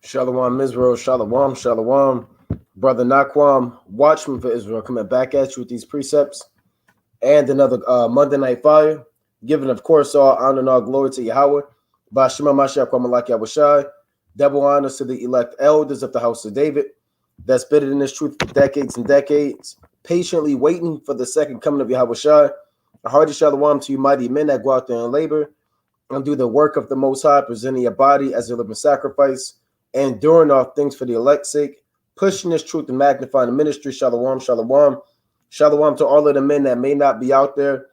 Shalom Israel, Shalom, Shalom. Brother Naquam, watchman for Israel, coming back at you with these precepts and another Monday Night Fire. Giving, of course, all honor and all glory to Yahweh. Bashima Mashiach Kwamalak Yahushai. Double honors to the elect elders of the house of David that's been in this truth for decades and decades, patiently waiting for the second coming of Yahushai. A hearty shalom to you mighty men that go out there and labor and do the work of the Most High, presenting your body as a living sacrifice, enduring all things for the elect's sake, pushing this truth and magnifying the ministry. Shalom, shalom. Shalom to all of the men that may not be out there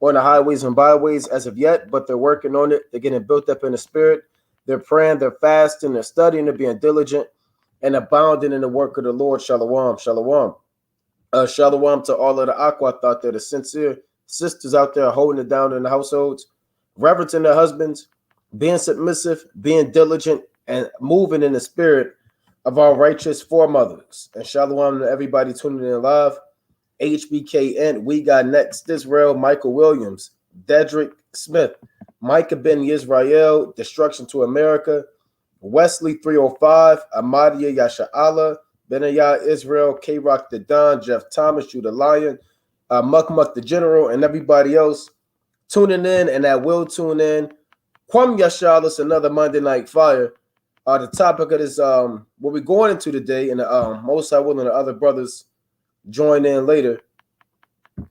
on the highways and byways as of yet, but they're working on it. They're getting built up in the spirit. They're praying, they're fasting, they're studying, they're being diligent and abounding in the work of the Lord. Shalom, shalom. Shalom to all of the Aquat out there, the sincere sisters out there holding it down in the households, reverencing their husbands, being submissive, being diligent, and moving in the spirit of our righteous foremothers. And shalom to everybody tuning in live. HBKN, we got next Israel, Michael Williams, Dedrick Smith, Micah Ben Yisrael, Destruction to America, Wesley 305, Ahmadiyya Yasha'Allah, Benayah Israel, K-Rock the Don, Jeff Thomas, Judah Lion, Muck the General, and everybody else tuning in and that will tune in. Kwam Yashalis, another Monday Night Fire. The topic of this, what we're going into today, and most I will and the other brothers join in later.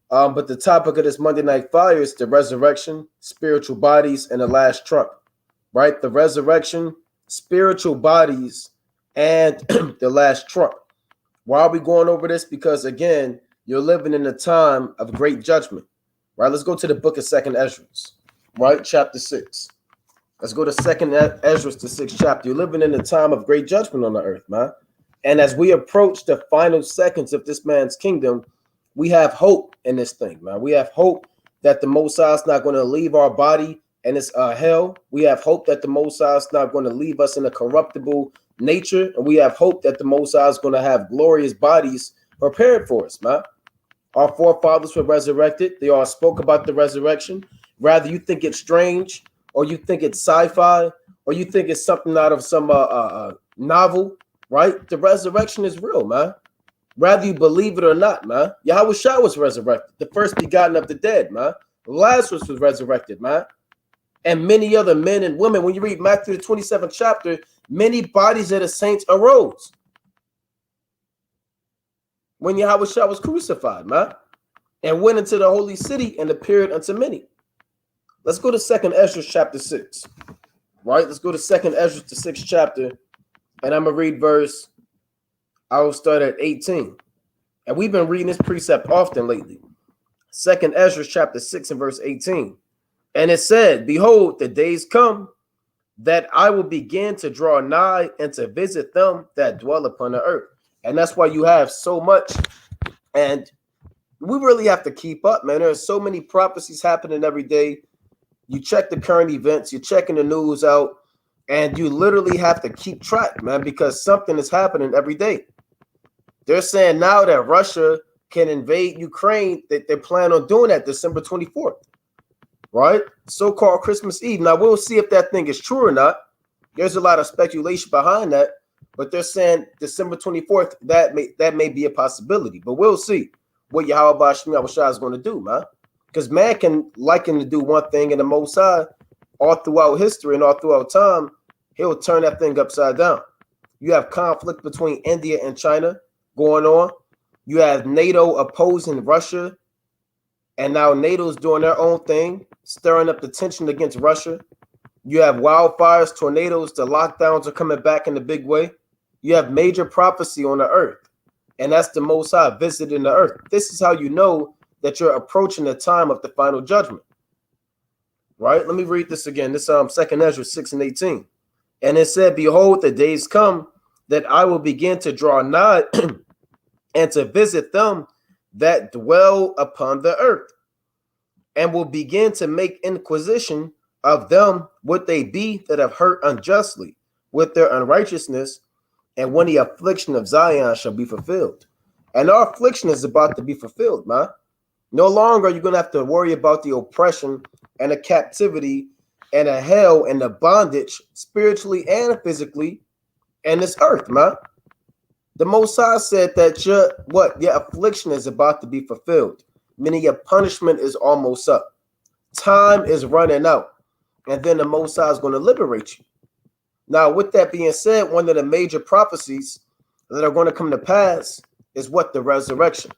But the topic of this Monday Night Fire is the resurrection, spiritual bodies, and the last trump. Right? The resurrection, spiritual bodies, and the last trump. Why are we going over this? Because again, you're living in a time of great judgment. Right? Let's go to the book of 2nd Ezra. Right? Chapter 6. Let's go to 2nd Ezra, the 6th chapter. You're living in a time of great judgment on the earth, man. And as we approach the final seconds of this man's kingdom, we have hope in this thing, man. We have hope that the Most High is not going to leave our body and it's hell. We have hope that the Most High is not going to leave us in a corruptible nature. And we have hope that the Most High is going to have glorious bodies prepared for us, man. Our forefathers were resurrected. They all spoke about the resurrection. Rather you think it's strange, or you think it's sci-fi, or you think it's something out of some novel, right? The resurrection is real, man. Rather you believe it or not, man. Yahushua was resurrected, the first begotten of the dead, man. Lazarus was resurrected, man. And many other men and women. When you read Matthew the 27th chapter, many bodies of the saints arose when Yahushua was crucified, man, and went into the holy city and appeared unto many. Let's go to 2nd Ezra chapter 6. Right? Let's go to 2nd Ezra, the 6th chapter. And I'm going to read verse, I will start at 18. And we've been reading this precept often lately. 2nd Ezra chapter 6 and verse 18. And it said, behold, the days come that I will begin to draw nigh and to visit them that dwell upon the earth. And that's why you have so much. And we really have to keep up, man. There's so many prophecies happening every day. You check the current events, you're checking the news out, and you literally have to keep track, man, because something is happening every day. They're saying now that Russia can invade Ukraine, that they plan on doing that December 24th, right? So-called Christmas Eve. Now, we'll see if that thing is true or not. There's a lot of speculation behind that, but they're saying December 24th, that may be a possibility, but we'll see what Yahweh Shai is going to do, man. Because man can like him to do one thing, and the Most High, all throughout history and all throughout time, he'll turn that thing upside down. You have conflict between India and China going on. You have NATO opposing Russia, and now NATO's doing their own thing, stirring up the tension against Russia. You have wildfires, tornadoes, the lockdowns are coming back in a big way. You have major prophecy on the earth, and that's the Most High visiting the earth. This is how you know that you're approaching the time of the final judgment, right? Let me read this again. This 2nd Ezra 6 and 18. And it said, behold, the days come that I will begin to draw nigh and to visit them that dwell upon the earth, and will begin to make inquisition of them what they be that have hurt unjustly with their unrighteousness, and when the affliction of Zion shall be fulfilled. And our affliction is about to be fulfilled, man. No longer are you going to have to worry about the oppression and the captivity and the hell and the bondage spiritually and physically and this earth, man. The Most High said that your affliction is about to be fulfilled, meaning your punishment is almost up. Time is running out, and then the Most High is going to liberate you. Now, with that being said, one of the major prophecies that are going to come to pass is what? The resurrection.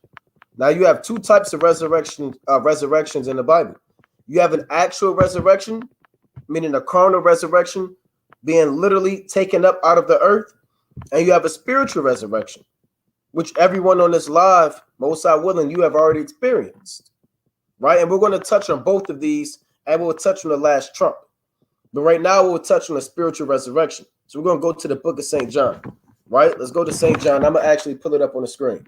Now, you have two types of resurrections in the Bible. You have an actual resurrection, meaning a carnal resurrection, being literally taken up out of the earth, and you have a spiritual resurrection, which everyone on this live, Most High willing, you have already experienced, right? And we're going to touch on both of these, and we'll touch on the last trump. But right now, we'll touch on the spiritual resurrection. So we're going to go to the book of St. John, right? Let's go to St. John. I'm going to actually pull it up on the screen,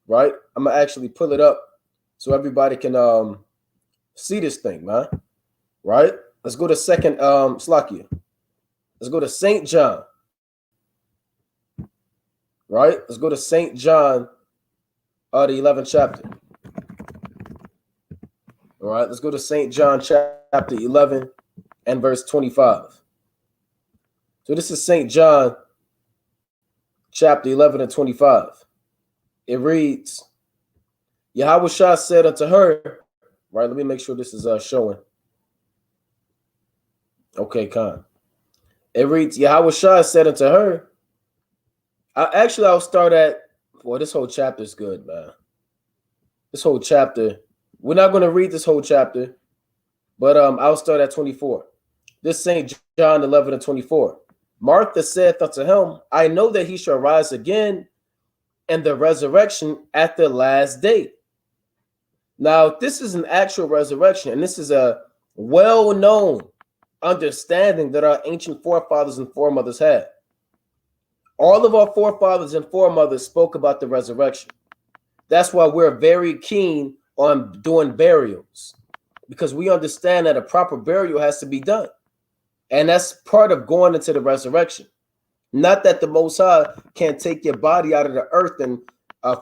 right? I'm going to actually pull it up so everybody can see this thing, man, right? Let's go to second, Slakia. Let's go to St. John, right? Let's go to St. John, the 11th chapter. All right, let's go to St. John chapter 11 and verse 25. So this is St. John chapter 11 and 25. It reads, Yahushua said unto her, right, let me make sure this is showing. Okay, Khan. It reads, Yahushua said unto her, I'll start at, boy, this whole chapter is good, man. This whole chapter, we're not going to read this whole chapter, but I'll start at 24. This St. John 11 and 24. Martha saith unto him, I know that he shall rise again in the resurrection at the last day. Now, this is an actual resurrection, and this is a well-known understanding that our ancient forefathers and foremothers had. All of our forefathers and foremothers spoke about the resurrection. That's why we're very keen on doing burials, because we understand that a proper burial has to be done. And that's part of going into the resurrection. Not that the Most High can't take your body out of the earth and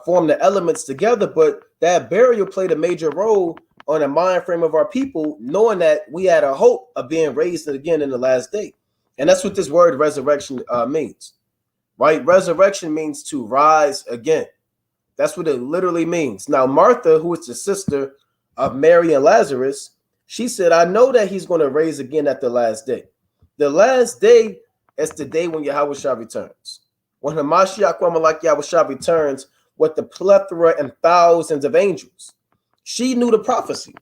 form the elements together, but that burial played a major role on the mind frame of our people, knowing that we had a hope of being raised again in the last day. And that's what this word resurrection means, right? Resurrection means to rise again. That's what it literally means. Now, Martha, who is the sister of Mary and Lazarus, she said, I know that he's going to raise again at the last day. The last day is the day when Yahushua returns. When Hamashiach Yahushua returns with the plethora and thousands of angels. She knew the prophecy.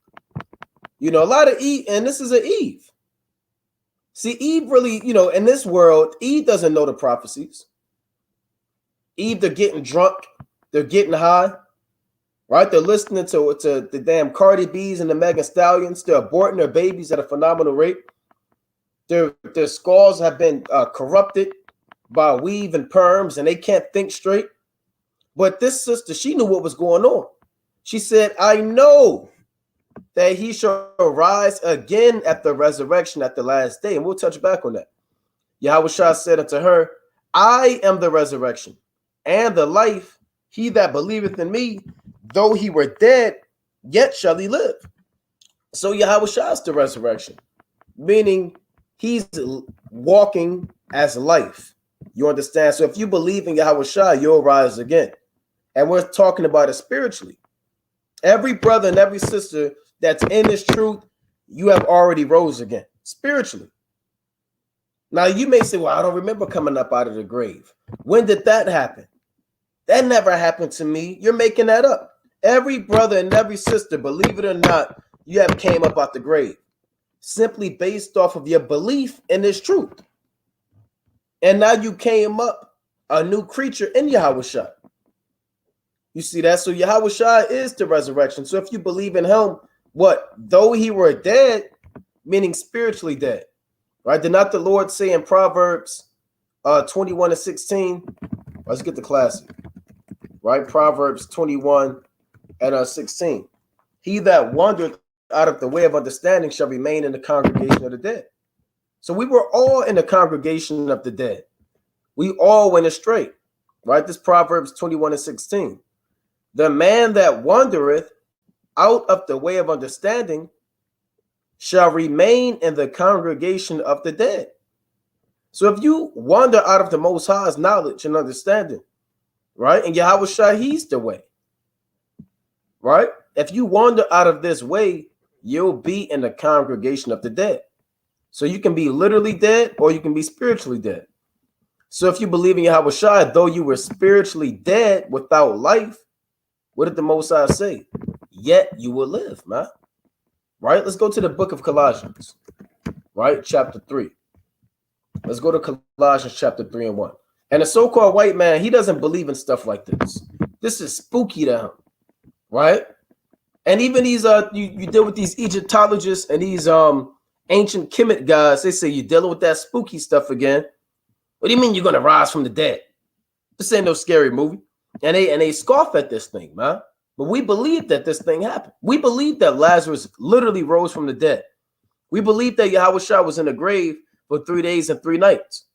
You know, a lot of Eve, and this is an Eve. See, Eve really, you know, in this world, Eve doesn't know the prophecies. Eve, they're getting drunk. They're getting high, right? They're listening to the damn Cardi B's and the Megan Stallions. They're aborting their babies at a phenomenal rate. Their skulls have been corrupted by weave and perms, and they can't think straight. But this sister, she knew what was going on. She said, I know that he shall rise again at the resurrection at the last day. And we'll touch back on that. Yahushua said unto her, I am the resurrection and the life. He that believeth in me, though he were dead, yet shall he live. So Yahushua is the resurrection, meaning he's walking as life. You understand? So if you believe in Yahushua, you'll rise again. And we're talking about it spiritually. Every brother and every sister that's in this truth, you have already rose again, spiritually. Now, you may say, well, I don't remember coming up out of the grave. When did that happen? That never happened to me. You're making that up. Every brother and every sister, believe it or not, you have came up out the grave, simply based off of your belief in this truth. And now you came up a new creature in Yahushua. You see that? So Yahushua is the resurrection. So if you believe in him, what? Though he were dead, meaning spiritually dead, right? Did not the Lord say in Proverbs 21 and 16? Let's get the classic, right? Proverbs 21 and 16. He that wandered out of the way of understanding shall remain in the congregation of the dead. So we were all in the congregation of the dead. We all went astray, right? This Proverbs 21 and 16. The man that wandereth out of the way of understanding shall remain in the congregation of the dead. So if you wander out of the Most High's knowledge and understanding, right, and Yahweh Shai, he's the way, right? If you wander out of this way, you'll be in the congregation of the dead. So you can be literally dead or you can be spiritually dead. So if you believe in Yahweh Shai, though you were spiritually dead without life, what did the Most High say? Yet you will live, man. Right? Let's go to the book of Colossians, right? Chapter 3. Let's go to Colossians chapter 3 and 1. And the so-called white man, he doesn't believe in stuff like this. This is spooky to him, right? And even these you deal with these Egyptologists and these ancient Kemet guys, they say you're dealing with that spooky stuff again. What do you mean you're gonna rise from the dead? This ain't no scary movie. And they scoff at this thing, man. But we believe that this thing happened. We believe that Lazarus literally rose from the dead. We believe that Yahweh Shai was in the grave for 3 days and 3 nights.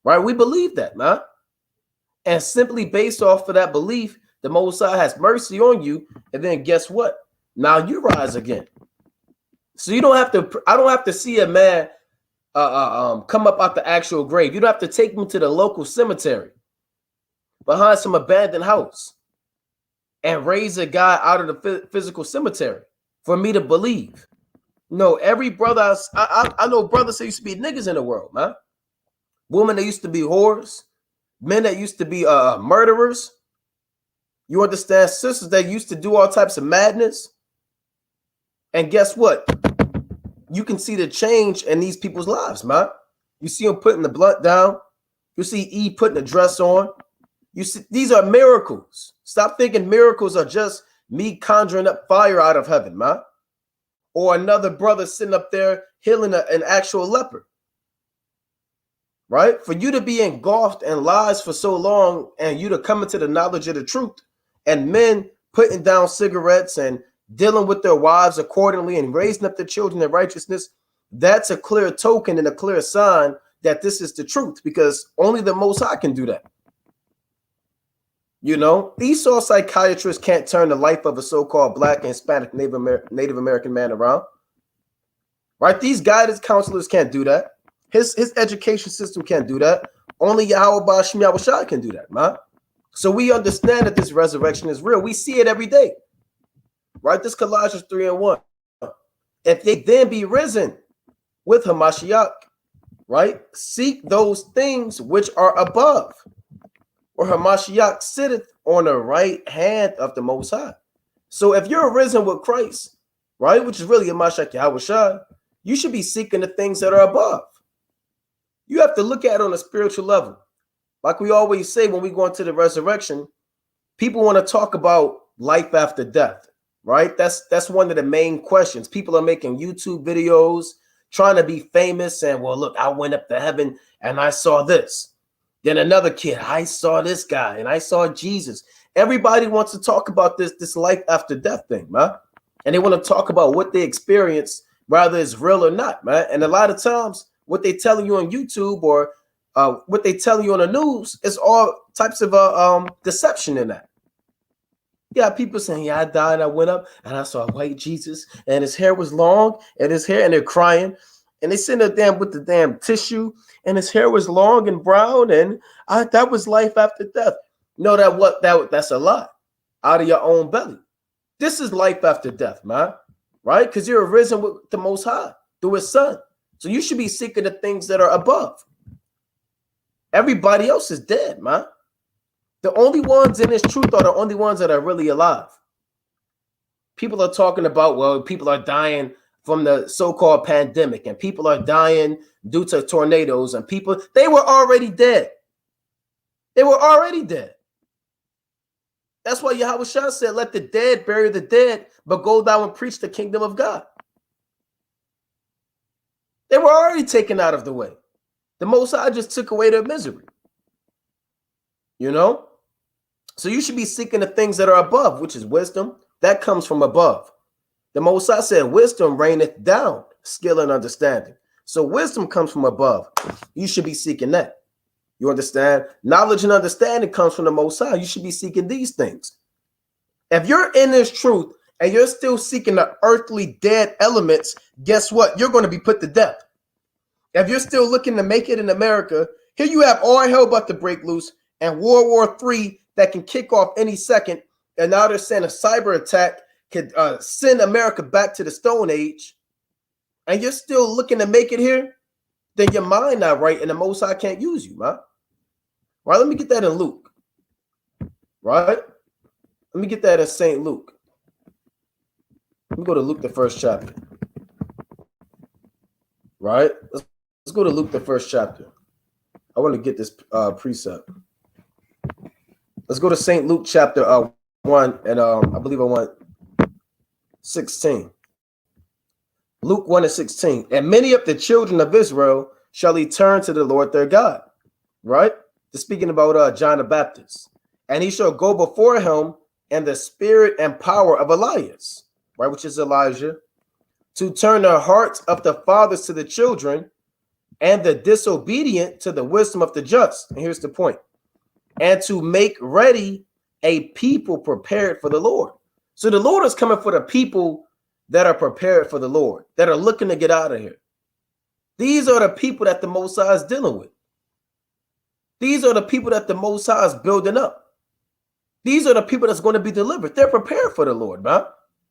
Right? We believe that, man. And simply based off of that belief, the Most High has mercy on you. And then guess what? Now you rise again. So you don't have to, I don't have to see a man come up out the actual grave. You don't have to take him to the local cemetery behind some abandoned house and raise a guy out of the physical cemetery for me to believe. No, every brother, I know brothers that used to be niggas in the world, man. Women that used to be whores, men that used to be murderers. You understand? Sisters that used to do all types of madness. And guess what? You can see the change in these people's lives, man. You see them putting the blunt down. You see E putting the dress on. You see, these are miracles. Stop thinking miracles are just me conjuring up fire out of heaven, man. Or another brother sitting up there healing an actual leper. Right? For you to be engulfed in lies for so long and you to come into the knowledge of the truth, and men putting down cigarettes and dealing with their wives accordingly and raising up their children in righteousness, that's a clear token and a clear sign that this is the truth, because only the Most High can do that. You know, Esau psychiatrists can't turn the life of a so-called Black and Hispanic Native American man around. Right? These guidance counselors can't do that. His education system can't do that. Only Yahweh Ba'Shem Yahweh Shai can do that, man. So we understand that this resurrection is real. We see it every day. Right? This Colossians 3 and 1. If they then be risen with Hamashiach, right? Seek those things which are above, where Hamashiach sitteth on the right hand of the Most High. So if you're risen with Christ, right, which is really Hamashiach Yahweh Shai, you should be seeking the things that are above. You have to look at it on a spiritual level. Like we always say when we go into the resurrection, people want to talk about life after death, right? That's one of the main questions. People are making YouTube videos, trying to be famous, and, well, look, I went up to heaven and I saw this. Then another kid, I saw this guy and I saw Jesus. Everybody wants to talk about this life after death thing, man. And they want to talk about what they experience, whether it's real or not, man. And a lot of times, what they telling you on YouTube or what they telling you on the news is all types of deception in that. Yeah, people saying, yeah, I died, I went up and I saw a white Jesus and his hair was long and they're crying. And they sitting there with the damn tissue and his hair was long and brown and that was life after death. No, that's a lie out of your own belly. This is life after death, man, right? Because you're arisen with the Most High through his son. So you should be seeking the things that are above. Everybody else is dead, man. The only ones in this truth are the only ones that are really alive. People are talking about, well, people are dying from the so-called pandemic and people are dying due to tornadoes and people, they were already dead. They were already dead. That's why Yahweh Shai said, let the dead bury the dead, but go down and preach the kingdom of God. They were already taken out of the way. The Most High just took away their misery. You know? So you should be seeking the things that are above, which is wisdom. That comes from above. The Most High said, wisdom reigneth down, skill and understanding. So wisdom comes from above. You should be seeking that. You understand? Knowledge and understanding comes from the Most High. You should be seeking these things. If you're in this truth and you're still seeking the earthly dead elements, guess what? You're going to be put to death. If you're still looking to make it in America, here you have all hell about to break loose and World War III that can kick off any second. And now they're saying a cyber attack could send America back to the Stone Age. And you're still looking to make it here, then your mind not right, and the Most High can't use you, man. Right? Let me get that in Luke. Right? Let me get that in St. Luke. Let me go to Luke, the first chapter. Right? Let's go to Luke, the first chapter. I want to get this precept. Let's go to St. Luke chapter 1, and I believe I want 16. Luke 1 and 16. And many of the children of Israel shall return to the Lord their God. Right? They're speaking about John the Baptist. And he shall go before him in the spirit and power of Elias, right, which is Elijah, to turn the hearts of the fathers to the children and the disobedient to the wisdom of the just. And here's the point. And to make ready a people prepared for the Lord. So the Lord is coming for the people that are prepared for the Lord, that are looking to get out of here. These are the people that the Most High is dealing with. These are the people that the Most High is building up. These are the people that's going to be delivered. They're prepared for the Lord, man.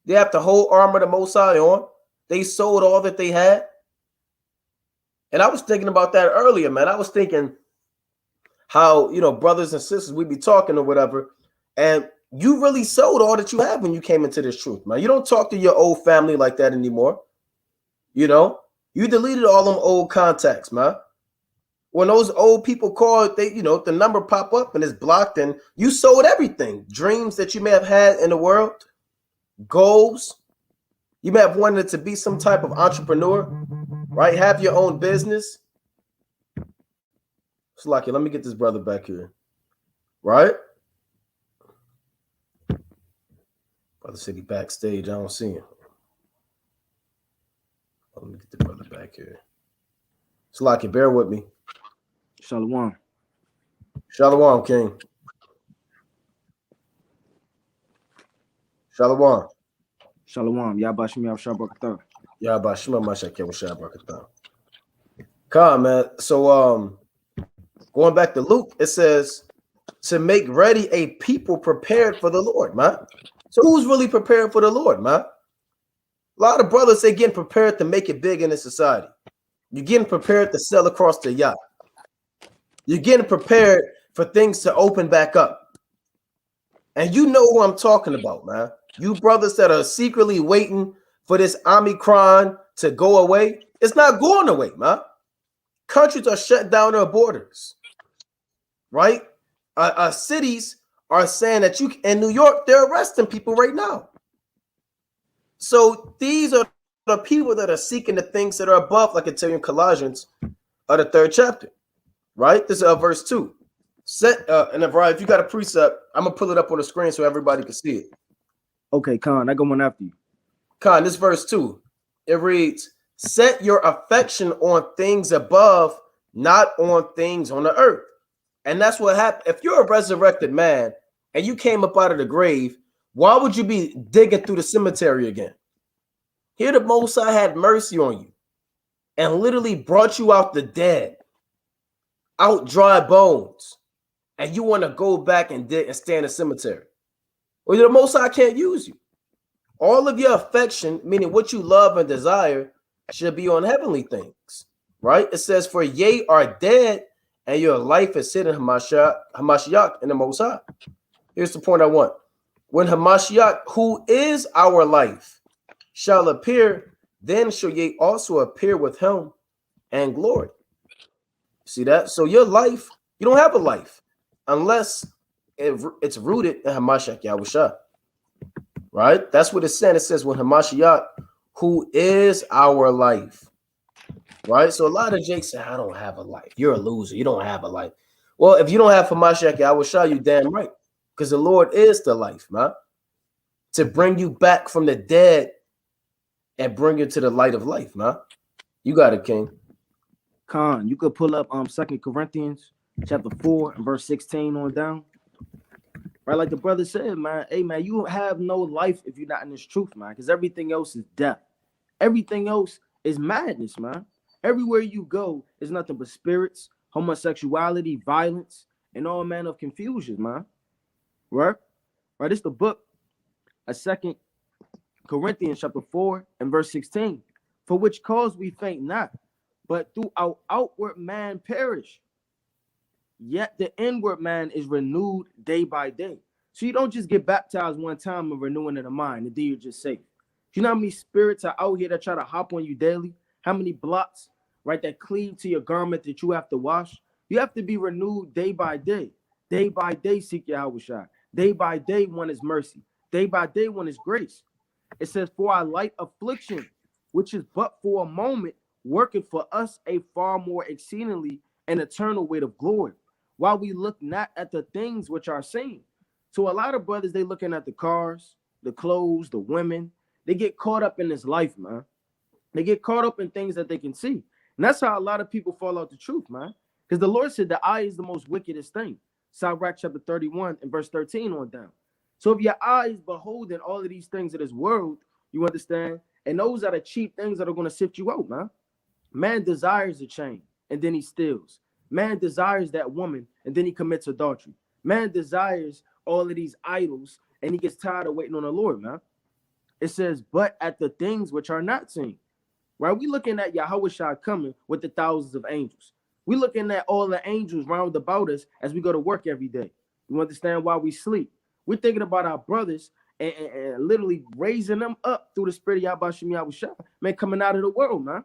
They have the whole armor of the Most High on. They sold all that they had. And I was thinking about that earlier, man. I was thinking how, brothers and sisters, we be talking or whatever, and you really sold all that you have when you came into this truth, man. You don't talk to your old family like that anymore. You deleted all them old contacts, man. When those old people call, the number pop up and it's blocked, and you sold everything. Dreams that you may have had in the world, goals. You may have wanted to be some type of entrepreneur, right? Have your own business. It's lucky. Let me get this brother back here, right? Brother City backstage. I don't see him. Let me get the brother back here. It's lucky. Bear with me. Shalom. Shalom, King. Shalom. Shalom. Yabashim Yabshabakatah. Yabashima Mashakew Shabakatah. Come, man. So going back to Luke, it says to make ready a people prepared for the Lord, man. So who's really prepared for the Lord, man? A lot of brothers say getting prepared to make it big in the society. You're getting prepared to sell across the yacht. You're getting prepared for things to open back up. And you know who I'm talking about, man. You brothers that are secretly waiting for this Omicron to go away, it's not going away, man. Countries are shut down their borders, right? Cities are saying that in New York, they're arresting people right now. So these are the people that are seeking the things that are above, like it tells you in Colossians of the 3rd chapter. Right? This is verse 2. And if you got a precept, I'm going to pull it up on the screen so everybody can see it. Okay, Khan, I got one after you. Khan, this verse 2. It reads, set your affection on things above, not on things on the earth. And that's what happened. If you're a resurrected man and you came up out of the grave, why would you be digging through the cemetery again? Here the Most High had mercy on you and literally brought you out the dead. Out dry bones, and you want to go back and dig and stay in the cemetery. Well, the Most High can't use you. All of your affection, meaning what you love and desire, should be on heavenly things, right? It says, for ye are dead, and your life is hidden Hamashiach in the Most High. Here's the point I want. When Hamashiach, who is our life, shall appear, then shall ye also appear with him and glory. See that? So your life, you don't have a life unless it's rooted in Hamashiach Yahushua. Right? That's what it's saying. It says, when Hamashiach, who is our life. Right? So a lot of Jakes say, I don't have a life. You're a loser. You don't have a life. Well, if you don't have Hamashiach Yahushua, you damn right. Because the Lord is the life, man. To bring you back from the dead and bring you to the light of life, man. You got it, King. Khan, you could pull up 2 Corinthians chapter 4 and verse 16 on down. Right, like the brother said, man, hey man, you have no life if you're not in this truth, man, because everything else is death. Everything else is madness, man. Everywhere you go is nothing but spirits, homosexuality, violence, and all manner of confusion, man. Right? Right? It's the book of 2 Corinthians chapter 4 and verse 16. For which cause we faint not, but through our outward man perish. Yet the inward man is renewed day by day. So you don't just get baptized one time and renewing in the mind, and then you're just safe. You know how many spirits are out here that try to hop on you daily? How many blots, right, that cleave to your garment that you have to wash? You have to be renewed day by day. Day by day, seek Yahweh Shai. Day by day, one is mercy. Day by day, one is grace. It says, for our light affliction, which is but for a moment, worketh for us a far more exceedingly and eternal weight of glory, while we look not at the things which are seen. So a lot of brothers, they looking at the cars, the clothes, the women. They get caught up in this life, man. They get caught up in things that they can see. And that's how a lot of people fall out the truth, man. Because the Lord said the eye is the most wickedest thing. Sirach chapter 31 and verse 13 on down. So if your eye is beholding all of these things of this world, you understand? And those are the cheap things that are going to sift you out, man. Man desires a chain, and then he steals. Man desires that woman, and then he commits adultery. Man desires all of these idols, and he gets tired of waiting on the Lord, man. It says, but at the things which are not seen. Right? We looking at Yahweh Shai coming with the thousands of angels. We looking at all the angels round about us as we go to work every day. You understand why we sleep? We're thinking about our brothers and literally raising them up through the spirit of Yahweh Shai, man, coming out of the world, man.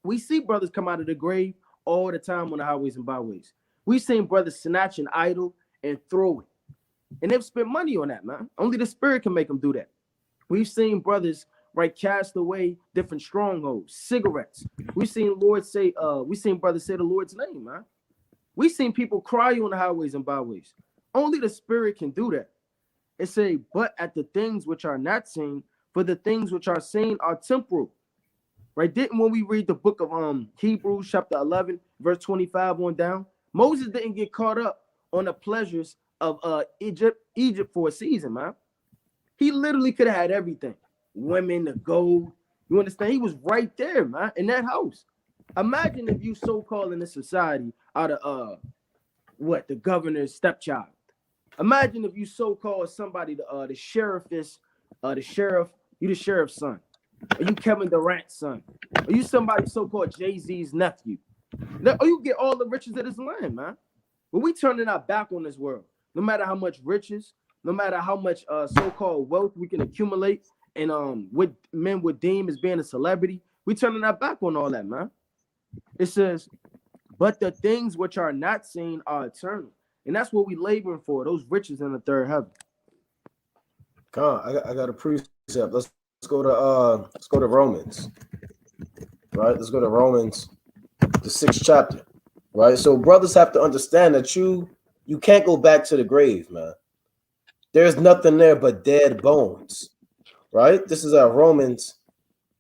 We see brothers come out of the grave all the time on the highways and byways. We've seen brothers snatch an idol and throw it. And they've spent money on that, man. Only the spirit can make them do that. We've seen brothers, right, cast away different strongholds, cigarettes. We've seen brothers say the Lord's name, man. We've seen people cry on the highways and byways. Only the spirit can do that. It say, but at the things which are not seen, for the things which are seen are temporal. Right? Didn't when we read the book of Hebrews chapter 11, verse 25 on down, Moses didn't get caught up on the pleasures of Egypt for a season, man. He literally could have had everything. Women, the gold. You understand? He was right there, man, in that house. Imagine if you so-called in this society out of the governor's stepchild. Imagine if you so-called somebody the sheriff, you the sheriff's son. Are you Kevin Durant's son? Are you somebody so-called Jay-Z's nephew? Or you get all the riches of this land, man. But we turning our back on this world. No matter how much riches, no matter how much so-called wealth we can accumulate, and what men would deem as being a celebrity, we turning our back on all that, man. It says, but the things which are not seen are eternal. And that's what we laboring for, those riches in the third heaven. Come on, I got a precept. Let's go to Romans. Right? Let's go to Romans, the 6th chapter. Right? So brothers have to understand that you can't go back to the grave, man. There's nothing there but dead bones. Right? This is Romans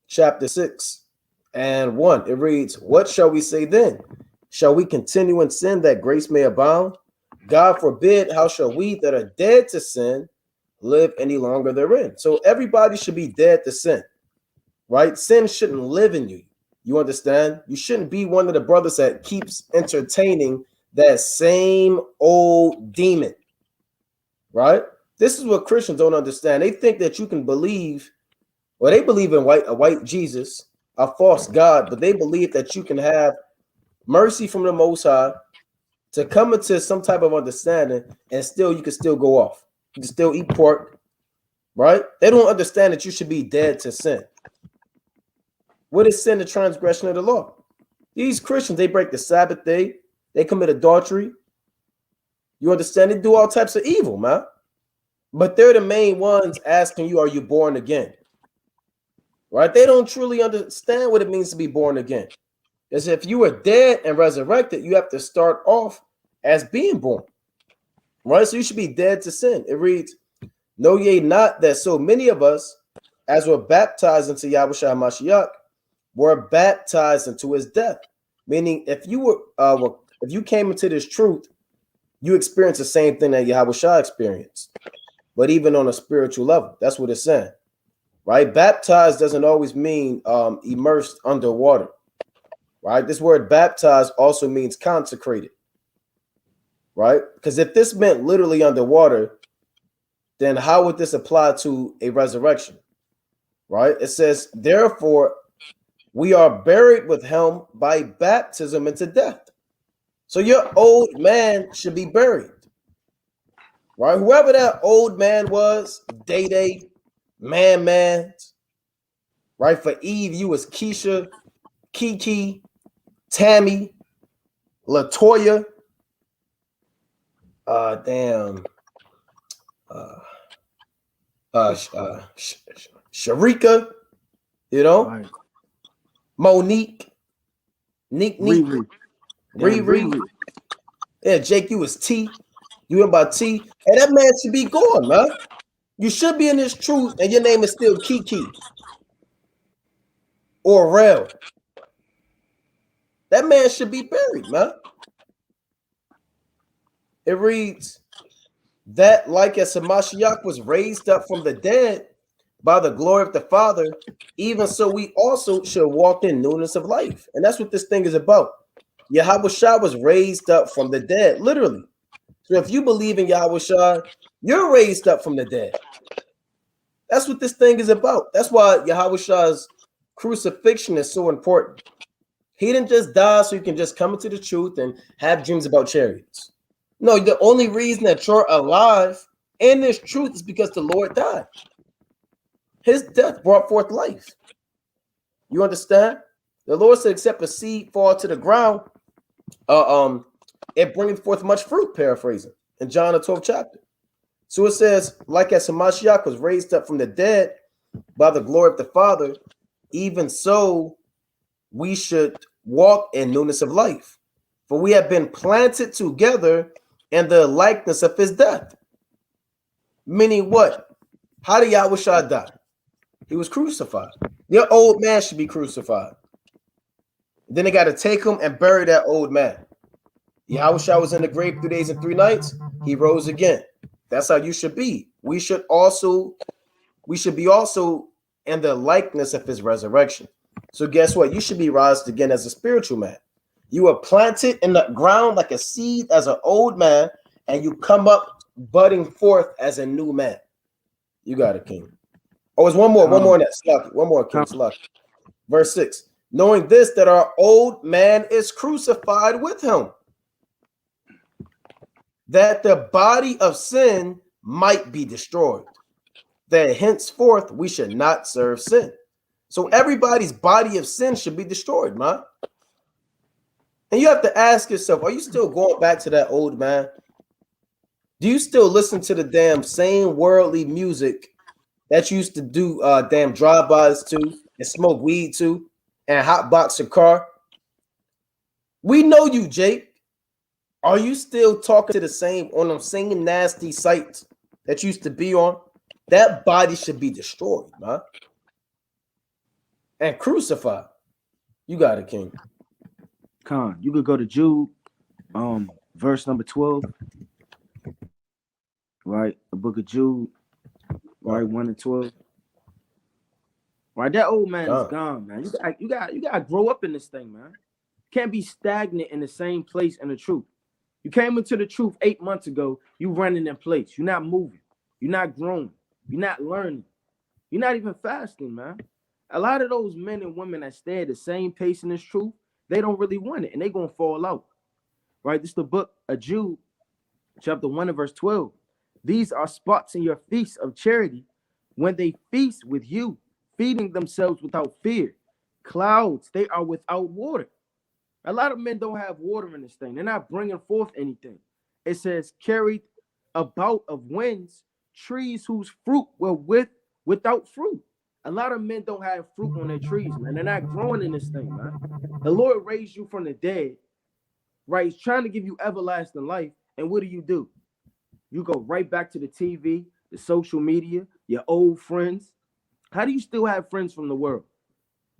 chapter 6 and 1. It reads, what shall we say then? Shall we continue in sin that grace may abound? God forbid, how shall we that are dead to sin live any longer therein? So everybody should be dead to sin, right? Sin shouldn't live in you. You understand? You shouldn't be one of the brothers that keeps entertaining that same old demon, right? This is what Christians don't understand. They think that you can believe, well, they believe in a white Jesus, a false God, but they believe that you can have mercy from the Most High to come into some type of understanding, and you can still go off. You can still eat pork, right? They don't understand that you should be dead to sin. What is sin? The transgression of the law. These Christians, they break the Sabbath day. They commit adultery. You understand? They do all types of evil, man. But they're the main ones asking you, are you born again? Right? They don't truly understand what it means to be born again. As if you were dead and resurrected, you have to start off as being born. Right? So you should be dead to sin. It reads, know ye not that so many of us, as were baptized into Yahushua Mashiach, were baptized into his death. Meaning, if you came into this truth, you experience the same thing that Yahushua experienced, but even on a spiritual level. That's what it's saying. Right? Baptized doesn't always mean immersed underwater. right? This word baptized also means consecrated, right? Because if this meant literally underwater, then how would this apply to a resurrection, right? It says, therefore, we are buried with him by baptism into death. So your old man should be buried, right? Whoever that old man was, Day, Man, right? For Eve, you was Keisha, Kiki, Tammy, Latoya, damn, uh, Sharika, you know, Right. Monique, Neek, Riri. Damn Riri. Riri. Yeah, Jake, you was T. You went by T. Hey, that man should be gone, man. You should be in this truth, and your name is still Kiki or Rel. That man should be buried, man. It reads that, like as Hamashiach was raised up from the dead by the glory of the Father, even so we also should walk in newness of life. And that's what this thing is about. Yahweh Shah was raised up from the dead, literally. So if you believe in Yahweh Shah, you're raised up from the dead. That's what this thing is about. That's why Yahweh Shah's crucifixion is so important. He didn't just die so you can just come into the truth and have dreams about chariots. No, the only reason that you're alive in this truth is because the Lord died. His death brought forth life. You understand? The Lord said, except a seed fall to the ground, it bringeth forth much fruit, paraphrasing, in John the 12th chapter. So it says, like as Hamashiach was raised up from the dead by the glory of the Father, even so we should walk in newness of life. For we have been planted together in the likeness of his death. Meaning what? How did Yahweh Shah die? He was crucified. Your old man should be crucified. Then they got to take him and bury that old man. Yahweh Shah was in the grave 3 days and 3 nights. He rose again. That's how you should be. We should be also in the likeness of his resurrection. So guess what? You should be raised again as a spiritual man. You are planted in the ground like a seed as an old man, and you come up budding forth as a new man. You got it, King. Oh, it's one more in that. Slucky. One more, King. Slucky. Verse 6. Knowing this, that our old man is crucified with him, that the body of sin might be destroyed, that henceforth we should not serve sin. So everybody's body of sin should be destroyed, man. And you have to ask yourself, are you still going back to that old man? Do you still listen to the damn same worldly music that you used to do damn drive-bys to and smoke weed to and hotbox your car? We know you, Jake. Are you still talking to the same on them same nasty sites that you used to be on? That body should be destroyed, man. And crucified. You got it, King. Khan, you could go to Jude, verse number 12. Right, the book of Jude, right, 1 and 12. Right, that old man is gone, man. You got to grow up in this thing, man. Can't be stagnant in the same place in the truth. You came into the truth 8 months ago. You running in place. You're not moving. You're not growing. You're not learning. You're not even fasting, man. A lot of those men and women that stay at the same pace in this truth, they don't really want it, and they're going to fall out. Right? This is the book of Jude, chapter 1 and verse 12. These are spots in your feasts of charity when they feast with you, feeding themselves without fear. Clouds, they are without water. A lot of men don't have water in this thing. They're not bringing forth anything. It says, carried about of winds, trees whose fruit were without fruit. A lot of men don't have fruit on their trees, man. They're not growing in this thing, man. The Lord raised you from the dead, right? He's trying to give you everlasting life. And what do? You go right back to the TV, the social media, your old friends. How do you still have friends from the world?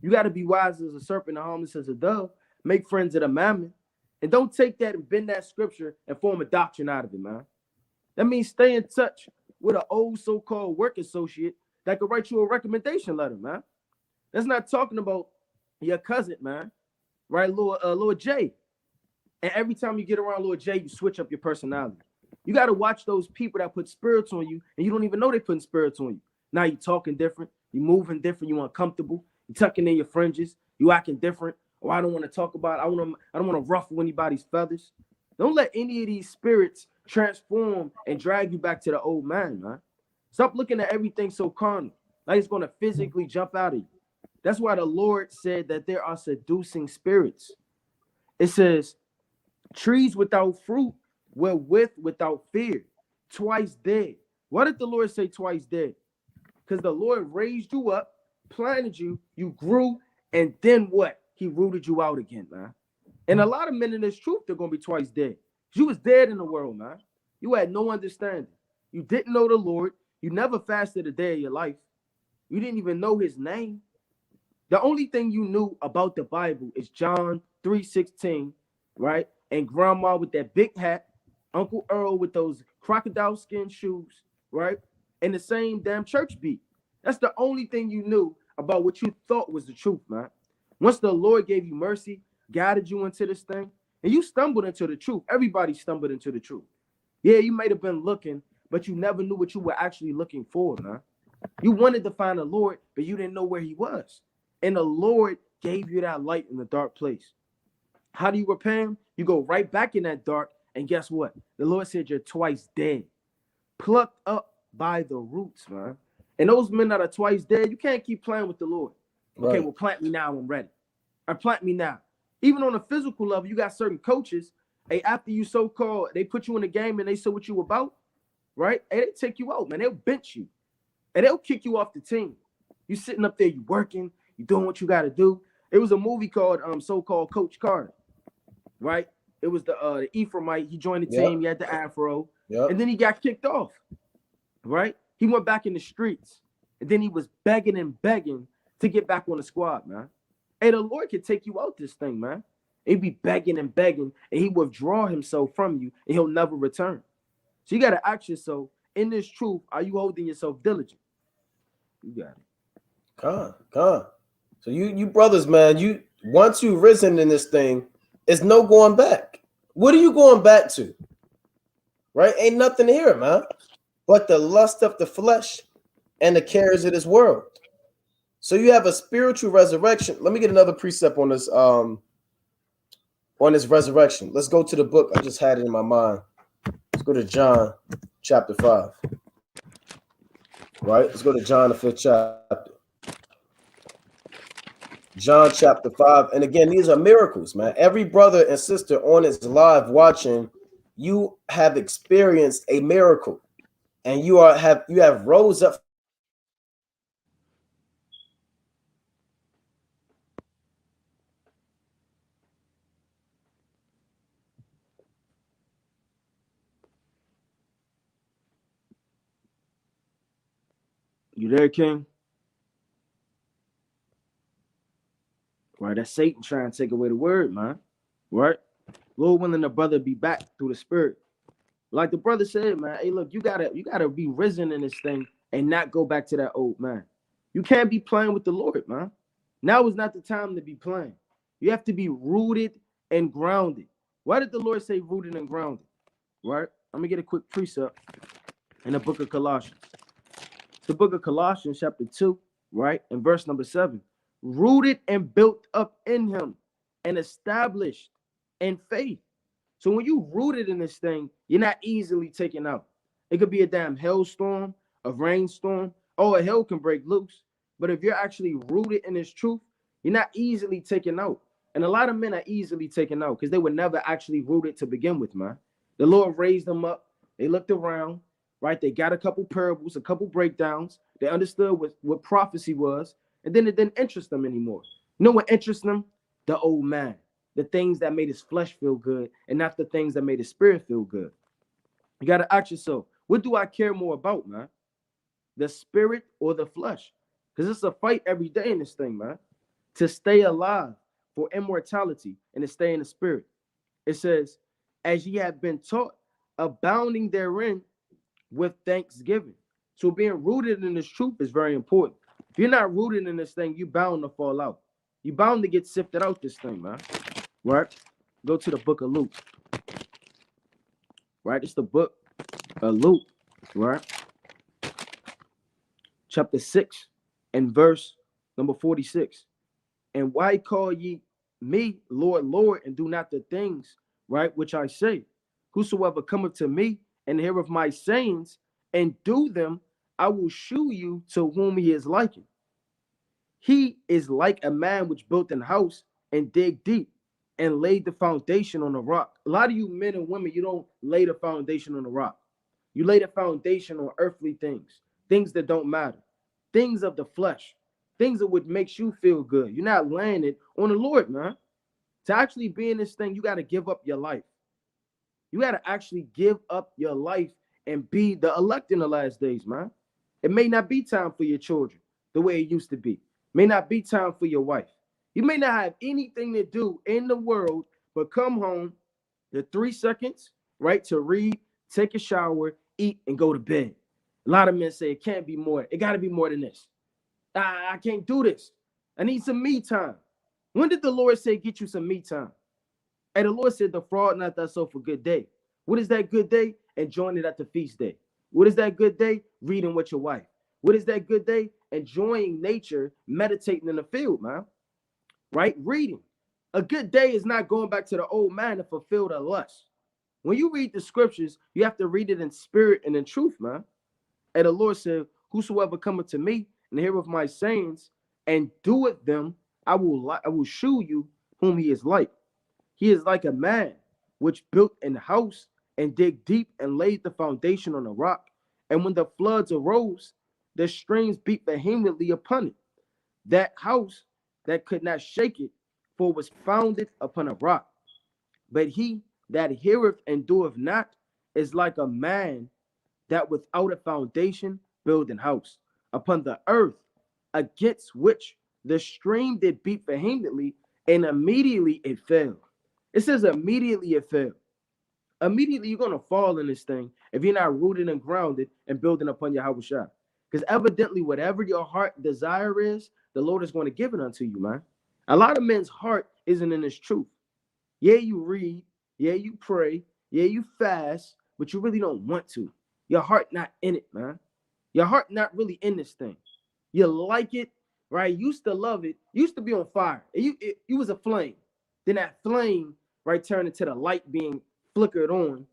You got to be wise as a serpent and harmless as a dove. Make friends of the mammon. And don't take that and bend that scripture and form a doctrine out of it, man. That means stay in touch with an old so-called work associate that could write you a recommendation letter, man. That's not talking about your cousin, man. right? Lord J. And every time you get around Lord J, you switch up your personality. You got to watch those people that put spirits on you, and you don't even know they're putting spirits on you. Now you're talking different, you're moving different, you're uncomfortable, you're tucking in your fringes, you acting different. Oh, I don't want to talk about it. I don't want to ruffle anybody's feathers. Don't let any of these spirits transform and drag you back to the old man. Stop looking at everything so carnal, like it's going to physically jump out of you. That's why the Lord said that there are seducing spirits. It says, trees without fruit were without fear, twice dead. Why did the Lord say twice dead? Because the Lord raised you up, planted you, you grew, and then what? He rooted you out again, man. And a lot of men in this truth, they're going to be twice dead. You was dead in the world, man. You had no understanding. You didn't know the Lord. You never fasted a day of your life. You didn't even know his name. The only thing you knew about the Bible is John 3:16, right? And grandma with that big hat, Uncle Earl with those crocodile skin shoes, right? And the same damn church beat. That's the only thing you knew about what you thought was the truth, man. Once the Lord gave you mercy, guided you into this thing, and you stumbled into the truth. Everybody stumbled into the truth. Yeah, you might have been looking, but you never knew what you were actually looking for, man. You wanted to find the Lord, but you didn't know where he was. And the Lord gave you that light in the dark place. How do you repay him? You go right back in that dark, and guess what? The Lord said you're twice dead, plucked up by the roots, man. And those men that are twice dead, you can't keep playing with the Lord. Okay, well, plant me now, I'm ready. Or plant me now. Even on a physical level, you got certain coaches, hey, after you so-called, they put you in the game and they say what you about, right? Hey, they take you out, man. They'll bench you. And they'll kick you off the team. You sitting up there, you working, you doing what you got to do. It was a movie called so-called Coach Carter, right? It was the Ephraimite. He joined the team. He had the afro. And then he got kicked off, right? He went back in the streets. And then he was begging and begging to get back on the squad, man. Hey, the Lord can take you out this thing, man. He'd be begging and begging, and he withdraw himself from you, and he'll never return. So you got to ask yourself, in this truth, are you holding yourself diligent? You got it. Come. So you brothers, man, once you've risen in this thing, it's no going back. What are you going back to? Right? Ain't nothing here, man, but the lust of the flesh and the cares of this world. So you have a spiritual resurrection. Let me get another precept on this resurrection. Let's go to the book. I just had it in my mind. Let's go to John chapter 5. Right? Let's go to John the 5th chapter. John chapter 5. And again, these are miracles, man. Every brother and sister on this live watching, you have experienced a miracle. And you have rose up. You there, King? Right, that's Satan trying to take away the word, man. Right? Lord willing the brother be back through the spirit. Like the brother said, man, hey, look, you gotta be risen in this thing and not go back to that old man. You can't be playing with the Lord, man. Now is not the time to be playing. You have to be rooted and grounded. Why did the Lord say rooted and grounded? Right? I'm gonna get a quick precept in the book of Colossians. It's the book of Colossians, chapter 2, right? And verse number 7. Rooted and built up in him and established in faith. So when you rooted in this thing, you're not easily taken out. It could be a damn hailstorm, a rainstorm. Oh, a hell can break loose. But if you're actually rooted in this truth, you're not easily taken out. And a lot of men are easily taken out because they were never actually rooted to begin with, man. The Lord raised them up. They looked around, right? They got a couple parables, a couple breakdowns. They understood what prophecy was. And then it didn't interest them anymore. You know what interests them? The old man. The things that made his flesh feel good and not the things that made his spirit feel good. You got to ask yourself, what do I care more about, man? The spirit or the flesh? Because it's a fight every day in this thing, man. To stay alive for immortality and to stay in the spirit. It says, as ye have been taught, abounding therein with thanksgiving. So being rooted in this truth is very important. If you're not rooted in this thing, you're bound to fall out. You're bound to get sifted out this thing, man. right? Go to the book of Luke, right? It's the book of Luke, right? Chapter 6 and verse number 46. And why call ye me Lord, Lord, and do not the things, right, which I say? Whosoever cometh to me and heareth my sayings and do them, I will shew you to whom he is likened. He is like a man which built an house and dig deep and laid the foundation on a rock. A lot of you men and women, you don't lay the foundation on a rock. You lay the foundation on earthly things, things that don't matter, things of the flesh, things that would makes you feel good. You're not laying it on the Lord, man. To actually be in this thing, you got to give up your life. You got to actually give up your life and be the elect in the last days, man. It may not be time for your children the way it used to be. May not be time for your wife. You may not have anything to do in the world but come home the 3 seconds, right, to read, take a shower, eat, and go to bed. A lot of men say it can't be more. It got to be more than this. I can't do this. I need some me time. When did the Lord say get you some me time? And the Lord said, the fraud not thyself a good day. What is that good day? Enjoying it at the feast day. What is that good day? Reading with your wife. What is that good day? Enjoying nature, meditating in the field, man. Right? Reading. A good day is not going back to the old man to fulfill the lust. When you read the scriptures, you have to read it in spirit and in truth, man. And the Lord said, whosoever cometh to me and heareth my sayings and doeth them, I will shew you whom he is like. He is like a man which built an house and dig deep and laid the foundation on a rock. And when the floods arose, the streams beat vehemently upon it. That house that could not shake it, for it was founded upon a rock. But he that heareth and doeth not is like a man that without a foundation build an house upon the earth, against which the stream did beat vehemently, and immediately it fell. It says immediately it fell. Immediately you're gonna fall in this thing if you're not rooted and grounded and building upon your house shop. Because evidently, whatever your heart desire is, the Lord is going to give it unto you, man. A lot of men's heart isn't in this truth. Yeah, you read, yeah, you pray, yeah, you fast, but you really don't want to. Your heart not in it, man. Your heart not really in this thing. You like it, right? Used to love it. Used to be on fire. You was a flame. Then that flame, right, turned into the light being flickered on.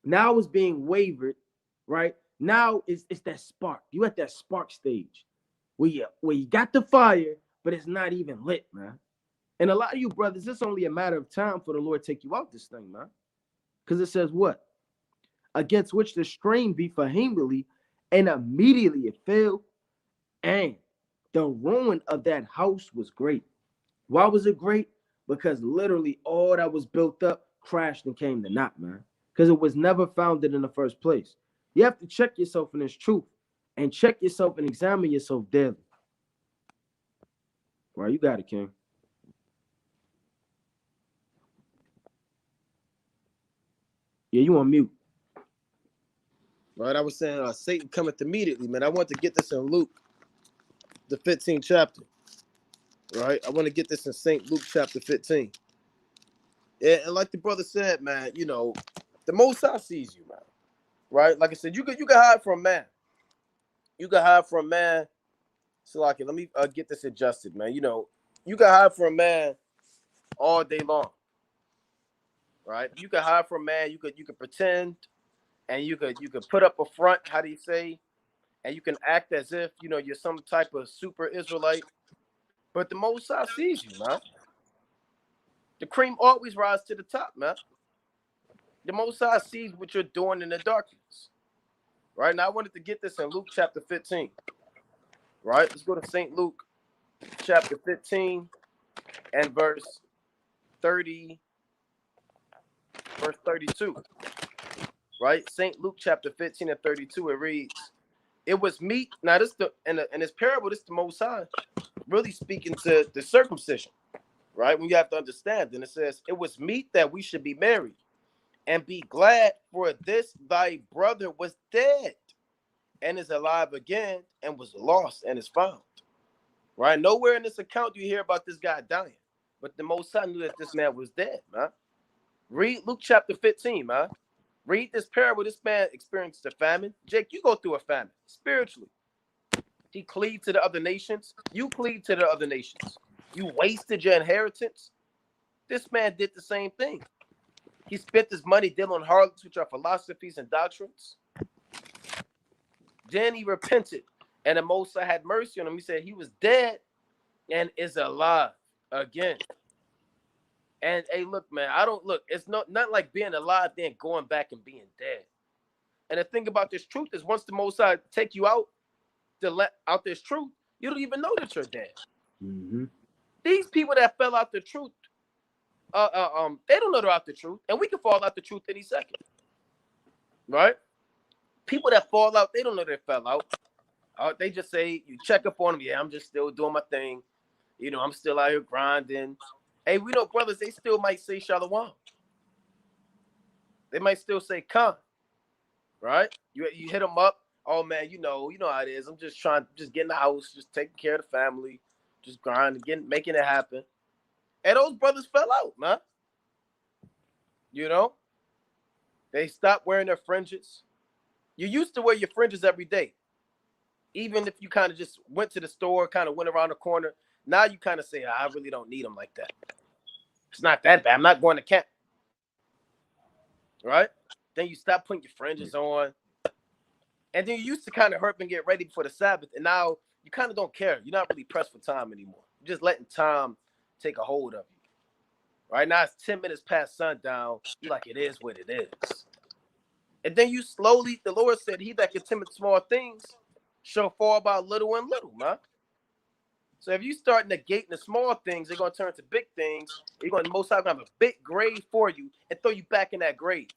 Now it's being wavered, right? Now it's that spark. You at that spark stage where you got the fire, but it's not even lit, man. And a lot of you brothers, it's only a matter of time for the Lord to take you out this thing, man. Because it says what? Against which the stream beat vehemently, and immediately it fell, and the ruin of that house was great. Why was it great? Because literally all that was built up crashed and came to naught, man. Because it was never founded in the first place. You have to check yourself in this truth and check yourself and examine yourself daily. Right, you got it, King. Yeah, you on mute. Right, I was saying Satan cometh immediately, man. I want to get this in Luke, the 15th chapter. Right, I want to get this in St. Luke chapter 15. Yeah, and like the brother said, man, the Most High sees you, man. Right, like I said, you can hide from man. You can hide from man. So, like, let me get this adjusted, man. You can hide from man all day long. Right, you can hide from man. You could pretend, and you could put up a front. How do you say? And you can act as if you're some type of super Israelite. But the Most High sees you, man. The cream always rises to the top, man. The Most High sees what you're doing in the darkness. Right now, I wanted to get this in Luke chapter 15. Right, let's go to St. Luke chapter 15 and verse 30, verse 32. Right, St. Luke chapter 15 and 32. It reads, "It was meat." Now, this in this parable, this is the Most High really speaking to the circumcision. Right, when you have to understand, and it says, "It was meet that we should be married and be glad, for this thy brother was dead and is alive again, and was lost and is found." Right, nowhere in this account do you hear about this guy dying. But the Most High knew that this man was dead, man. Read Luke chapter 15, man. Read this parable. This man experienced a famine. Jake, you go through a famine spiritually. He cleaved to the other nations. You cleave to the other nations. You wasted your inheritance. This man did the same thing. He spent his money dealing on harlots, which are philosophies and doctrines. Then he repented, and the Most High had mercy on him. He said he was dead and is alive again. And hey, look, man, I don't look. It's not like being alive, then going back and being dead. And the thing about this truth is, once the Most High take you out to let out this truth, you don't even know that you're dead. Mm-hmm. These people that fell out the truth, they don't know they're out the truth, and we can fall out the truth any second, right? People that fall out, they don't know they fell out. They just say, you check up on them. Yeah, I'm just still doing my thing. You know, I'm still out here grinding. Hey, we know brothers, they still might say Shalom. They might still say Khan, right? You hit them up. Oh man, you know how it is. I'm just get in the house, just taking care of the family, just grinding, making it happen. And those brothers fell out, man. You know, they stopped wearing their fringes. You used to wear your fringes every day, even if you kind of just went to the store, kind of went around the corner. Now you kind of say, I really don't need them like that. It's not that bad. I'm not going to camp. Right? Then you stop putting your fringes on. And then you used to kind of hurp and get ready for the Sabbath. And now you kind of don't care. You're not really pressed for time anymore. You're just letting time take a hold of you. Right now it's 10 minutes past sundown. You're like, it is what it is. And then you slowly, the Lord said, he that can timid small things shall fall by little and little, man. So if you start negating the small things, they're going to turn to big things. You're going to most likely have a big grave for you and throw you back in that grave.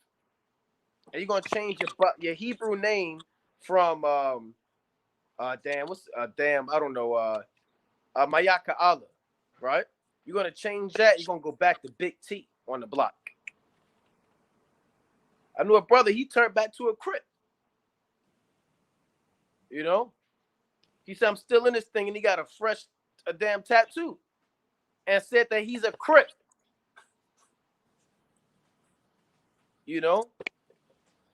And you're going to change your Hebrew name from I don't know, Mayaka Allah, right? You're going to change that. You're going to go back to Big T on the block. I knew a brother, he turned back to a Crip. You know? He said, I'm still in this thing, and he got a damn tattoo. And said that he's a Crip. You know?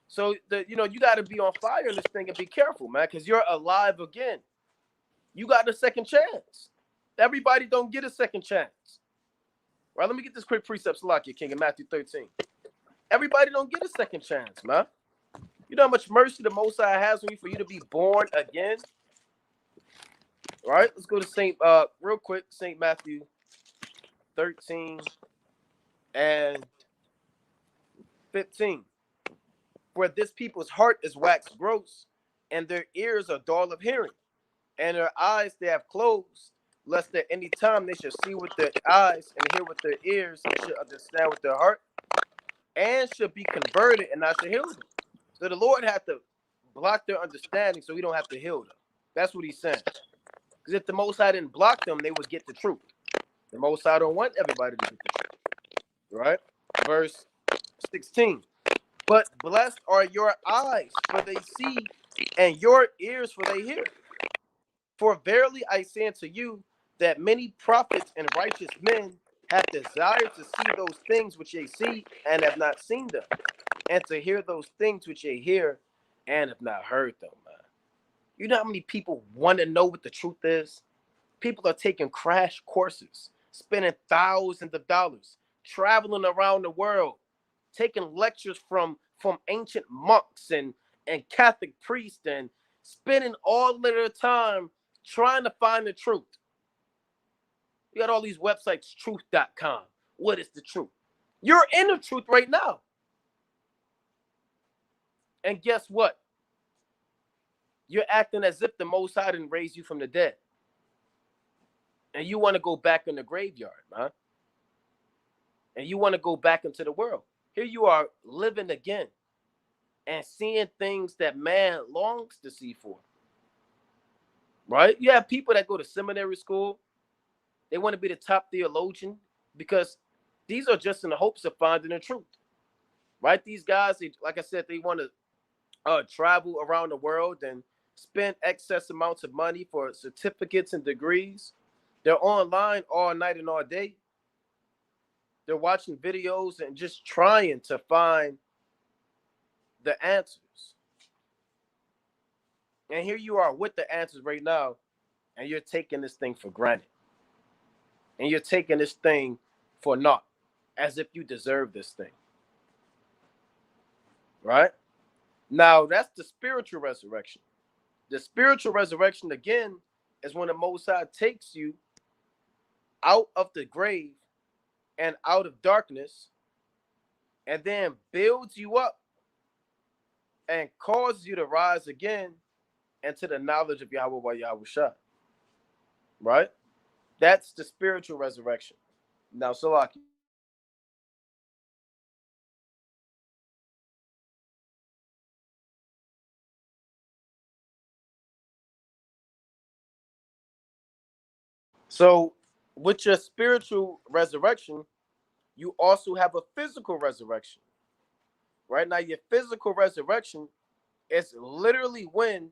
So, you got to be on fire in this thing and be careful, man, because you're alive again. You got a second chance. Everybody don't get a second chance. Right, let me get this quick precept, Salakia King, in Matthew 13. Everybody don't get a second chance, man. You know how much mercy the Most High has on you for you to be born again? All right, let's go to real quick, St. Matthew 13 and 15. For this people's heart is waxed gross, and their ears are dull of hearing, and their eyes they have closed, lest at any time they should see with their eyes and hear with their ears and should understand with their heart, and should be converted, and I should heal them. So the Lord had to block their understanding so we don't have to heal them. That's what he's saying. Because if the Most High didn't block them, they would get the truth. The Most High don't want everybody to get the truth. Right? Verse 16. But blessed are your eyes, for they see, and your ears, for they hear. For verily I say unto you, that many prophets and righteous men have desired to see those things which they see and have not seen them, and to hear those things which they hear and have not heard them, man. You know how many people want to know what the truth is? People are taking crash courses, spending thousands of dollars, traveling around the world, taking lectures from ancient monks and Catholic priests, and spending all of their time trying to find the truth. You got all these websites, truth.com. What is the truth? You're in the truth right now. And guess what? You're acting as if the Most High didn't raise you from the dead. And you want to go back in the graveyard, man. And you want to go back into the world. Here you are living again and seeing things that man longs to see for. Right? You have people that go to seminary school. They want to be the top theologian because these are just in the hopes of finding the truth. Right? These guys, like I said, they want to travel around the world and spend excess amounts of money for certificates and degrees. They're online all night and all day. They're watching videos and just trying to find the answers. And here you are with the answers right now, and you're taking this thing for granted. And you're taking this thing for naught, as if you deserve this thing. Right? Now, that's the spiritual resurrection. The spiritual resurrection, again, is when the Most High takes you out of the grave and out of darkness, and then builds you up and causes you to rise again into the knowledge of Yahweh by Yahweh Shah. Right? That's the spiritual resurrection. Now, Salaki. So, with your spiritual resurrection, you also have a physical resurrection. Right now, your physical resurrection is literally when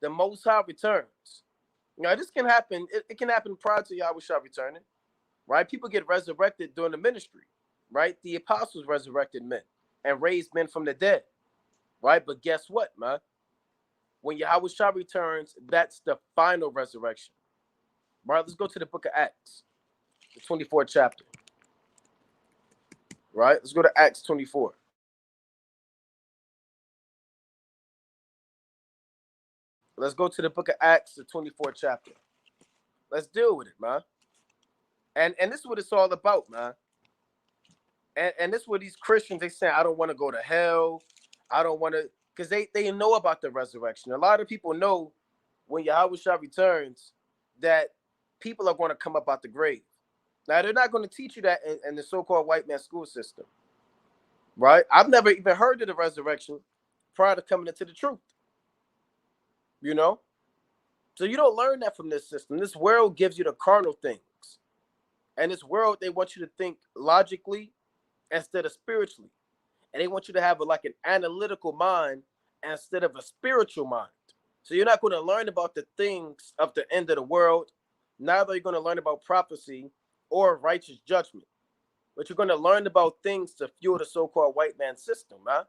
the Most High returns. Now, this can happen. It can happen prior to Yahweh Shah returning. Right? People get resurrected during the ministry. Right? The apostles resurrected men and raised men from the dead. Right? But guess what, man? When Yahweh Shah returns, that's the final resurrection. Right? Let's go to the book of Acts, the 24th chapter. Right? Let's go to Acts 24. Let's go to the book of Acts, the 24th chapter. Let's deal with it, man. And this is what it's all about, man. And this is what these Christians, they say, I don't want to go to hell. I don't want to, because they know about the resurrection. A lot of people know when Yahweh Shah returns that people are going to come up out the grave. Now, they're not going to teach you that in the so-called white man school system. Right? I've never even heard of the resurrection prior to coming into the truth. You know? So you don't learn that from this system. This world gives you the carnal things. And this world, they want you to think logically instead of spiritually. And they want you to have like an analytical mind instead of a spiritual mind. So you're not going to learn about the things of the end of the world. Neither are you going to learn about prophecy or righteous judgment. But you're going to learn about things to fuel the so-called white man system, man.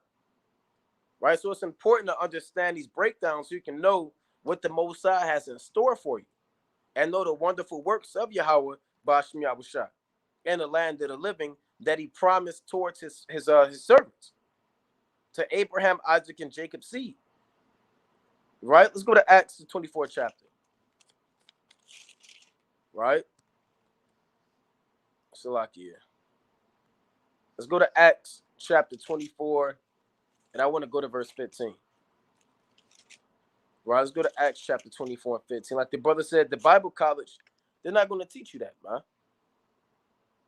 Right? So it's important to understand these breakdowns so you can know what the Most High has in store for you. And know the wonderful works of Yahweh, Bashim Yahushua, in the land of the living that he promised towards his servants, to Abraham, Isaac, and Jacob's seed. Right? Let's go to Acts, the 24th chapter. Right? Salakia. Let's go to Acts chapter 24, and I want to go to verse 15. Right? Let's go to Acts chapter 24 and 15. Like the brother said, the Bible college, they're not going to teach you that, man.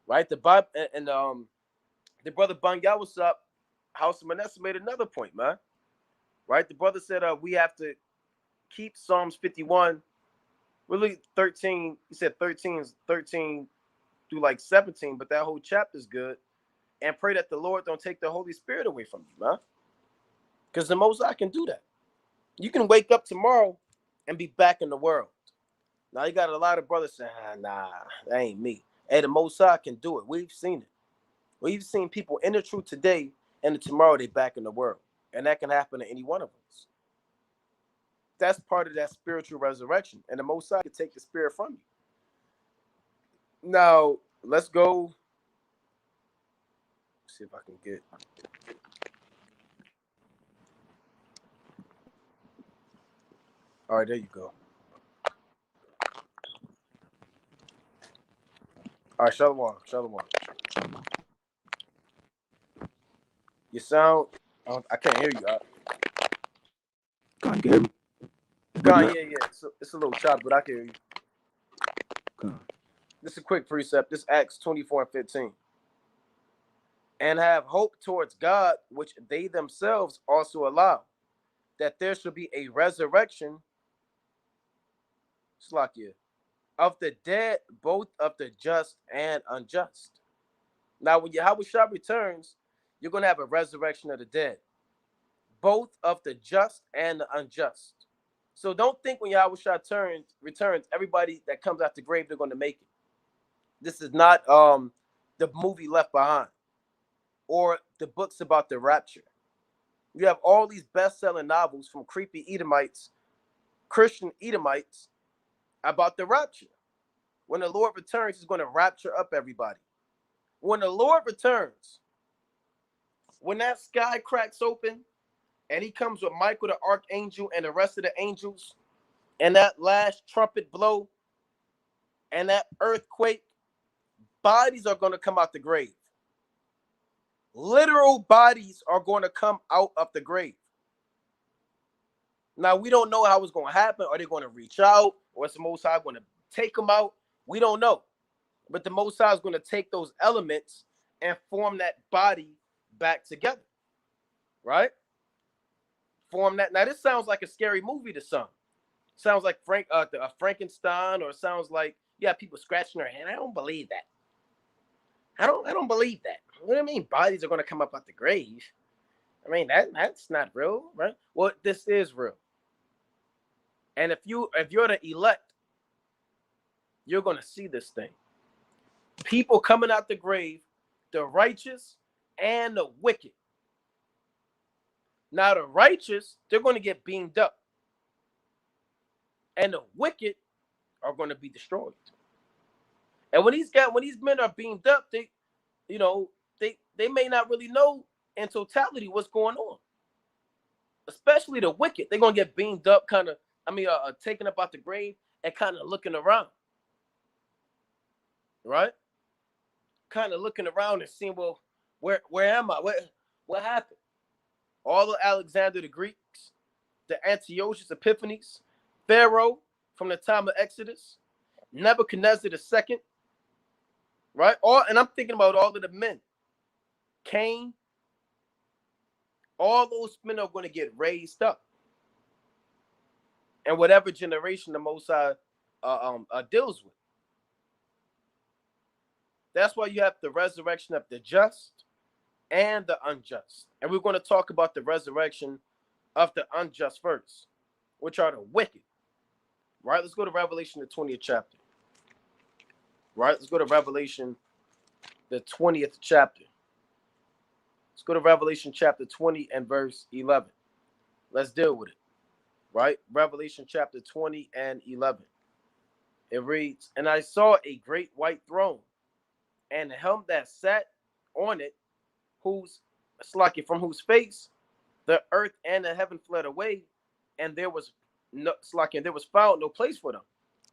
Right? The Bible and the brother Banya was up. House of Manasseh made another point, man. Right? The brother said we have to keep Psalms 51, really 13. He said 13 through like 17, but that whole chapter is good. And pray that the Lord don't take the Holy Spirit away from you, man. Because the Most High can do that. You can wake up tomorrow and be back in the world. Now you got a lot of brothers saying, nah, that ain't me. Hey, the Most High can do it. We've seen it. We've seen people in the truth today, and tomorrow they back in the world. And that can happen to any one of us. That's part of that spiritual resurrection. And the Most High can take the spirit from you. Now, let's go. See if I can get. All right, there you go. All right, Shalom. Shalom. You sound. I can't hear you. Con, you hear me? God, yeah. It's a little choppy, but I can hear you. Con. This is a quick precept. This Acts 24 and 15. And have hope towards God, which they themselves also allow, that there shall be a resurrection, Slakia, of the dead, both of the just and unjust. Now, when Yahweh Shah returns, you're going to have a resurrection of the dead, both of the just and the unjust. So don't think when Yahweh Shah returns, everybody that comes out the grave, they're going to make it. This is not the movie Left Behind or the books about the rapture. You have all these best-selling novels from creepy Edomites, Christian Edomites, about the rapture. When the Lord returns, he's going to rapture up everybody. When the Lord returns, when that sky cracks open and he comes with Michael the archangel and the rest of the angels, and that last trumpet blow and that earthquake, bodies are going to come out the grave. Literal bodies are going to come out of the grave. Now, we don't know how it's going to happen. Are they going to reach out? Or is the Most High going to take them out? We don't know. But the Most High is going to take those elements and form that body back together. Right? Form that. Now, this sounds like a scary movie to some. Sounds like Frankenstein, or sounds like, yeah, people scratching their head. I don't believe that. I don't believe that. What do you mean bodies are going to come up out the grave? I mean, that's not real, right? Well, this is real. And if you're the elect, you're going to see this thing. People coming out the grave, the righteous and the wicked. Now, the righteous, they're going to get beamed up. And the wicked are going to be destroyed. And when these men are beamed up, they may not really know in totality what's going on. Especially the wicked, they're gonna get beamed up, taken up out the grave and kind of looking around, right? Kind of looking around and seeing, well, where am I? What happened? All of Alexander the Greeks, the Antiochus Epiphanes, Pharaoh from the time of Exodus, Nebuchadnezzar II, right? And I'm thinking about all of the men. Cain, all those men are going to get raised up. And whatever generation the Most High deals with. That's why you have the resurrection of the just and the unjust. And we're going to talk about the resurrection of the unjust first, which are the wicked. Right? Let's go to Revelation, the 20th chapter. Right? Let's go to Revelation, the 20th chapter. Let's go to Revelation chapter 20 and verse 11. Let's deal with it. Right? Revelation chapter 20 and 11. It reads, "And I saw a great white throne, and him that sat on it, from whose face the earth and the heaven fled away, and there was found no place for them."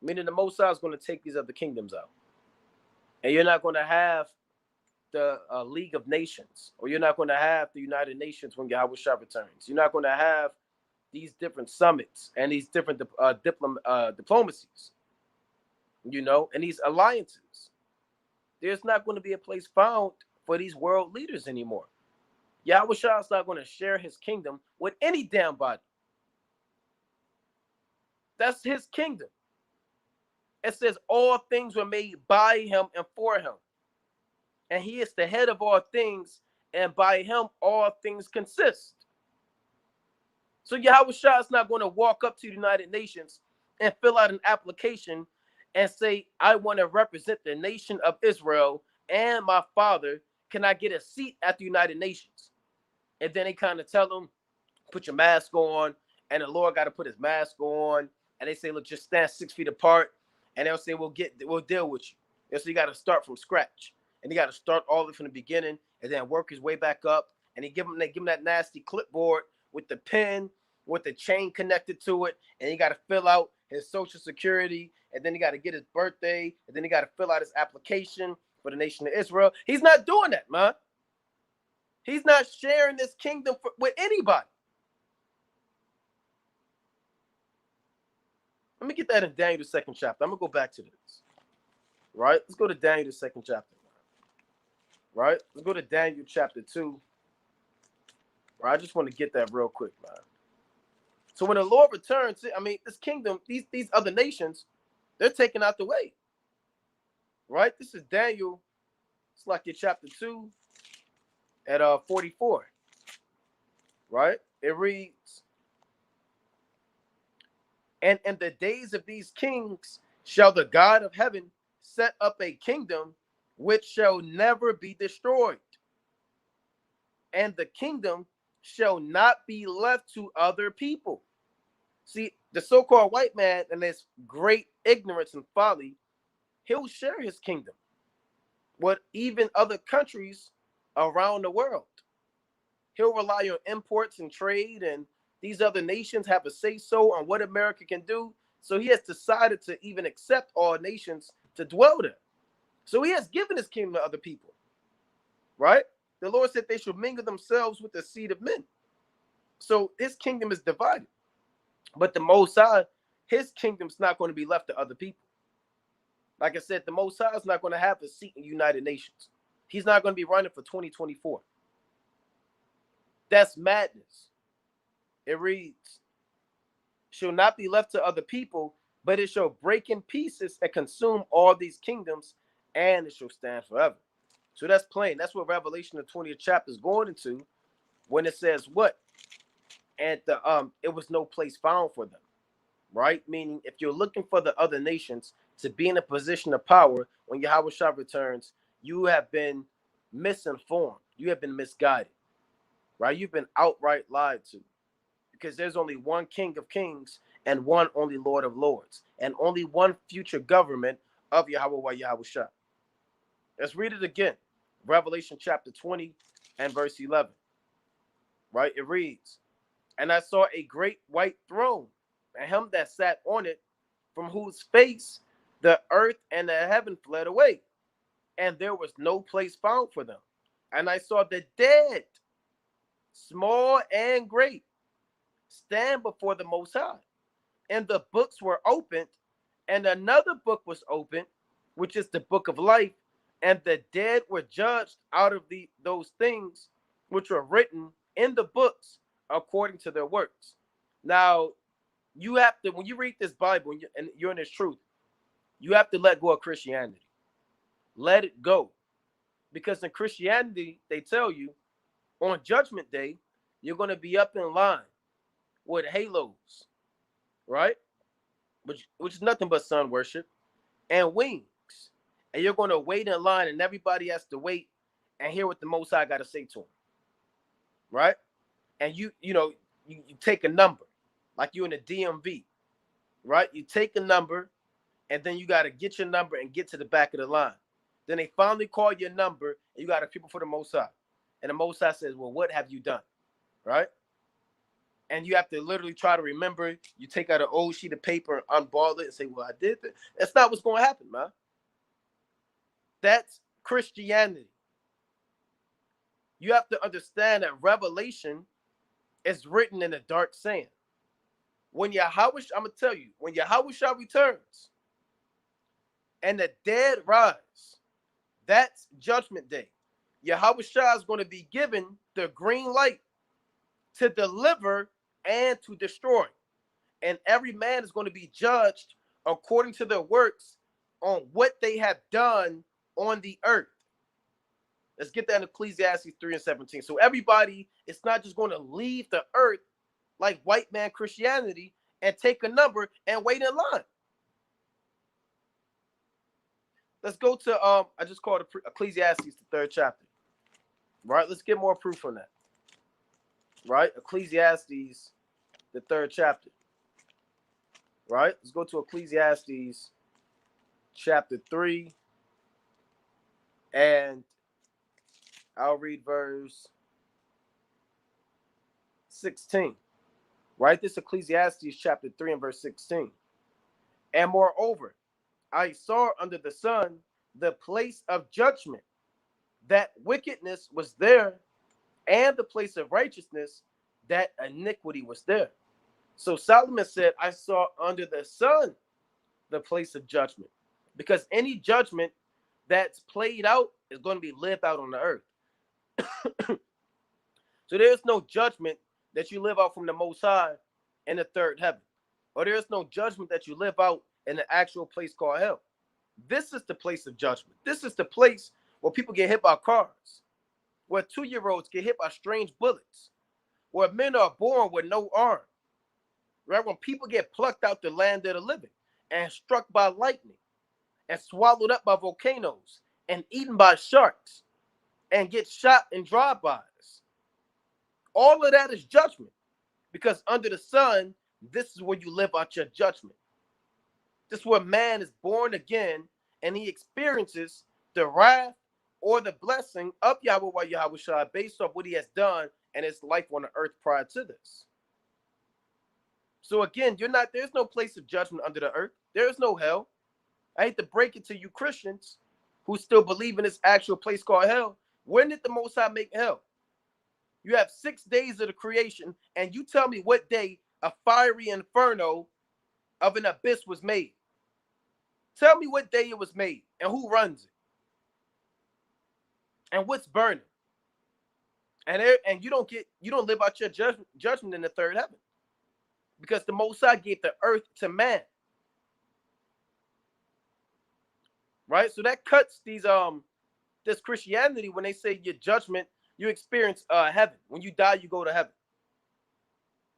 Meaning the Most High is going to take these other kingdoms out. And you're not going to have the League of Nations, or you're not going to have the United Nations when Yahweh Shah returns. You're not going to have these different summits and these different diplomacies, and these alliances. There's not going to be a place found for these world leaders anymore. Yahweh Shah is not going to share his kingdom with any damn body. That's his kingdom. It says all things were made by him and for him. And he is the head of all things, and by him all things consist. So Yahweh Shah is not going to walk up to the United Nations and fill out an application and say, I want to represent the nation of Israel and my father. Can I get a seat at the United Nations? And then they kind of tell them, put your mask on. And the Lord got to put his mask on. And they say, look, just stand 6 feet apart. And they'll say, we'll deal with you. And so you got to start from scratch. And you got to start all the way from the beginning and then work his way back up. And they give him that nasty clipboard with the pen, with the chain connected to it. And he got to fill out his social security. And then he got to get his birthday. And then he got to fill out his application for the nation of Israel. He's not doing that, man. He's not sharing this kingdom with anybody. Let me get that in Daniel, the 2nd chapter. I'm going to go back to this. Right? Let's go to Daniel, the 2nd chapter. Right? Let's go to Daniel chapter 2. Right? I just want to get that real quick, man. So when the Lord returns, this kingdom, these other nations, they're taken out the way. Right? This is Daniel, it's like your chapter 2 at 44. Right? It reads, and in the days of these kings shall the God of heaven set up a kingdom which shall never be destroyed, and the kingdom shall not be left to other people. See, the so-called white man and his great ignorance and folly, he'll share his kingdom with even other countries around the world. He'll rely on imports and trade, and these other nations have a say-so on what America can do. So he has decided to even accept all nations to dwell there. So he has given his kingdom to other people, right? The Lord said they should mingle themselves with the seed of men. So his kingdom is divided. But the Most High, his kingdom's not going to be left to other people. Like I said, the Most High is not going to have a seat in the United Nations. He's not going to be running for 2024. That's madness. It reads, shall not be left to other people, but it shall break in pieces and consume all these kingdoms, and it shall stand forever. So that's plain. That's what Revelation, the 20th chapter, is going into when it says what? And it was no place found for them, right? Meaning, if you're looking for the other nations to be in a position of power when Yahweh Shah returns, you have been misinformed. You have been misguided, right? You've been outright lied to, because there's only one King of Kings and one only Lord of Lords, and only one future government of Yahweh Yahweh Shah. Let's read it again. Revelation chapter 20 and verse 11, right? It reads, and I saw a great white throne, and him that sat on it, from whose face the earth and the heaven fled away, and there was no place found for them. And I saw the dead, small and great, stand before the Most High, and the books were opened, and another book was opened, which is the book of life, and the dead were judged out of those things which were written in the books according to their works. Now, you have to, when you read this Bible and you're in this truth, you have to let go of Christianity. Let it go. Because in Christianity, they tell you on Judgment Day, you're going to be up in line with halos, right? Which is nothing but sun worship, and wings. And you're going to wait in line, and everybody has to wait and hear what the Most High got to say to them, right? And you take a number, like you in a DMV, right? You take a number, and then you got to get your number and get to the back of the line. Then they finally call your number, and you got to people for the Most High. And the Most High says, well, what have you done, right? And you have to literally try to remember. You take out an old sheet of paper and unball it and say, well, I did that. That's not what's going to happen, man. That's Christianity. You have to understand that Revelation is written in the dark sand. When Yahweh, I'm going to tell you, when Yahweh Shah returns and the dead rise, that's Judgment Day. Yahweh Shah is going to be given the green light to deliver and to destroy. And every man is going to be judged according to their works on what they have done on the earth. Let's get that in Ecclesiastes 3 and 17. So everybody is not just going to leave the earth like white man Christianity and take a number and wait in line. Let's go to I just called Ecclesiastes, the 3rd chapter. Right? Let's get more proof on that. Right? Ecclesiastes, the 3rd chapter. Right? Let's go to Ecclesiastes chapter 3, and I'll read verse 16. Right? This Ecclesiastes chapter 3 and verse 16. And moreover, I saw under the sun the place of judgment, that wickedness was there, and the place of righteousness, that iniquity was there. So Solomon said, I saw under the sun the place of judgment, because any judgment that's played out is going to be lived out on the earth. So there's no judgment that you live out from the Most High in the third heaven, or there's no judgment that you live out in the actual place called hell. This is the place of judgment. This is the place where people get hit by cars, where 2-year-olds get hit by strange bullets, where men are born with no arm, right? When people get plucked out the land of the living and struck by lightning and swallowed up by volcanoes and eaten by sharks and get shot in drive-bys. All of that is judgment, because under the sun, this is where you live out your judgment. This is where man is born again and he experiences the wrath or the blessing of Yahweh Yahushua based off what he has done and his life on the earth prior to this. So again, there's no place of judgment under the earth. There is no hell. I hate to break it to you Christians who still believe in this actual place called hell. When did the Most High make hell? You have 6 days of the creation, and you tell me what day a fiery inferno of an abyss was made. Tell me what day it was made and who runs it and what's burning. And you don't live out your judgment in the third heaven, because the Most High gave the earth to man. Right? So that cuts this Christianity when they say your judgment, you experience heaven. When you die, you go to heaven.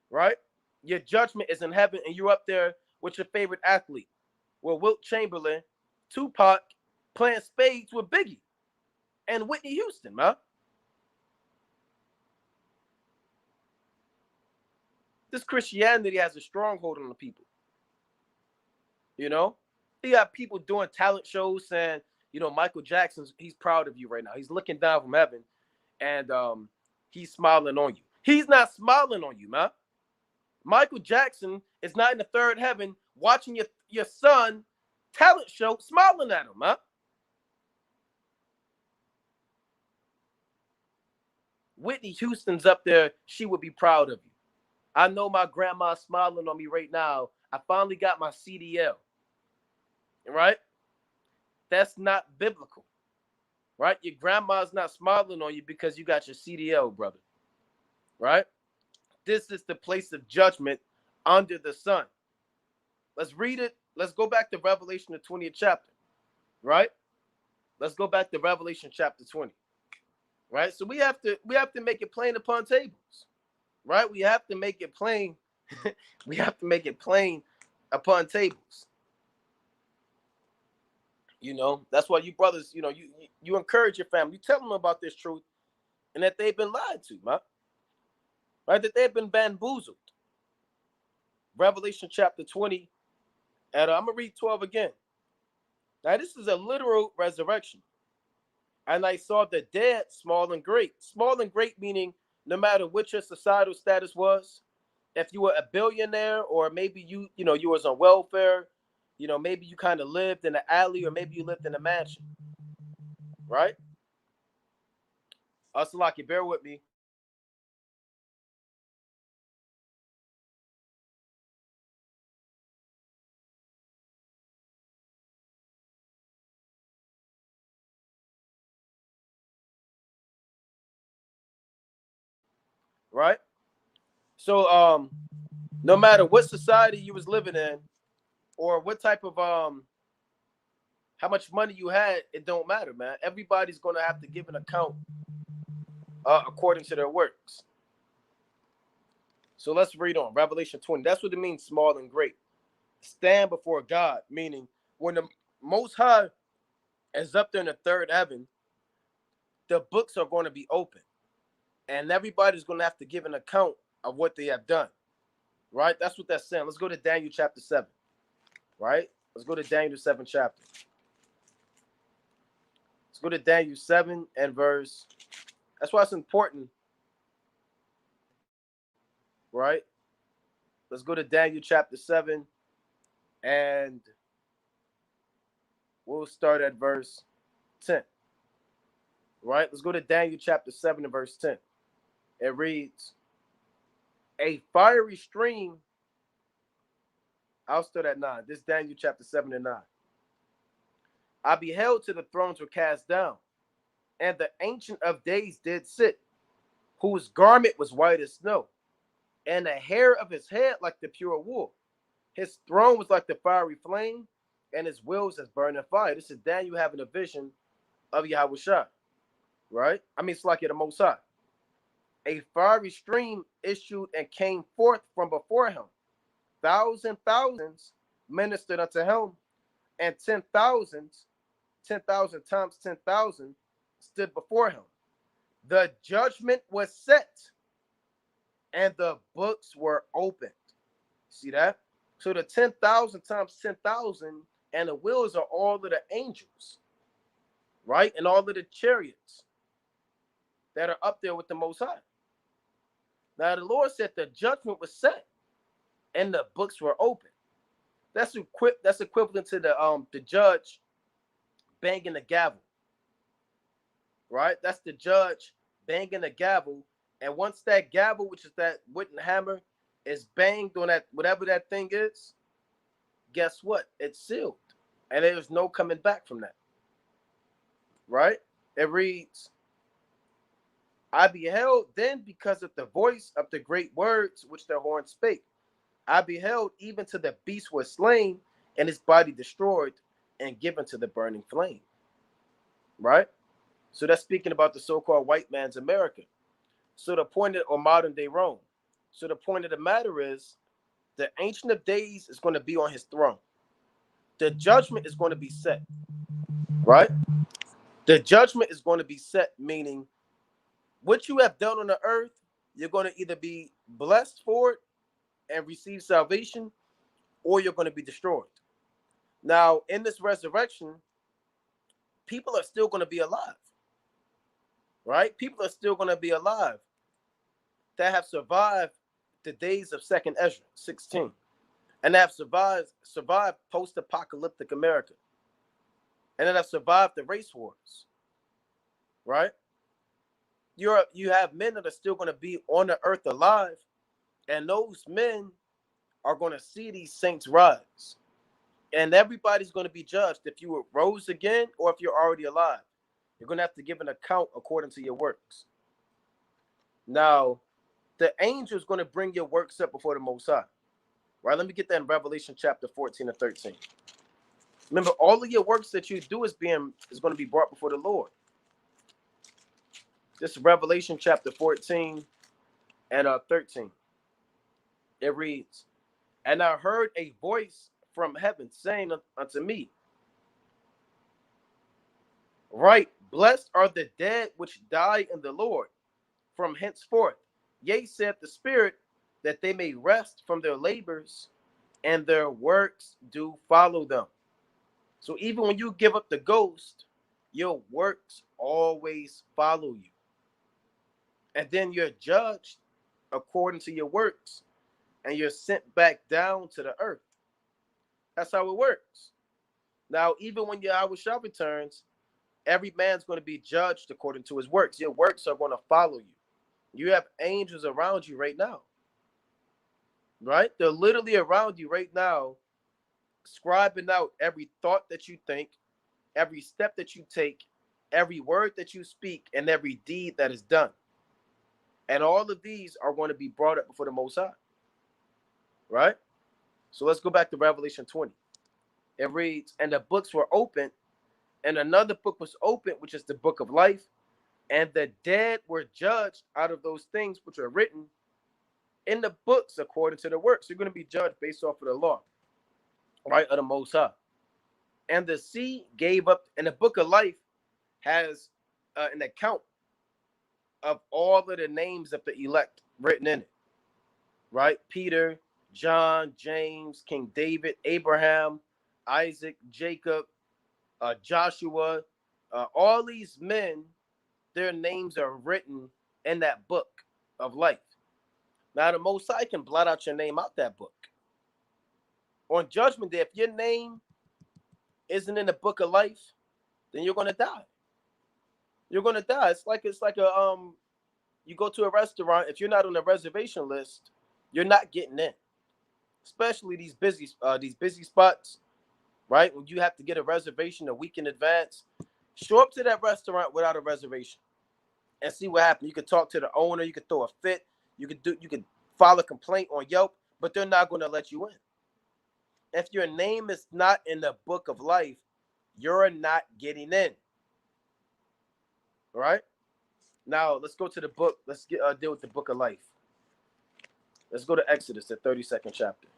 Right? Your judgment is in heaven, and you're up there with your favorite athlete. Well, Wilt Chamberlain, Tupac playing spades with Biggie and Whitney Houston, man. This Christianity has a stronghold on the people. You know? You got people doing talent shows saying, Michael Jackson, he's proud of you right now. He's looking down from heaven and he's smiling on you. He's not smiling on you, man. Michael Jackson is not in the third heaven watching your son talent show smiling at him, man. Whitney Houston's up there. She would be proud of you. I know my grandma's smiling on me right now. I finally got my CDL. Right? That's not biblical. Right? Your grandma's not smiling on you because you got your CDL, brother. Right? This is the place of judgment under the sun. Let's read it. Let's go back to Revelation, the 20th chapter. Right? Let's go back to Revelation chapter 20. Right? So we have to make it plain upon tables. Right? We have to make it plain. We have to make it plain upon tables. That's why you brothers, you encourage your family. You tell them about this truth and that they've been lied to, man. Right? That they've been bamboozled. Revelation chapter 20, and I'm going to read 12 again. Now, this is a literal resurrection. And I saw the dead, small and great. Small and great meaning no matter what your societal status was, if you were a billionaire or maybe you was on welfare, maybe you kind of lived in an alley or maybe you lived in a mansion, right? Salaki, bear with me. Right? So no matter what society you was living in or what type of how much money you had, it don't matter, man. Everybody's going to have to give an account according to their works. So let's read on Revelation 20. That's what it means, small and great. Stand before God, meaning when the Most High is up there in the third heaven, the books are going to be open and everybody's going to have to give an account of what they have done. Right? That's what that's saying. Let's go to Daniel chapter 7. Right? Let's go to Daniel 7 chapter. Let's go to Daniel 7 and verse. That's why it's important. Right? Let's go to Daniel chapter 7 and we'll start at verse 10. Right? Let's go to Daniel chapter 7 and verse 10. It reads, a fiery stream. I'll start at 9. This is Daniel chapter 7 and 9. I beheld till the thrones were cast down, and the Ancient of Days did sit, whose garment was white as snow, and the hair of his head like the pure wool. His throne was like the fiery flame, and his wheels as burning fire. This is Daniel having a vision of Yahushua, right? It's like the Most High. A fiery stream issued and came forth from before him. Thousands ministered unto him, and 10,000 10,000 times 10,000 stood before him. The judgment was set, and the books were opened. See that? So the 10,000 times 10,000 and the wheels are all of the angels, right? And all of the chariots that are up there with the Most High. Now the Lord said the judgment was set and the books were open. That's equivalent to the judge banging the gavel, right? That's the judge banging the gavel, and once that gavel, which is that wooden hammer, is banged on that whatever that thing is, guess what? It's sealed, and there's no coming back from that, right? It reads, I beheld then because of the voice of the great words which the horn spake. I beheld even to the beast was slain and his body destroyed and given to the burning flame. Right? So that's speaking about the so-called white man's America. So the point of, or modern day Rome. So the point of the matter is the Ancient of Days is going to be on his throne. The judgment is going to be set. Right? The judgment is going to be set, meaning what you have done on the earth, you're going to either be blessed for it and receive salvation, or you're going to be destroyed. Now, in this resurrection, people are still going to be alive, right? People are still going to be alive that have survived the days of Second Ezra 16, and that have survived post-apocalyptic America, and that have survived the race wars, right? You have men that are still going to be on the earth alive, and those men are going to see these saints rise. And everybody's going to be judged if you rose again or if you're already alive. You're going to have to give an account according to your works. Now, the angel is going to bring your works up before the Most High. Right? Let me get that in Revelation chapter 14 and 13. Remember, all of your works that you do is going to be brought before the Lord. This is Revelation chapter 14 and 13. It reads, and I heard a voice from heaven saying unto me, right, blessed are the dead which die in the Lord from henceforth. Yea, saith the Spirit, that they may rest from their labors, and their works do follow them. So even when you give up the ghost, your works always follow you. And then you're judged according to your works, and you're sent back down to the earth. That's how it works. Now, even when Yahweh Shah returns, every man's going to be judged according to his works. Your works are going to follow you. You have angels around you right now. Right? They're literally around you right now, scribing out every thought that you think, every step that you take, every word that you speak, and every deed that is done. And all of these are going to be brought up before the Most High. Right? So let's go back to Revelation 20. It reads, and the books were opened, and another book was opened, which is the book of life, and the dead were judged out of those things which are written in the books according to the works. You're going to be judged based off of the law, right, of the Most High. And the sea gave up, and the book of life has an account of all of the names of the elect written in it, right? Peter, John, James, King David, Abraham, Isaac, Jacob, Joshua, all these men, their names are written in that book of life. Now, the Most High can blot out your name out that book. On Judgment Day, if your name isn't in the book of life, then you're going to die. You're going to die. It's like a you go to a restaurant. If you're not on the reservation list, you're not getting in. Especially these busy spots, right? When you have to get a reservation a week in advance. Show up to that restaurant without a reservation and see what happens. You could talk to the owner. You could throw a fit. You could file a complaint on Yelp, but they're not going to let you in. If your name is not in the book of life, you're not getting in. All right? Now, let's go to the book. Let's deal with the book of life. Let's go to Exodus, the 32nd chapter.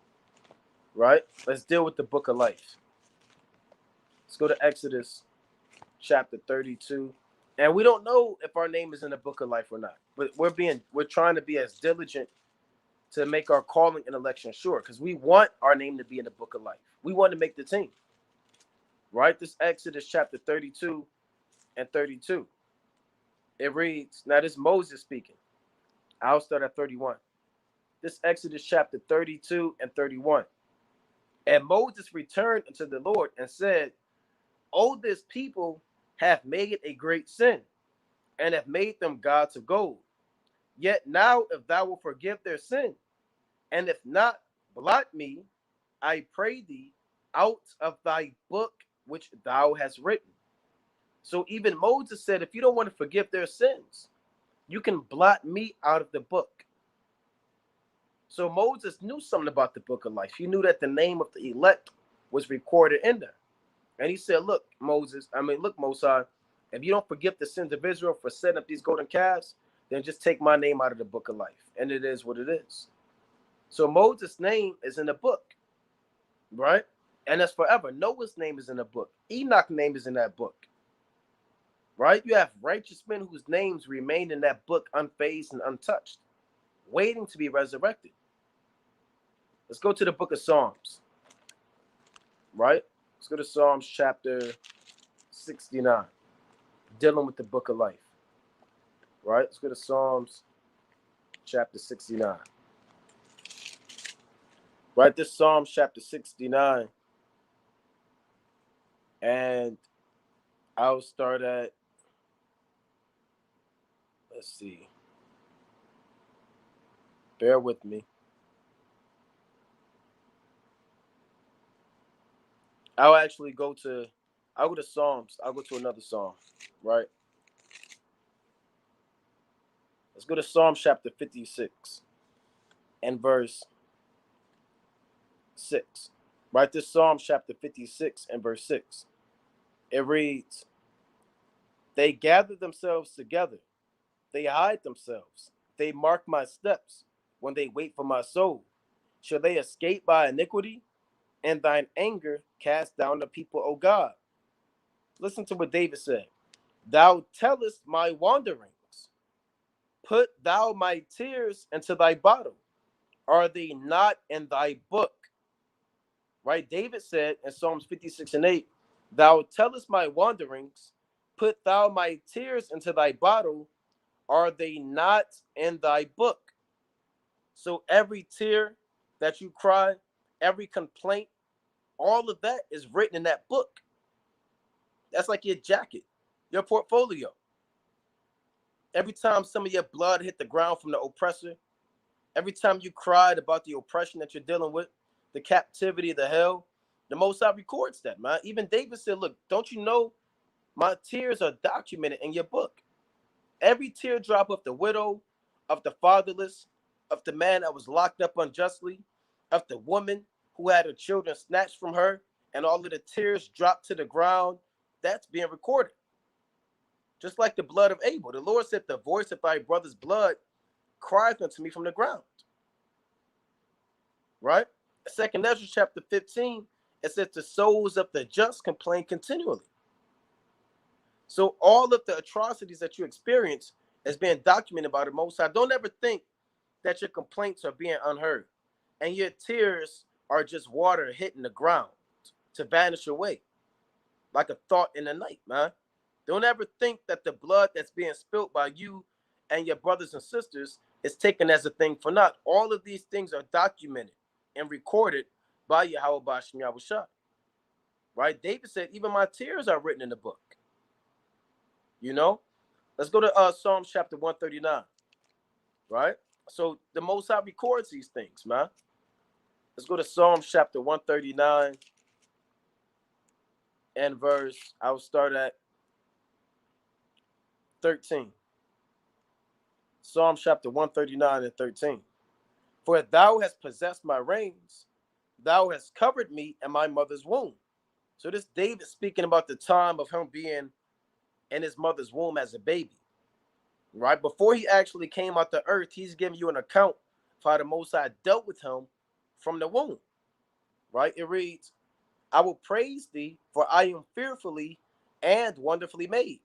Right? Let's deal with the book of life. Let's go to Exodus chapter 32. And we don't know if our name is in the book of life or not. But we're trying to be as diligent to make our calling and election sure, because we want our name to be in the book of life. We want to make the team. Right? This Exodus chapter 32 and 32. It reads, now this is Moses speaking. I'll start at 31. This Exodus chapter 32 and 31. And Moses returned unto the Lord and said, oh, this people have made a great sin, and have made them gods of gold. Yet now, if thou wilt forgive their sin, and if not, blot me, I pray thee, out of thy book which thou hast written. So even Moses said, if you don't want to forgive their sins, you can blot me out of the book. So Moses knew something about the book of life. He knew that the name of the elect was recorded in there. And he said, look, Mosai, if you don't forgive the sins of Israel for setting up these golden calves, then just take my name out of the book of life. And it is what it is. So Moses' name is in the book, right? And that's forever. Noah's name is in the book. Enoch's name is in that book, right? You have righteous men whose names remain in that book unfazed and untouched, waiting to be resurrected. Let's go to the book of Psalms, right? Let's go to Psalms chapter 69, dealing with the book of life, right? Let's go to Psalms chapter 69. Right, this Psalms chapter 69, and I'll start at, let's see, bear with me. I'll go to Psalms. I'll go to another Psalm, right? Let's go to Psalm chapter 56 and verse 6. Right, this Psalm chapter 56 and verse 6. It reads, they gather themselves together. They hide themselves. They mark my steps when they wait for my soul. Shall they escape by iniquity? And thine anger cast down the people, O God. Listen to what David said. Thou tellest my wanderings. Put thou my tears into thy bottle. Are they not in thy book? Right? David said in Psalms 56 and 8, thou tellest my wanderings. Put thou my tears into thy bottle. Are they not in thy book? So every tear that you cry, every complaint, all of that is written in that book. That's like your jacket, your portfolio. Every time some of your blood hit the ground from the oppressor, every time you cried about the oppression that you're dealing with, the captivity, the hell, the Most High records that, man. Even David said, look, don't you know my tears are documented in your book? Every teardrop of the widow, of the fatherless, of the man that was locked up unjustly, of the woman who had her children snatched from her, and all of the tears dropped to the ground, that's being recorded. Just like the blood of Abel. The Lord said, the voice of thy brother's blood crieth unto me from the ground. Right? 2 Ezra chapter 15, it says the souls of the just complain continually. So all of the atrocities that you experience is being documented by the Most High. Don't ever think that your complaints are being unheard and your tears are just water hitting the ground to vanish away like a thought in the night, man. Don't ever think that the blood that's being spilt by you and your brothers and sisters is taken as a thing for naught. All of these things are documented and recorded by Yahweh Bashim Yahushua. Right? David said, even my tears are written in the book. You know? Let's go to Psalms chapter 139. Right? So the Most High records these things, man. Let's go to Psalms chapter 139 and verse, I'll start at 13. Psalm chapter 139 and 13. For thou hast possessed my reins, thou hast covered me in my mother's womb. So this David speaking about the time of him being in his mother's womb as a baby. Right? Before he actually came out the earth, he's giving you an account of how the Most High dealt with him from the womb. Right? It reads, I will praise thee, for I am fearfully and wonderfully made.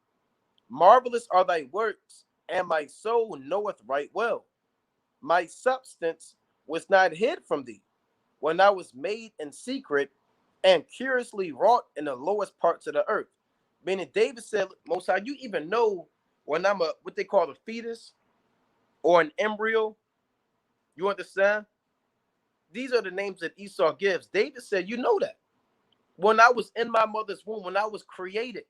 Marvelous are thy works, and my soul knoweth right well. My substance was not hid from thee, when I was made in secret and curiously wrought in the lowest parts of the earth. Meaning David said, Most High, you even know when I'm a what they call a fetus or an embryo. You understand? These are the names that Esau gives. David said, you know that. When I was in my mother's womb, when I was created,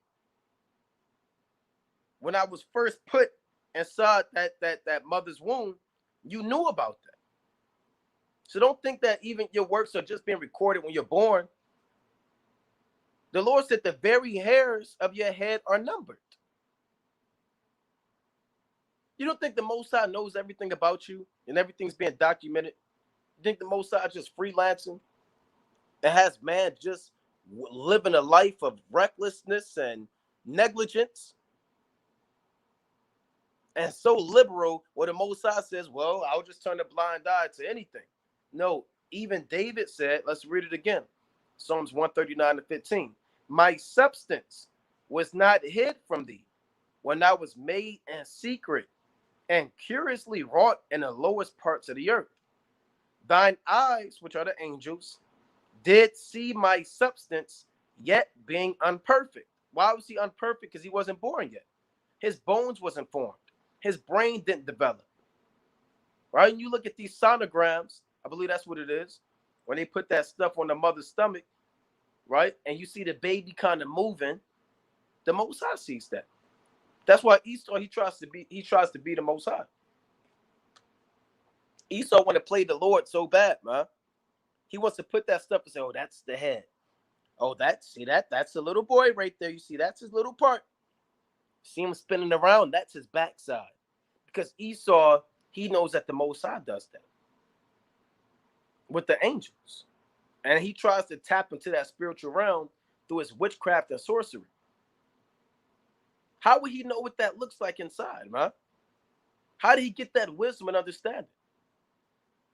when I was first put inside that mother's womb, you knew about that. So don't think that even your works are just being recorded when you're born. The Lord said the very hairs of your head are numbered. You don't think the Most High knows everything about you and everything's being documented? You think the Most High just freelancing and has man just living a life of recklessness and negligence? And so liberal, where the Most High says, well, I'll just turn a blind eye to anything. No, even David said, let's read it again. Psalms 139-15. My substance was not hid from thee when I was made in secret and curiously wrought in the lowest parts of the earth. Thine eyes, which are the angels, did see my substance, yet being unperfect. Why was he unperfect? Because he wasn't born yet. His bones wasn't formed. His brain didn't develop. Right? And you look at these sonograms, I believe that's what it is, when they put that stuff on the mother's stomach, right? And you see the baby kind of moving, the Most High sees that. That's why Esau, he tries to be the Most High. Esau want to play the Lord so bad, man. He wants to put that stuff and say, oh, that's the head. Oh, that's the little boy right there. You see, that's his little part. See him spinning around, that's his backside. Because Esau, he knows that the Most High does that with the angels. And he tries to tap into that spiritual realm through his witchcraft and sorcery. How would he know what that looks like inside, man? How did he get that wisdom and understanding?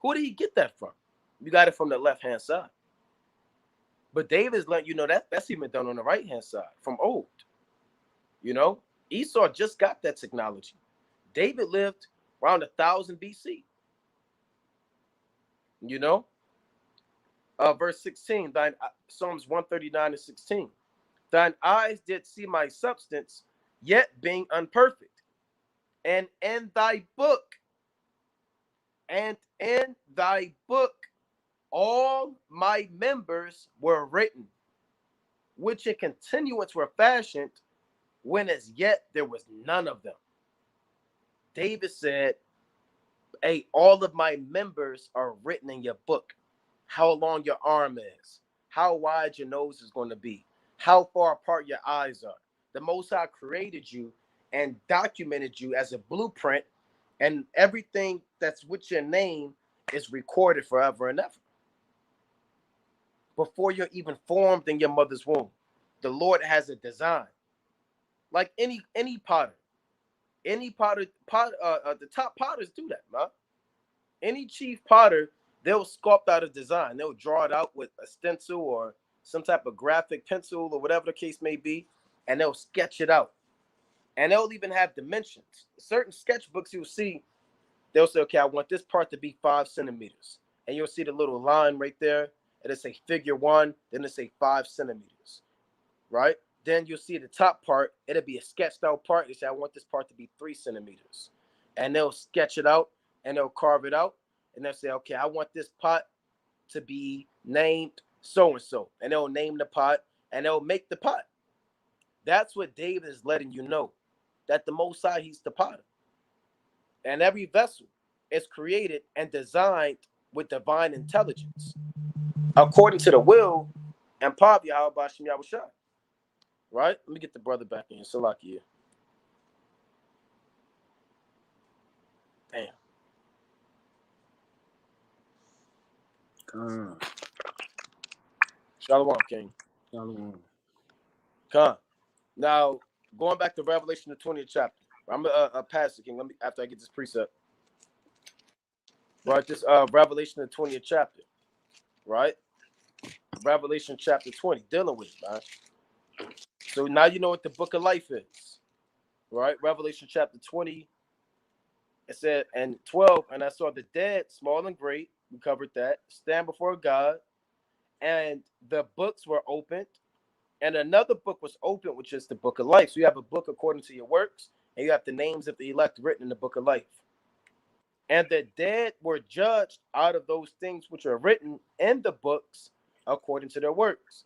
Who did he get that from? You got it from the left-hand side. But David's letting you know that's even done on the right-hand side from old. You know, Esau just got that technology. David lived around 1000 BC. You know, verse 16, Psalms 139-16. Thine eyes did see my substance, yet being unperfect. And in thy book, all my members were written, which in continuance were fashioned, when as yet there was none of them. David said, hey, all of my members are written in your book. How long your arm is, how wide your nose is going to be, how far apart your eyes are. The Most High created you and documented you as a blueprint, and everything that's with your name is recorded forever and ever. Before you're even formed in your mother's womb, the Lord has a design. Like any potter, the top potters do that, man. Any chief potter, they'll sculpt out a design. They'll draw it out with a stencil or some type of graphic pencil or whatever the case may be, and they'll sketch it out. And they'll even have dimensions. Certain sketchbooks you'll see, they'll say, okay, I want this part to be 5 centimeters. And you'll see the little line right there. It'll say figure 1, then it'll say 5 centimeters, right? Then you'll see the top part. It'll be a sketched out part. They say, I want this part to be 3 centimeters. And they'll sketch it out and they'll carve it out. And they'll say, okay, I want this pot to be named so-and-so. And they'll name the pot and they'll make the pot. That's what David is letting you know, that the Most High, he's the potter. And every vessel is created and designed with divine intelligence, according to the will and power of Yahweh Bashim Yahushua. Right? Let me get the brother back in. Salakia. Damn. Shalom, King. Shalom. Come. Now, going back to Revelation, the 20th chapter. I'm a pastor, King. Let me, after I get this precept. Right, this Revelation, the 20th chapter. Right? Revelation chapter 20, dealing with it, man. So now you know what the book of life is, right? Revelation chapter 20. It said, and 12, and I saw the dead, small and great, we covered that, stand before God, and the books were opened, and another book was opened, which is the book of life. So you have a book according to your works, and you have the names of the elect written in the book of life. And the dead were judged out of those things which are written in the books according to their works.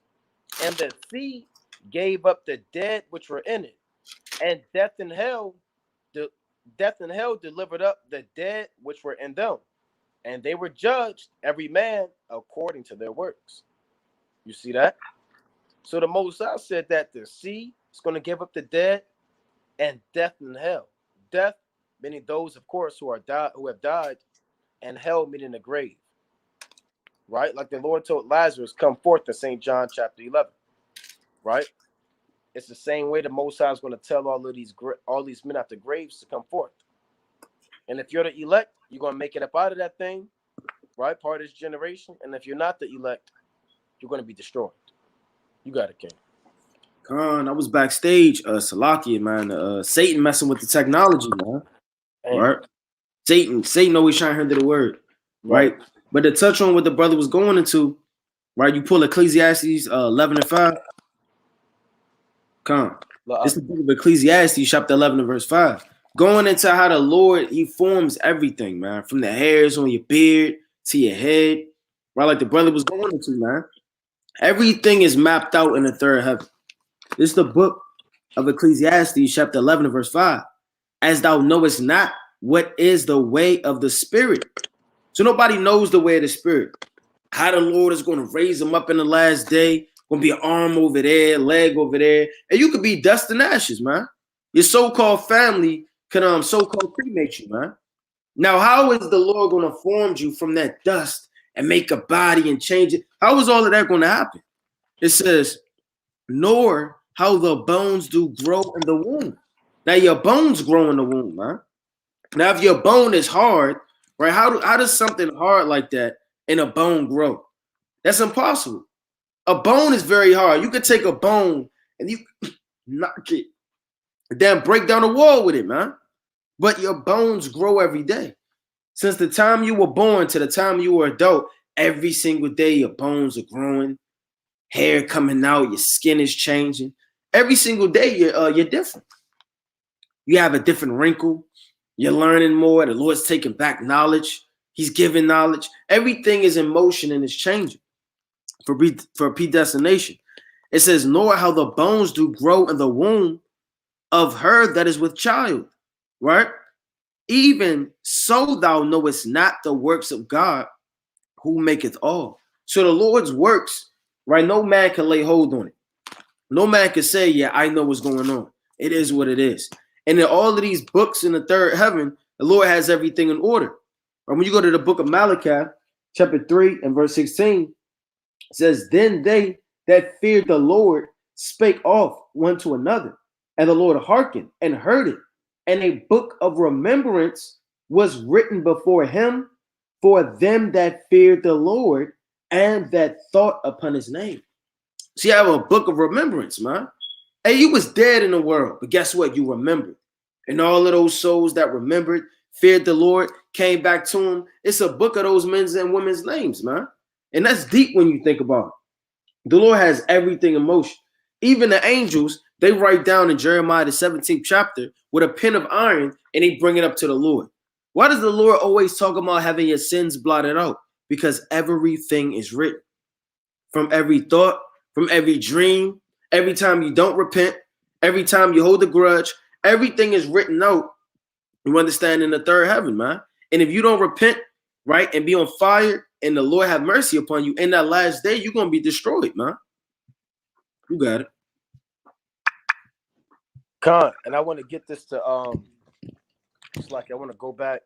And the sea gave up the dead which were in it, and death and hell delivered up the dead which were in them, and they were judged every man according to their works. You see that? So the Most High said that the sea is going to give up the dead, and death and hell. Death meaning those, of course, who have died, and hell meaning the grave. Right? Like the Lord told Lazarus, come forth in St. John chapter 11. Right? It's the same way the Most High is going to tell all these men after graves to come forth. And if you're the elect, you're going to make it up out of that thing, right? Part of this generation. And if you're not the elect, you're going to be destroyed. You got it, King. Khan, I was backstage, Salakia, man. Satan messing with the technology, man. Damn. Right? Satan always trying to hinder the word, right? But to touch on what the brother was going into, right? You pull Ecclesiastes 11 and 5. Khan. This is the book of Ecclesiastes, chapter 11 and verse 5. Going into how the Lord, he forms everything, man. From the hairs on your beard to your head, right? Like the brother was going into, man. Everything is mapped out in the third heaven. This is the book of Ecclesiastes, chapter 11 and verse 5. As thou knowest not what is the way of the spirit. So nobody knows the way of the spirit. How the Lord is going to raise them up in the last day. Going to be an arm over there, leg over there. And you could be dust and ashes, man. Your so-called family can so-called cremate you, man. Now, how is the Lord going to form you from that dust and make a body and change it? How is all of that going to happen? It says, nor how the bones do grow in the womb. Now, your bones grow in the womb, man. Now, if your bone is hard, right, how does something hard like that in a bone grow? That's impossible. A bone is very hard. You could take a bone and you knock it, then break down a wall with it, man. But your bones grow every day. Since the time you were born to the time you were adult, every single day your bones are growing, hair coming out, your skin is changing. Every single day you're different. You have a different wrinkle. You're learning more. The Lord's taking back knowledge. He's giving knowledge. Everything is in motion and is changing for predestination. It says, nor how the bones do grow in the womb of her that is with child, right? Even so thou knowest not the works of God who maketh all. So the Lord's works, right? No man can lay hold on it. No man can say, yeah, I know what's going on. It is what it is. And in all of these books in the third heaven, the Lord has everything in order. And when you go to the book of Malachi, chapter 3 and verse 16, it says, then they that feared the Lord spake off one to another, and the Lord hearkened and heard it. And a book of remembrance was written before him for them that feared the Lord and that thought upon his name. So you have a book of remembrance, man. Hey, you was dead in the world, but guess what? You remembered. And all of those souls that remembered, feared the Lord, came back to him. It's a book of those men's and women's names, man. And that's deep when you think about it. The Lord has everything in motion. Even the angels, they write down in Jeremiah, the 17th chapter, with a pen of iron, and they bring it up to the Lord. Why does the Lord always talk about having your sins blotted out? Because everything is written. From every thought, from every dream, every time you don't repent, every time you hold a grudge, everything is written out. You understand, in the third heaven, man. And if you don't repent, right, and be on fire, and the Lord have mercy upon you in that last day, you're going to be destroyed, man. You got it. Khan, and I want to get this to it's like I want to go back.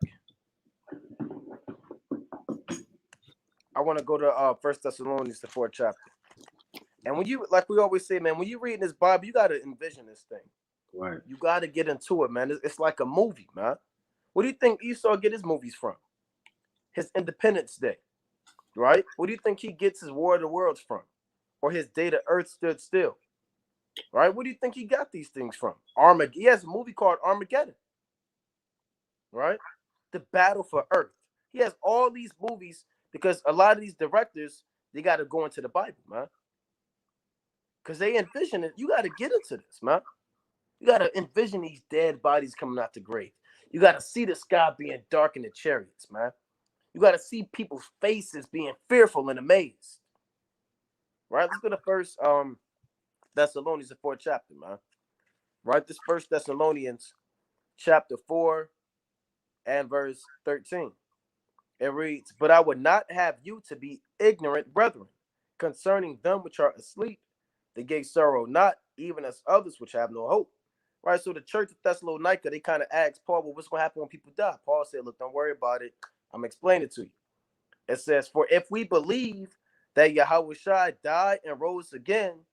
I want to go to First Thessalonians, the 4th chapter. And when you, like we always say, man, when you read this Bible, you got to envision this thing. Right. You got to get into it, man. It's like a movie, man. Where do you think Esau get his movies from? His Independence Day, right? Where do you think he gets his War of the Worlds from? Or his Day the Earth Stood Still? Right? Where do you think he got these things from? Armageddon. He has a movie called Armageddon. Right? The Battle for Earth. He has all these movies because a lot of these directors, they got to go into the Bible, man. Because they envision it. You got to get into this, man. You got to envision these dead bodies coming out the grave. You got to see the sky being dark in the chariots, man. You got to see people's faces being fearful and amazed. Right? Let's go to first Thessalonians, the 4th chapter, man. Right? This First Thessalonians chapter 4 and verse 13. It reads, "But I would not have you to be ignorant, brethren, concerning them which are asleep, the gay sorrow not, even as others which have no hope." Right? So the church of Thessalonica, they kind of asked Paul, well, what's going to happen when people die? Paul said, look, don't worry about it. I'm explaining it to you. It says, "For if we believe that Yahushua died and rose again,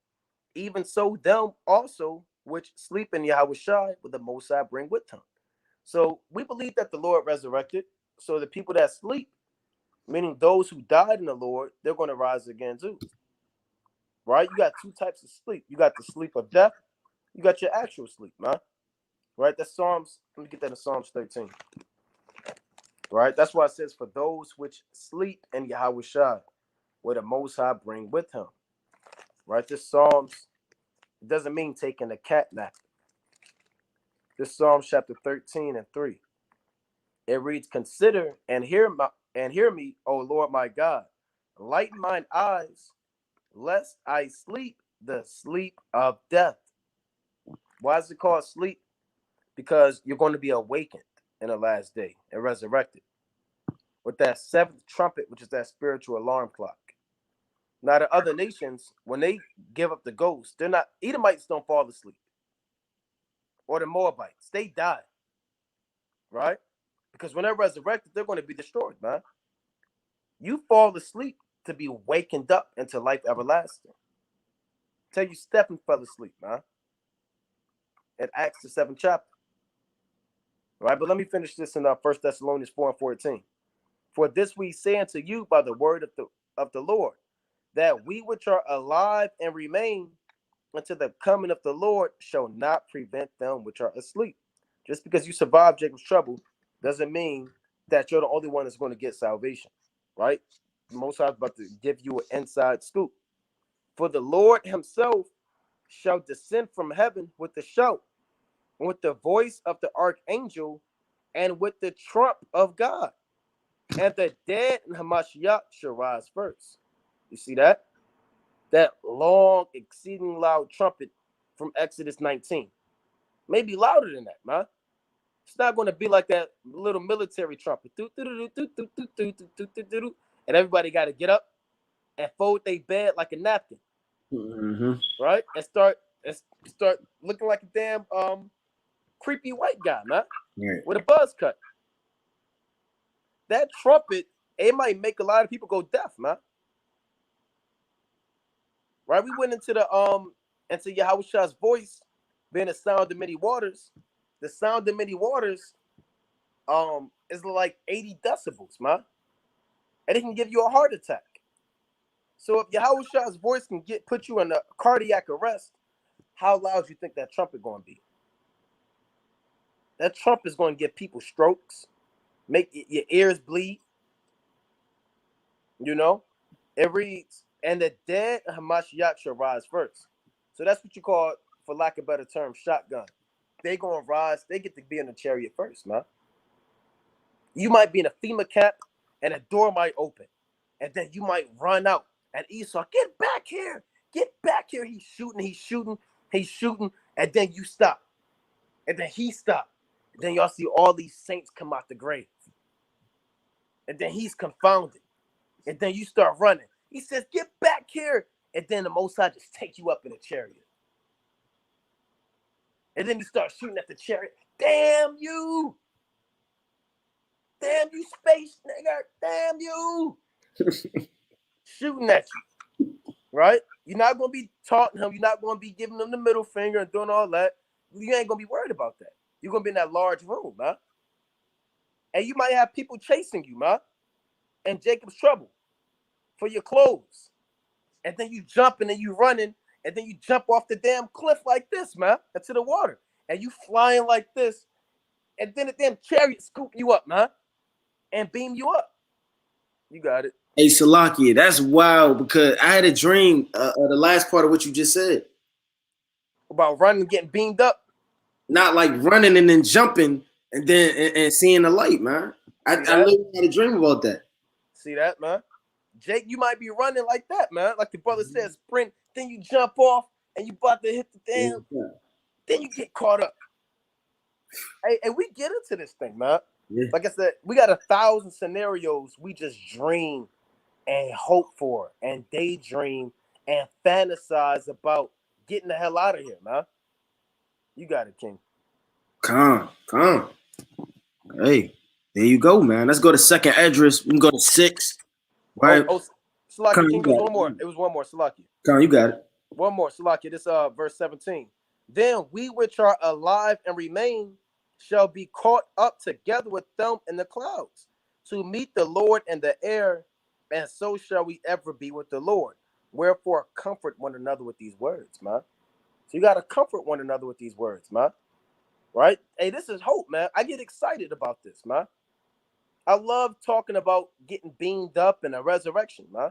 even so them also which sleep in Yahushua will the Most High bring with him." So we believe that the Lord resurrected. So the people that sleep, meaning those who died in the Lord, they're going to rise again too. Right? You got two types of sleep. You got the sleep of death. You got your actual sleep, man. Right? That's Psalms. Let me get that in Psalms 13. Right? That's why it says, "For those which sleep in Yahushua will the Most High bring with him." Right? This Psalms doesn't mean taking a cat nap. This Psalms chapter 13 and 3. It reads, "Consider and hear me, O Lord my God. Lighten mine eyes, lest I sleep the sleep of death." Why is it called sleep? Because you're going to be awakened in the last day and resurrected with that seventh trumpet, which is that spiritual alarm clock. Now, the other nations, when they give up the ghost, they're not, Edomites don't fall asleep, or the Moabites, they die, right? Because when they're resurrected, they're going to be destroyed, man. You fall asleep to be wakened up into life everlasting. Tell you, Stephen fell asleep, man. In Acts the 7th chapter. Right? But let me finish this in 1 Thessalonians 4 and 14. "For this we say unto you by the word of the Lord, that we which are alive and remain until the coming of the Lord shall not prevent them which are asleep." Just because you survive Jacob's trouble doesn't mean that you're the only one that's going to get salvation. Right? Most High is about to give you an inside scoop. "For the Lord himself shall descend from heaven with a shout, and with the voice of the archangel, and with the trump of God, and the dead in Hamashiach shall rise first." You see that? That long, exceeding loud trumpet from Exodus 19. Maybe louder than that, man. It's not going to be like that little military trumpet. And everybody got to get up and fold their bed like a napkin. Mm-hmm. Right? And start looking like a damn creepy white guy, man. Right. With a buzz cut. That trumpet, it might make a lot of people go deaf, man. Right? We went into Yahushua's voice being the sound of many waters. The sound of many waters is like 80 decibels, man. And it can give you a heart attack. So if Yahushua's voice can put you in a cardiac arrest, how loud do you think that trumpet going to be? That trumpet is going to give people strokes, make your ears bleed. You know, it reads, "And the dead Hamashiach shall rise first." So that's what you call, for lack of a better term, shotgun. They gonna rise. They get to be in the chariot first, man. You might be in a FEMA camp, and a door might open, and then you might run out. And Esau, "Get back here! Get back here!" He's shooting. He's shooting. He's shooting. And then you stop. And then he stopped. And then y'all see all these saints come out the grave. And then he's confounded. And then you start running. He says, "Get back here." And then the Most High just take you up in a chariot. And then you start shooting at the chariot. Damn you. Damn you, space nigga. Damn you. Shooting at you. Right? You're not going to be taunting him. You're not going to be giving him the middle finger and doing all that. You ain't going to be worried about that. You're going to be in that large room, man. And you might have people chasing you, man. And Jacob's trouble for your clothes. And then you jumping and you running, and then you jump off the damn cliff like this, man, into the water, and you flying like this, and then the damn chariot scoop you up, man, and beam you up. You got it. Hey, Salakia, that's wild because I had a dream of the last part of what you just said. About running and getting beamed up. Not like running and then jumping and then and seeing the light, man. I literally had a dream about that. See that, man? Jake, you might be running like that, man. Like the brother said, sprint, then you jump off and you about to hit the damn, then you get caught up. Hey, and we get into this thing, man. Yeah. Like I said, we got 1,000 scenarios we just dream and hope for and daydream and fantasize about getting the hell out of here, man. You got it, King. Come. Hey, there you go, man. Let's go to second address. We can go to 6. Right? Salaki, King, one more. It was one more, Salaki. Come on, you got it. One more, Salaki. This verse 17. Then we which are alive and remain shall be caught up together with them in the clouds to meet the Lord in the air, and so shall we ever be with the Lord. Wherefore, comfort one another with these words, man. So you got to comfort one another with these words, man. Right? Hey, this is hope, man. I get excited about this, man. I love talking about getting beamed up and a resurrection, man.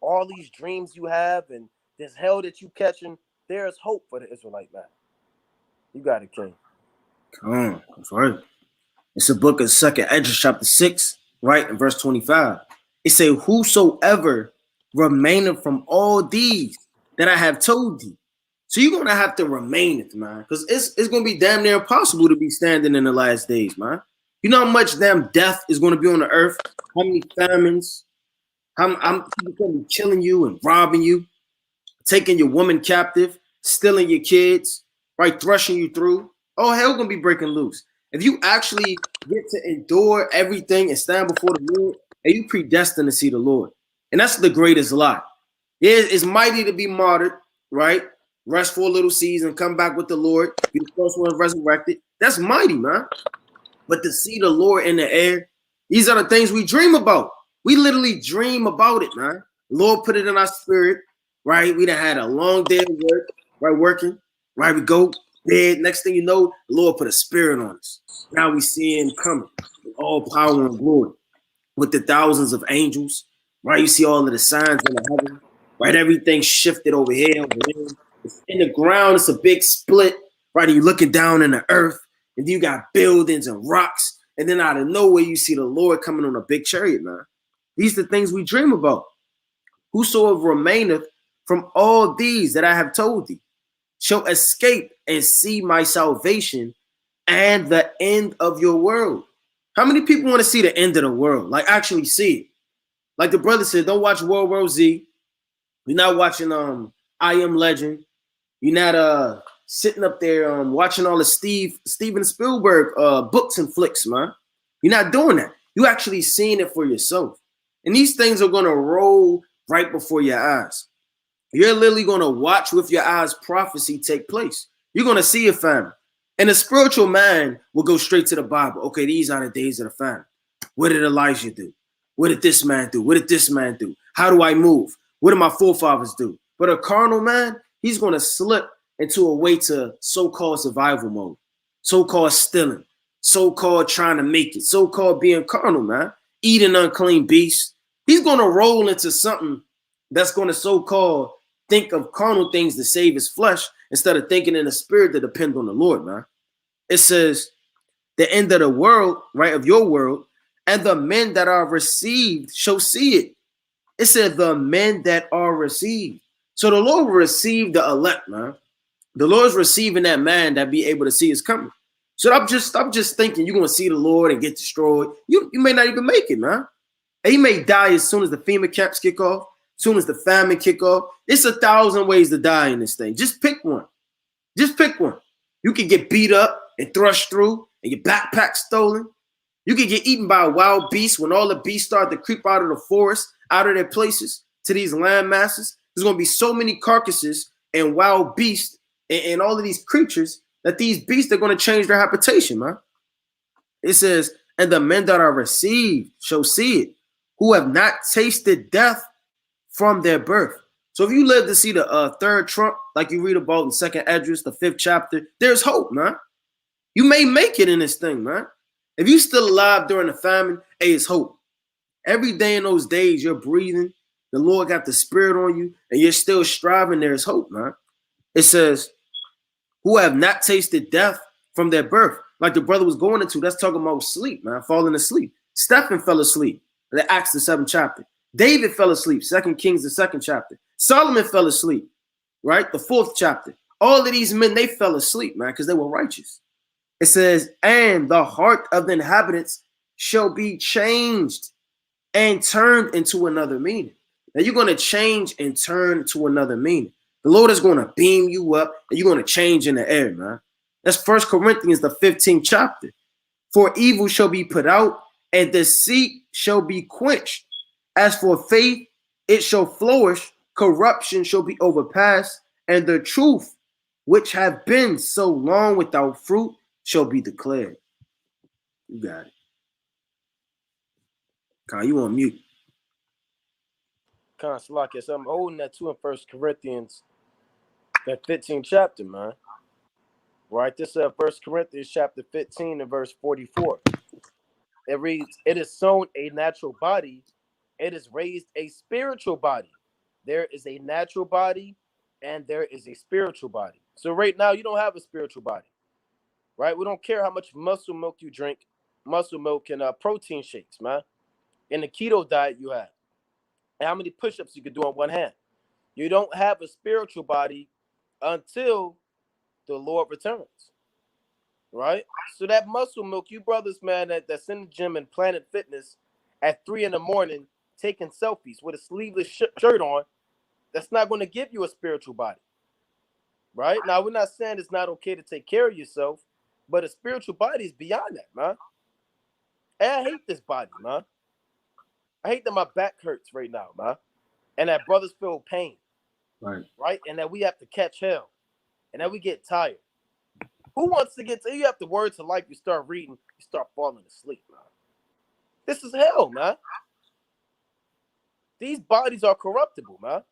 All these dreams you have and this hell that you catching, there's hope for the Israelite, man. You got it, King. Come on, that's right. It's a book of second Esdras, chapter 6, right? In verse 25. It says, whosoever remaineth from all these that I have told thee. So you're gonna have to remain it, man. Because it's gonna be damn near impossible to be standing in the last days, man. You know how much damn death is gonna be on the earth? How many famines? How people gonna be killing you and robbing you, taking your woman captive, stealing your kids, right? Thrusting you through. Oh, hell gonna be breaking loose. If you actually get to endure everything and stand before the Lord, and you predestined to see the Lord. And that's the greatest lie. It's mighty to be martyred, right? Rest for a little season, come back with the Lord, be the first one resurrected. That's mighty, man. But to see the Lord in the air, these are the things we dream about. We literally dream about it, man. The Lord put it in our spirit, right? We done had a long day of work, right? Working, right? We go bed. Next thing you know, the Lord put a spirit on us. Now we see him coming with all power and glory with the thousands of angels, right? You see all of the signs in the heaven, right? Everything shifted over here, over there. It's in the ground, it's a big split, right? And you're looking down in the earth, and you got buildings and rocks, and then out of nowhere, you see the Lord coming on a big chariot, man. These are the things we dream about. Whosoever remaineth from all these that I have told thee shall escape and see my salvation and the end of your world. How many people want to see the end of the world? Like actually see it. Like the brother said, don't watch World War Z. You're not watching I Am Legend. You're not sitting up there watching all the Steven Spielberg books and flicks, man. You're not doing that. You actually seeing it for yourself. And these things are gonna roll right before your eyes. You're literally gonna watch with your eyes prophecy take place. You're gonna see a famine. And the spiritual man will go straight to the Bible. Okay, these are the days of the famine. What did Elijah do? What did this man do? What did this man do? How do I move? What did my forefathers do? But a carnal man, he's going to slip into a way to so-called survival mode, so-called stealing, so-called trying to make it, so-called being carnal, man, eating unclean beasts. He's going to roll into something that's going to so-called think of carnal things to save his flesh instead of thinking in the spirit to depend on the Lord, man. It says the end of the world, right, of your world, and the men that are received shall see it. It said the men that are received. So the Lord will receive the elect, man. The Lord's receiving that man that be able to see his coming. So I'm just thinking you're going to see the Lord and get destroyed. You may not even make it, man. And he may die as soon as the FEMA camps kick off, as soon as the famine kick off. It's 1,000 ways to die in this thing. Just pick one. Just pick one. You can get beat up and thrust through and your backpack stolen. You can get eaten by a wild beast when all the beasts start to creep out of the forest, out of their places to these land masses. There's going to be so many carcasses and wild beasts and all of these creatures that these beasts are going to change their habitation, man. It says, and the men that are received shall see it, who have not tasted death from their birth. So if you live to see the third trump, like you read about in Second Esdras, the 5th chapter, there's hope, man. You may make it in this thing, man. If you still alive during the famine, hey, it's hope. Every day in those days, you're breathing. The Lord got the Spirit on you, and you're still striving. There's hope, man. It says, who have not tasted death from their birth. Like the brother was going into, that's talking about sleep, man, falling asleep. Stephen fell asleep in the Acts, the 7th chapter. David fell asleep, 2 Kings, the 2nd chapter. Solomon fell asleep, right? The 4th chapter. All of these men, they fell asleep, man, because they were righteous. It says, and the heart of the inhabitants shall be changed and turned into another meaning. Now you're going to change and turn to another meaning. The Lord is going to beam you up and you're going to change in the air, man. That's 1 Corinthians, the 15th chapter. For evil shall be put out and deceit shall be quenched. As for faith, it shall flourish. Corruption shall be overpassed, and the truth, which have been so long without fruit, shall be declared. You got it. Kyle, you on mute. Slack, so I'm holding that too in 1 Corinthians, that 15th chapter, man. Right? This is 1 Corinthians chapter 15 and verse 44. It reads, it is sown a natural body, it is raised a spiritual body. There is a natural body and there is a spiritual body. So right now you don't have a spiritual body, right? We don't care how much muscle milk you drink, muscle milk and protein shakes, man. In the keto diet you have, and how many push-ups you can do on one hand. You don't have a spiritual body until the Lord returns, right? So that muscle milk, you brothers, man, that's in the gym and Planet Fitness at 3 a.m, taking selfies with a sleeveless shirt on, that's not going to give you a spiritual body, right? Now, we're not saying it's not okay to take care of yourself, but a spiritual body is beyond that, man. And I hate this body, man. I hate that my back hurts right now, man. And that brothers feel pain, right? And that we have to catch hell, and that we get tired. Who wants to get to, you have the words to life, you start reading, you start falling asleep, man. This is hell, man. These bodies are corruptible, man.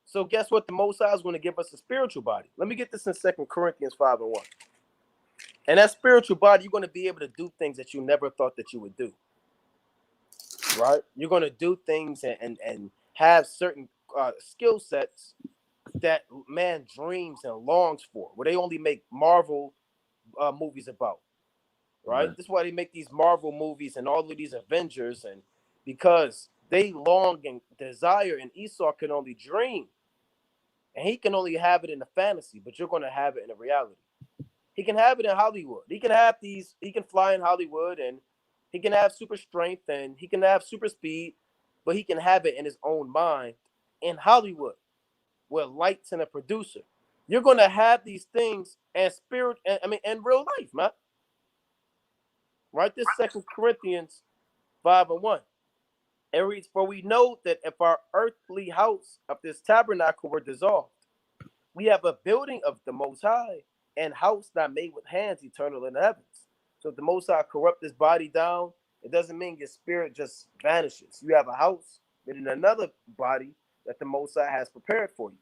So guess what? The Most High is going to give us a spiritual body. Let me get this in 2 Corinthians 5 and 1. And that spiritual body, you're going to be able to do things that you never thought that you would do, right? You're going to do things and have certain skill sets that man dreams and longs for, where they only make Marvel movies about, right? That's why they make these Marvel movies and all of these Avengers, and because they long and desire, and Esau can only dream, and he can only have it in a fantasy, but you're going to have it in a reality. He can have it in Hollywood. He can have these, he can fly in Hollywood, and he can have super strength, and he can have super speed, but he can have it in his own mind in Hollywood with lights and a producer. You're going to have these things and spirit, and in real life, man. Right? This 2 Corinthians 5 and 1. It reads, for we know that if our earthly house of this tabernacle were dissolved, we have a building of the Most High, and house not made with hands, eternal in the heavens. So if the Most High corrupt this body down, it doesn't mean your spirit just vanishes. You have a house, but in another body that the Most High has prepared for you.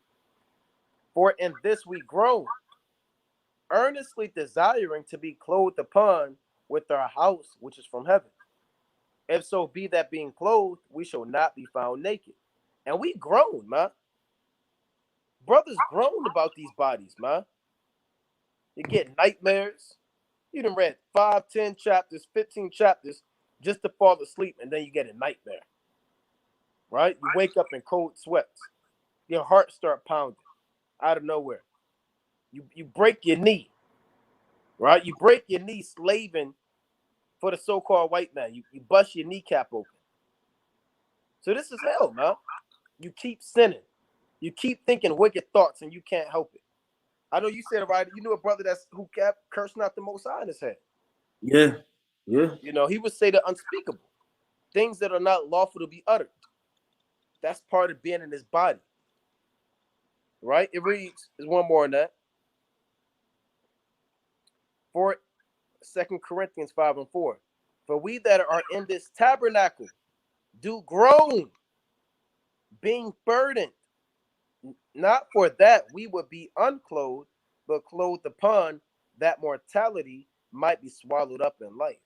For in this we groan, earnestly desiring to be clothed upon with our house which is from heaven. If so be that being clothed, we shall not be found naked. And we groan, man. Brothers groan about these bodies, man. You get nightmares. You done read 5, 10 chapters, 15 chapters just to fall asleep, and then you get a nightmare. Right? You wake up in cold sweats. Your heart start pounding out of nowhere. You break your knee. Right? You break your knee slaving for the so-called white man. You bust your kneecap open. So this is hell, man. You keep sinning. You keep thinking wicked thoughts, and you can't help it. I know you said it right. You knew a brother who kept cursing out the Most High in his head. Yeah. You know, he would say the unspeakable, things that are not lawful to be uttered. That's part of being in his body. Right? It reads, there's one more in that. For 2 Corinthians 5 and 4. For we that are in this tabernacle do groan, being burdened, not for that we would be unclothed, but clothed upon, that mortality might be swallowed up in life.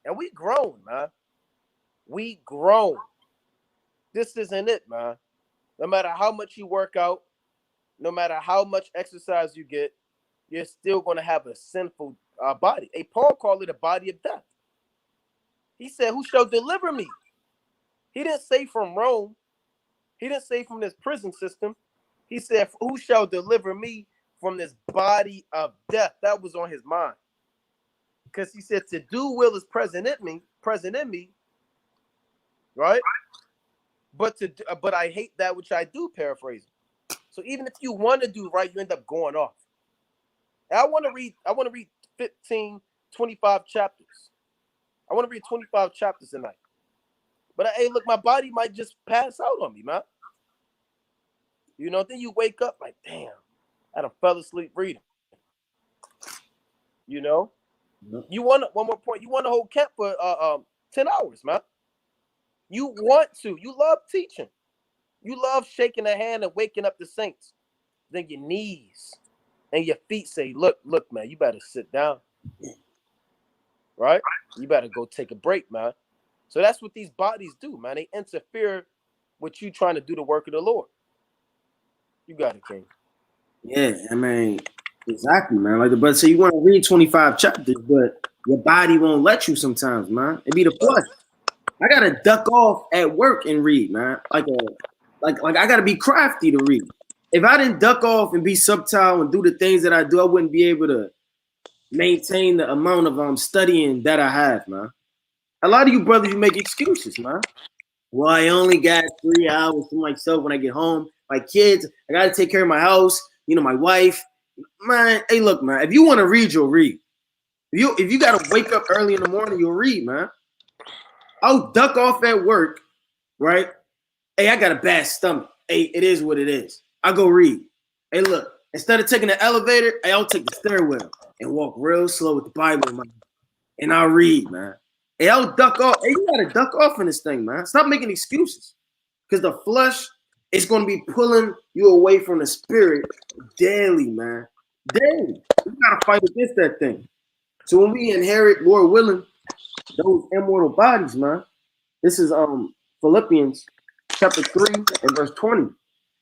And we grown, man. We grown. This isn't it, man. No matter how much you work out, no matter how much exercise you get, you're still going to have a sinful body. Paul called it a body of death. He said, who shall deliver me? He didn't say from Rome. He didn't say from this prison system. He said, who shall deliver me from this body of death? That was on his mind. Because he said, to do will is present in me, right? But I hate that which I do, paraphrasing. So even if you want to do right, you end up going off. And I want to read 15, 25 chapters. I want to read 25 chapters tonight. But hey, look, my body might just pass out on me, man. You know, then you wake up like, damn, I done fell asleep reading. You know? You want one more point. You want to hold camp for 10 hours, man. You want to. You love teaching. You love shaking a hand and waking up the saints. Then your knees and your feet say, look, man, you better sit down. Right? You better go take a break, man. So that's what these bodies do, man. They interfere with you trying to do the work of the Lord. You got it, King. Yeah, I mean, exactly, man. Like the brother said, you want to read 25 chapters, but your body won't let you sometimes, man. It be the flesh. I gotta duck off at work and read, man. Like I gotta be crafty to read. If I didn't duck off and be subtle and do the things that I do, I wouldn't be able to maintain the amount of studying that I have, man. A lot of you brothers, you make excuses, man. Well, I only got 3 hours for myself when I get home. My kids, I gotta take care of my house, you know, my wife. Man, hey, look, man, if you want to read, you'll read. If you gotta wake up early in the morning, you'll read, man. I'll duck off at work, right? Hey, I got a bad stomach. Hey, it is what it is. I'll go read. Hey, look, instead of taking the elevator, hey, I'll take the stairwell and walk real slow with the Bible in my hand. And I'll read, man. Hey, I'll duck off. Hey, you gotta duck off in this thing, man. Stop making excuses. Because the flesh is gonna be pulling you away from the spirit daily, man. Daily. We gotta fight against that thing. So when we inherit, Lord willing, those immortal bodies, man. This is Philippians chapter 3 and verse 20.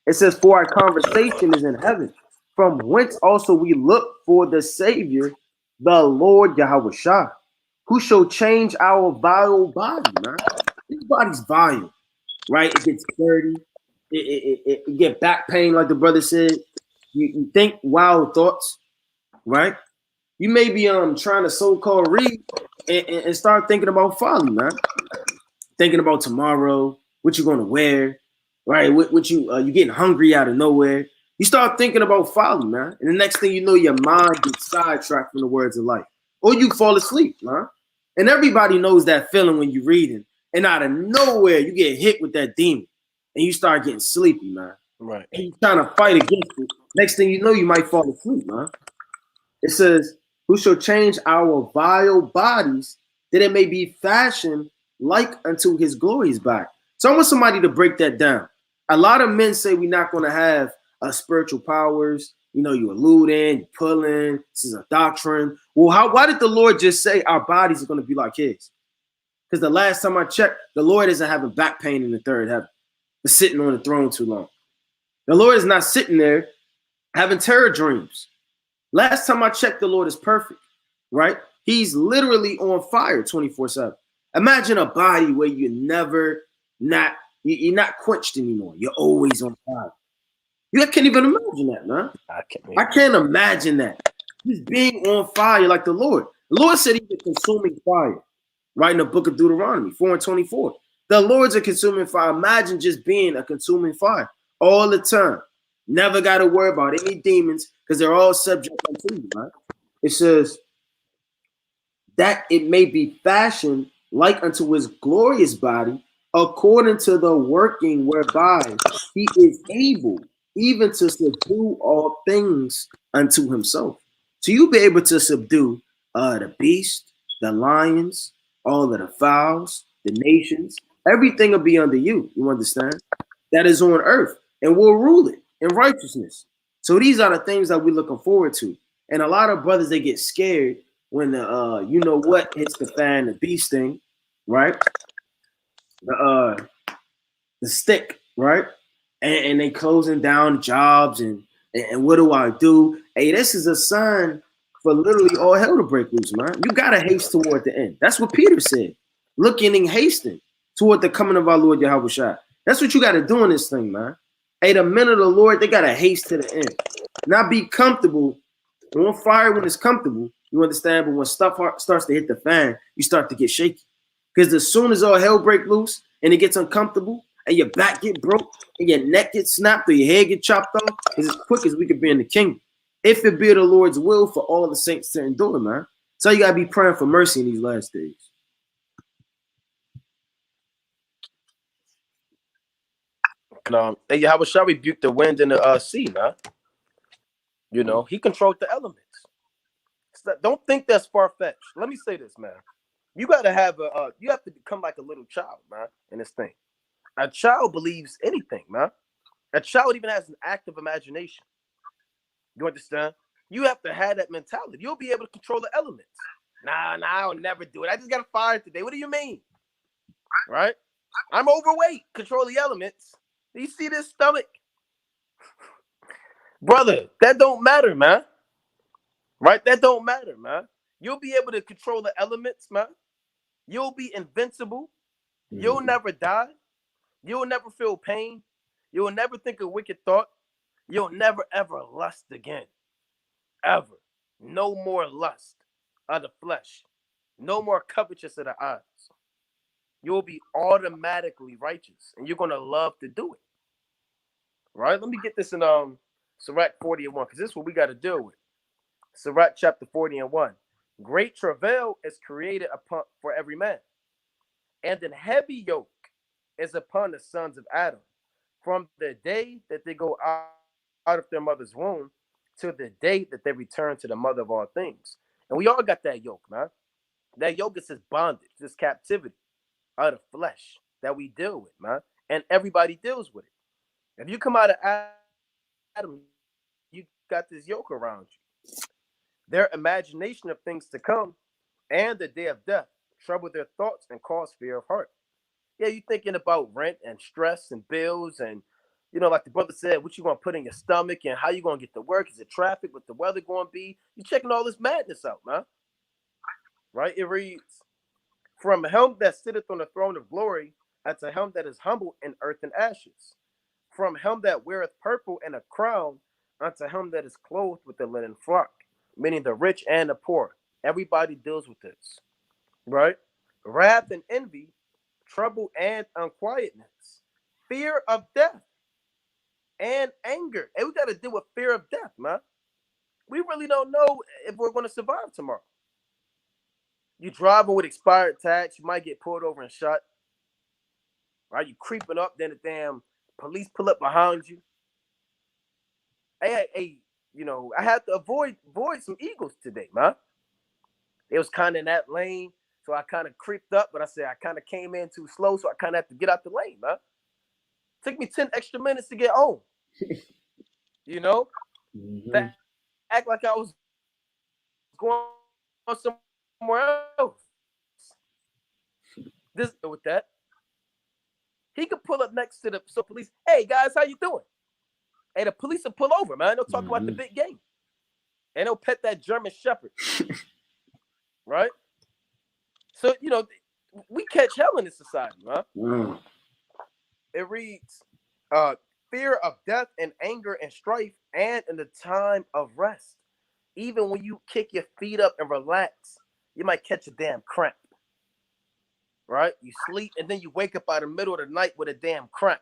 It says, for our conversation is in heaven, from whence also we look for the Savior, the Lord Yahweh Shah, who shall change our vile body, man. This body's vile, right? It gets dirty. It get back pain, like the brother said. You think wild thoughts, right? You may be trying to so-called read and start thinking about folly, man. Thinking about tomorrow, what you're gonna wear, right? What you getting hungry out of nowhere. You start thinking about folly, man. And the next thing you know, your mind gets sidetracked from the words of life. Or you fall asleep, man. And everybody knows that feeling when you're reading. And out of nowhere, you get hit with that demon. And you start getting sleepy, man. Right. And you're trying to fight against it. Next thing you know, you might fall asleep, man. It says, who shall change our vile bodies that it may be fashioned like unto his glorious body. So I want somebody to break that down. A lot of men say we're not going to have spiritual powers. You know, you're alluding, you're pulling. This is a doctrine. Well, why did the Lord just say our bodies are going to be like his? Because the last time I checked, the Lord isn't having back pain in the third heaven. But sitting on the throne too long. The Lord is not sitting there having terror dreams. Last time I checked, the Lord is perfect, right? He's literally on fire 24/7. Imagine a body where you're not quenched anymore. You're always on fire. You can't even imagine that, man. I can't imagine that. He's being on fire like the Lord. The Lord said he's a consuming fire, right in the book of Deuteronomy 4:24. The Lord's a consuming fire. Imagine just being a consuming fire all the time. Never got to worry about any demons because they're all subject unto you, right? It says that it may be fashioned like unto his glorious body, according to the working whereby he is able even to subdue all things unto himself. So you'll be able to subdue the beast, the lions, all of the fowls, the nations. Everything will be under you. You understand? that is on earth, and will rule it in righteousness. So these are the things that we're looking forward to. And a lot of brothers, they get scared when the you know what hits the fan, the bee sting, right? The stick, right? And they closing down jobs and what do I do? Hey, this is a sign for literally all hell to break loose, man. You gotta haste toward the end. That's what Peter said. Looking and hasting toward the coming of our Lord Yahweh Shai. That's what you gotta do in this thing, man. Hey, the men of the Lord, they gotta haste to the end. Not be comfortable. On fire when it's comfortable, you understand, but when stuff starts to hit the fan, you start to get shaky. Because as soon as all hell break loose and it gets uncomfortable, and your back get broke, and your neck gets snapped, or your head get chopped off, it's as quick as we could be in the kingdom. If it be the Lord's will for all the saints to endure, man. So you gotta be praying for mercy in these last days. And Yahweh shall rebuke the wind and the sea, man. You know, he controlled the elements. Don't think that's far-fetched. Let me say this, man. You gotta have you have to become like a little child, man, in this thing. A child believes anything, man. A child even has an active imagination. You understand? You have to have that mentality. You'll be able to control the elements. Nah, I'll never do it. I just got fired today. What do you mean? Right? I'm overweight. Control the elements. Do you see this stomach? Brother, that don't matter, man. Right? That don't matter, man. You'll be able to control the elements, man. You'll be invincible. You'll never die. You'll never feel pain. You'll never think a wicked thought. You'll never, ever lust again. Ever. No more lust of the flesh. No more covetousness of the eyes. You'll be automatically righteous, and you're going to love to do it. Right? Let me get this in Sirach 40 and 1, because this is what we got to deal with. Sirach chapter 40 and 1. Great travail is created upon for every man, and an heavy yoke is upon the sons of Adam, from the day that they go out of their mother's womb to the day that they return to the mother of all things. And we all got that yoke, man. That yoke is this bondage, this captivity of the flesh that we deal with, man. And everybody deals with it. If you come out of Adam, you got this yoke around you. Their imagination of things to come and the day of death trouble their thoughts and cause fear of heart. Yeah, you're thinking about rent and stress and bills and, you know, like the brother said, what you going to put in your stomach and how you going to get to work. Is it traffic? What the weather going to be? You're checking all this madness out, man. Right? It reads, from him that sitteth on the throne of glory, unto him that is humble in earth and ashes. From him that weareth purple and a crown, unto him that is clothed with the linen frock. Meaning the rich and the poor. Everybody deals with this. Right? Wrath and envy, trouble and unquietness, fear of death, and anger. And we got to deal with fear of death, man. We really don't know if we're going to survive tomorrow. You driving with expired tags, you might get pulled over and shot. Right? You creeping up, then the damn police pull up behind you. Hey, you know, I had to avoid some eagles today, man. It was kind of in that lane, so I kind of creeped up, but I said I kind of came in too slow, so I kind of had to get out the lane, man. Took me 10 extra minutes to get home. You know? That act like I was going somewhere else. This with that. He could pull up next to the police. Hey guys, how you doing? Hey, the police will pull over, man. They'll talk about the big game. And they'll pet that German Shepherd. Right? So, you know, we catch hell in this society, man. It reads, fear of death and anger and strife, and in the time of rest. Even when you kick your feet up and relax, you might catch a damn cramp. Right? You sleep and then you wake up out of the middle of the night with a damn cramp.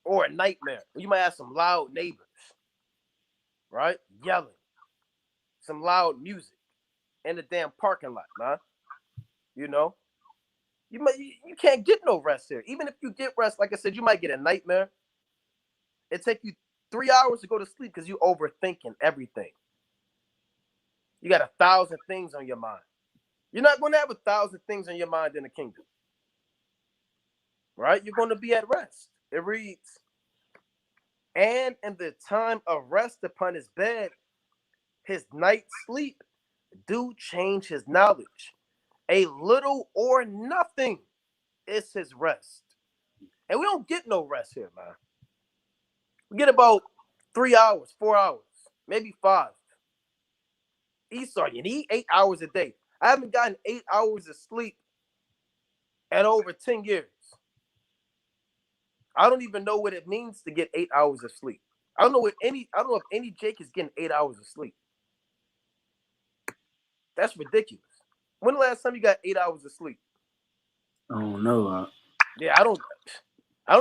Or a nightmare. You might have some loud neighbors. Right? Yelling. Some loud music. In the damn parking lot, man. You know? You can't get no rest here. Even if you get rest, like I said, you might get a nightmare. It take you 3 hours to go to sleep because you overthinking everything. You got 1,000 things on your mind. You're not going to have 1,000 things on your mind in the kingdom. Right? You're going to be at rest. It reads, and in the time of rest upon his bed, his night's sleep do change his knowledge. A little or nothing is his rest. And we don't get no rest here, man. We get about 3 hours, 4 hours, maybe 5. Esau, you need 8 hours a day. I haven't gotten 8 hours of sleep in over 10 years. I don't even know what it means to get 8 hours of sleep. I don't know if any Jake is getting 8 hours of sleep. That's ridiculous. When the last time you got 8 hours of sleep? I don't know. Yeah, I don't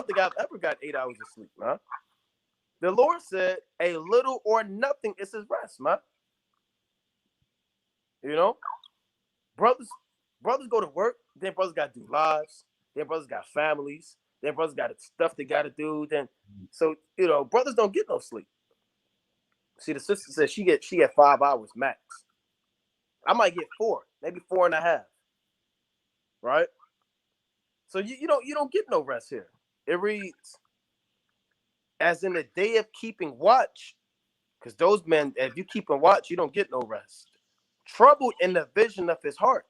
think I've ever got 8 hours of sleep, man. The Lord said, a little or nothing is his rest, man. You know, brothers go to work, then brothers got to do lives, then brothers got families, then brothers got stuff they got to do. Then, so you know, brothers don't get no sleep. See, the sister says she get 5 hours max. I might get 4, maybe 4.5. Right? So you don't get no rest here. It reads, as in the day of keeping watch, because those men, if you keep and watch, you don't get no rest. Troubled in the vision of his heart.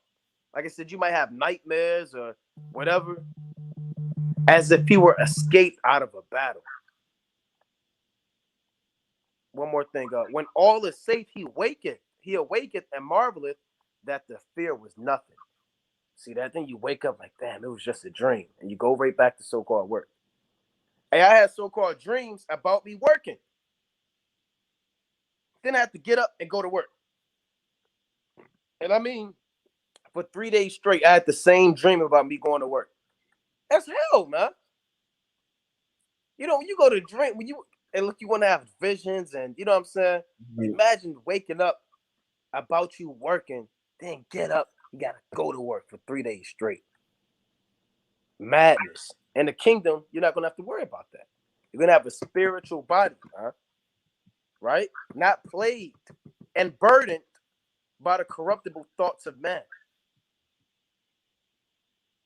Like I said, you might have nightmares or whatever, as if he were escaped out of a battle. One more thing. When all is safe, he awaketh and marveleth that the fear was nothing. See that? Then you wake up like, damn, it was just a dream. And you go right back to so-called work. Hey, I had so-called dreams about me working. Then I had to get up and go to work. And I mean, for 3 days straight, I had the same dream about me going to work. That's hell, man. You know, when you go to drink, you want to have visions and, you know what I'm saying? Imagine waking up about you working, then get up, you got to go to work for 3 days straight. Madness. In the kingdom, you're not going to have to worry about that. You're going to have a spiritual body, huh? Right? Not plagued and burdened by the corruptible thoughts of man.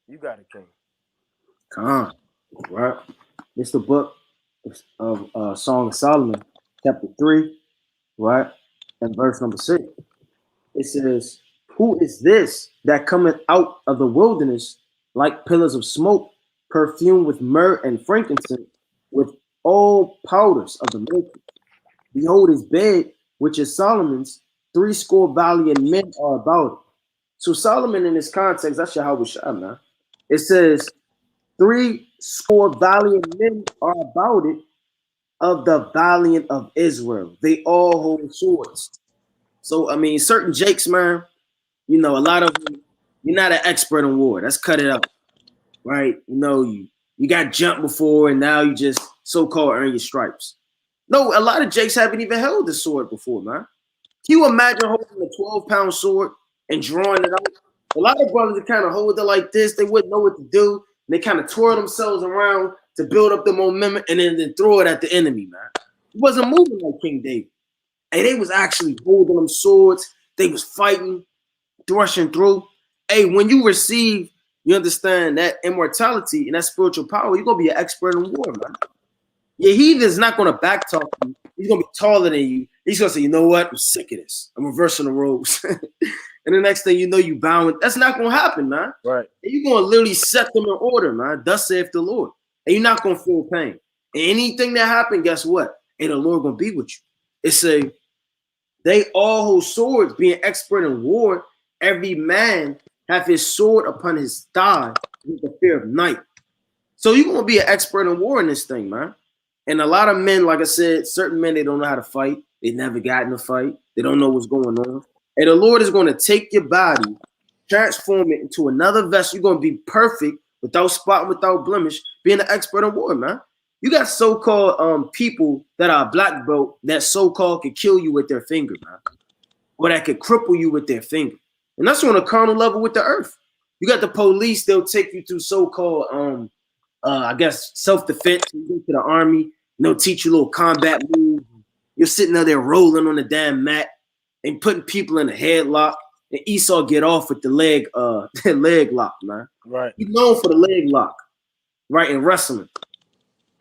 You got it, King. Come on. Right. It's the book of Song of Solomon, chapter 3, right? And verse number 6. It says, who is this that cometh out of the wilderness like pillars of smoke, perfumed with myrrh and frankincense, with all powders of the merchant? Behold his bed, which is Solomon's, 80 valiant men are about it. So Solomon in this context, that's Yahweh Shah, man. It says 80 valiant men are about it of the valiant of Israel. They all hold swords. So, I mean, certain Jakes, man, you know, a lot of them, you're not an expert in war. Let's cut it out, right? You know, you got jumped before and now you just so-called earn your stripes. No, a lot of Jakes haven't even held the sword before, man. Can you imagine holding a 12-pound sword and drawing it out? A lot of brothers that kind of hold it like this, they wouldn't know what to do. And they kind of twirl themselves around to build up the momentum and then throw it at the enemy, man. He wasn't moving like King David. Hey, they was actually holding them swords. They was fighting, thrusting through. Hey, when you receive, you understand that immortality and that spiritual power, you're going to be an expert in war, man. Your heathen's not going to backtalk you. He's going to be taller than you. He's going to say, you know what? I'm sick of this. I'm reversing the roles. And the next thing you know, you bound. That's not going to happen, man. Right. And you're going to literally set them in order, man. Thus saith the Lord. And you're not going to feel pain. And anything that happened, guess what? And the Lord going to be with you. It's they all hold swords, being expert in war. Every man have his sword upon his thigh with the fear of night. So you're going to be an expert in war in this thing, man. And a lot of men, like I said, certain men, they don't know how to fight. They never got in a fight. They don't know what's going on. And the Lord is going to take your body, transform it into another vessel. You're going to be perfect, without spot, without blemish, being an expert in war, man. You got so-called people that are black belt that so-called could kill you with their finger, man. Or that could cripple you with their finger. And that's on a carnal level with the earth. You got the police, they'll take you to so-called I guess self-defense. You go to the army, and they'll teach you little combat moves. You're sitting there rolling on the damn mat and putting people in a headlock. And Esau get off with the leg lock, man. Right. He's known for the leg lock, right, in wrestling.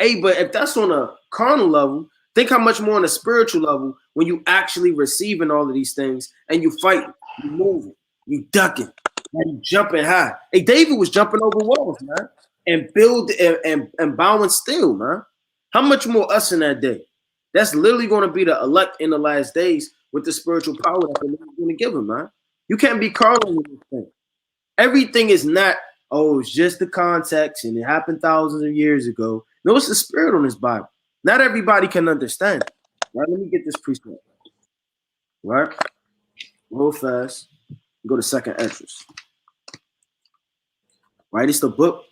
Hey, but if that's on a carnal level, think how much more on a spiritual level when you actually receiving all of these things and you fighting, you moving, you ducking, and you jumping high. Hey, David was jumping over walls, man, and and bowing still, man. How much more us in that day? That's literally going to be the elect in the last days with the spiritual power that the Lord is going to give them, man. You can't be carnal with this thing. Everything is not, oh, it's just the context and it happened thousands of years ago. No, it's the spirit on this Bible. Not everybody can understand it. Right? Let me get this precept. Right? Real fast. Go to second Esdras. Right? It's the book.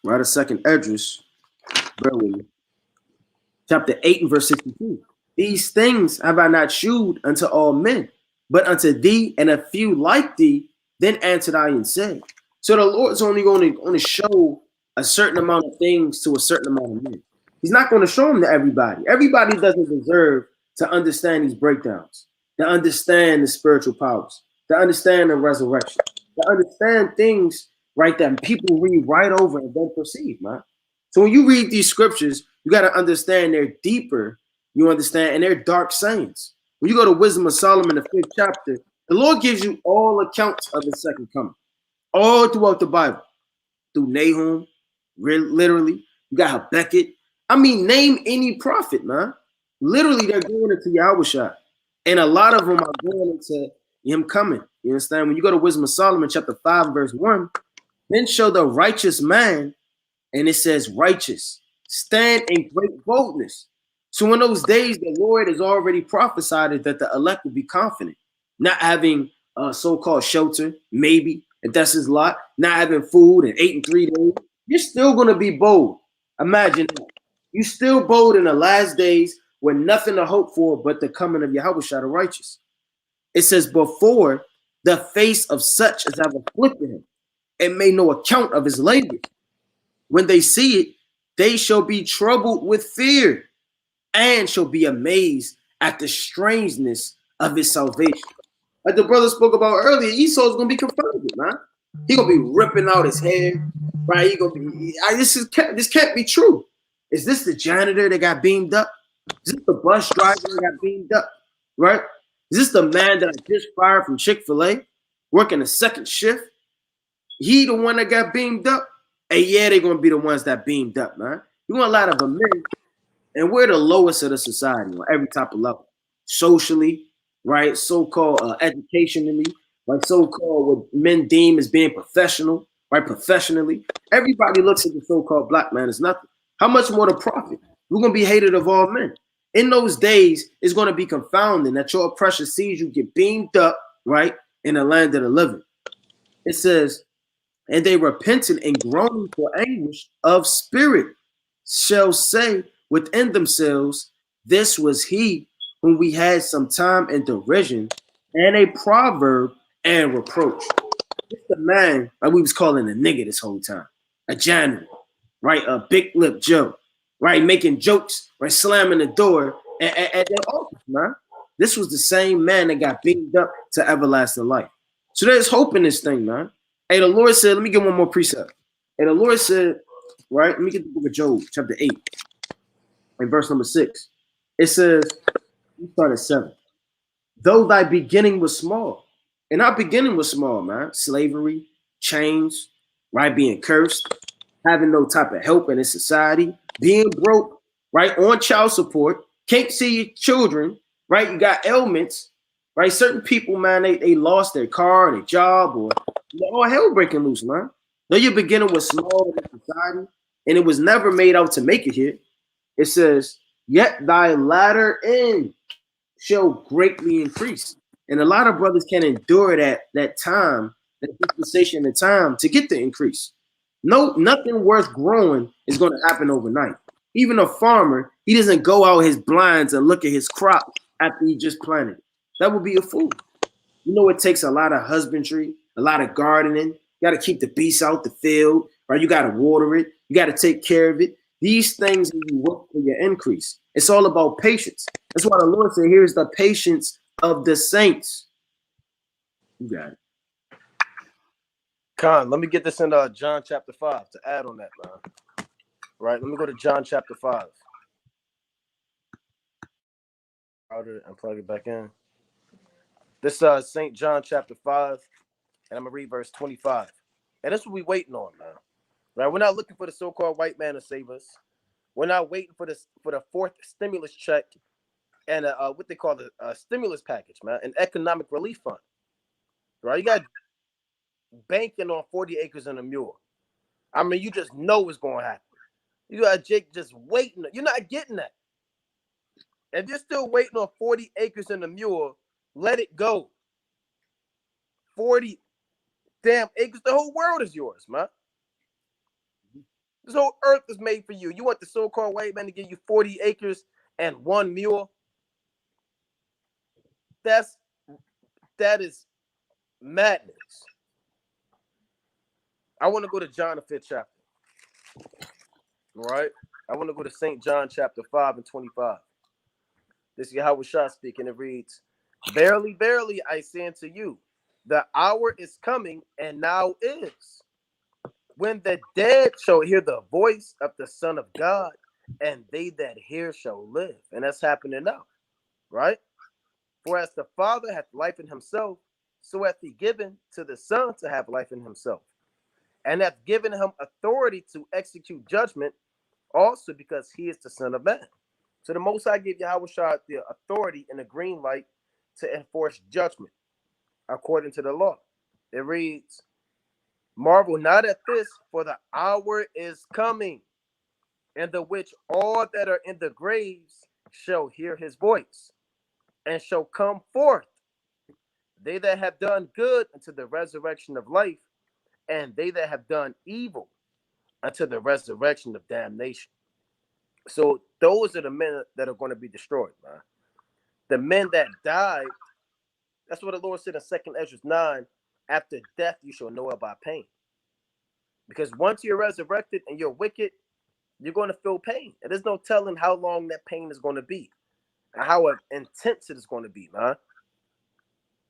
Right? The second Esdras. Bear with me. Chapter 8 and verse 62. These things have I not shewed unto all men, but unto thee and a few like thee. Then answered I and said. So the Lord's only going to show a certain amount of things to a certain amount of men. He's not going to show them to everybody. Everybody doesn't deserve to understand these breakdowns, to understand the spiritual powers, to understand the resurrection, to understand things, right, that people read right over and don't perceive, man. So when you read these scriptures, you got to understand they're deeper, you understand, and they're dark sayings. When you go to Wisdom of Solomon, the 5th chapter, the Lord gives you all accounts of his second coming, all throughout the Bible, through Nahum, literally. You got Habakkuk. I mean, name any prophet, man. Literally, they're going into Yahushua. And a lot of them are going into him coming. You understand? When you go to Wisdom of Solomon, chapter 5, verse 1, then show the righteous man, and it says righteous, stand in great boldness. So in those days, the Lord has already prophesied that the elect will be confident, not having so-called shelter, maybe, if that's his lot, not having food and 8 and 3 days. You're still going to be bold. Imagine that. You're still bold in the last days with nothing to hope for but the coming of Yahushua the righteous. It says, before the face of such as have afflicted him and made no account of his labor. When they see it, they shall be troubled with fear and shall be amazed at the strangeness of his salvation. Like the brother spoke about earlier, Esau's gonna be confounded, man. He gonna be ripping out his hair, right? He gonna be. This can't be true. Is this the janitor that got beamed up? Is this the bus driver that got beamed up? Right? Is this the man that I just fired from Chick-fil-A, working a second shift? He the one that got beamed up? And yeah, they're gonna be the ones that beamed up, man. You want a lot of them men, and we're the lowest of the society on every type of level, socially, right? So-called educationally, like so-called what men deem as being professional, right? Professionally, everybody looks at the so-called black man as nothing. How much more the prophet? We're gonna be hated of all men. In those days, it's gonna be confounding that your oppressor sees you get beamed up, right, in the land of the living. It says, and they repented and groaning for anguish of spirit shall say within themselves, this was he whom we had some time in derision and a proverb and reproach. It's the man like we was calling a nigga this whole time, a janitor, right? A big lip Joe, right? Making jokes, right? Slamming the door at their office, man. This was the same man that got beamed up to everlasting life. So there's hope in this thing, man. Hey, the Lord said, let me get one more precept. And the Lord said, right, let me get the book of Job, chapter 8, and verse number 6. It says, we start at 7. Though thy beginning was small, and our beginning was small, man. Slavery, chains, right, being cursed, having no type of help in this society, being broke, right, on child support, can't see your children, right, you got ailments, right? Certain people, man, they lost their car, their job, or all hell breaking loose, man. Though your beginning was small in society, and it was never made out to make it here, it says, yet thy latter end shall greatly increase. And a lot of brothers can endure that time, that dispensation of time to get the increase. No, nothing worth growing is going to happen overnight. Even a farmer, he doesn't go out his blinds and look at his crop after he just planted it. That would be a fool. You know, it takes a lot of husbandry, a lot of gardening. You got to keep the beasts out the field, right? You got to water it. You got to take care of it. These things you work for your increase. It's all about patience. That's why the Lord said, here's the patience of the saints. You got it. Con, let me get this in John chapter 5 to add on that, man. Right. Let me go to John chapter 5. And plug it back in. This St. John chapter 5, and I'm gonna read verse 25. And that's what we waiting on, man. Right? We're not looking for the so-called white man to save us. We're not waiting for the fourth stimulus check and what they call a stimulus package, man, an economic relief fund. Right? You got banking on 40 acres and a mule. I mean, you just know what's going to happen. You got Jake just waiting. You're not getting that. If you're still waiting on 40 acres and a mule, let it go. 40 damn acres. The whole world is yours, man. This whole earth is made for you. You want the so-called white man to give you 40 acres and one mule? That is madness. I want to go to John the 5th chapter. All right? I want to go to St. John chapter 5 and 25. This is Yahweh Shah speaking. It reads, "Verily, verily, I say unto you, the hour is coming, and now is, when the dead shall hear the voice of the Son of God, and they that hear shall live." And that's happening now, right? For as the Father hath life in himself, so hath he given to the Son to have life in himself, and hath given him authority to execute judgment, also because he is the Son of Man. So the Most High gave Yahweh Shah the authority and the green light to enforce judgment according to the law. It reads, "Marvel not at this, for the hour is coming, in the which all that are in the graves shall hear his voice, and shall come forth, they that have done good unto the resurrection of life, and they that have done evil unto the resurrection of damnation." So those are the men that are going to be destroyed, man. The men that died, that's what the Lord said in 2nd Ezra 9, after death you shall know about pain. Because once you're resurrected and you're wicked, you're going to feel pain. And there's no telling how long that pain is going to be and how intense it is going to be, man.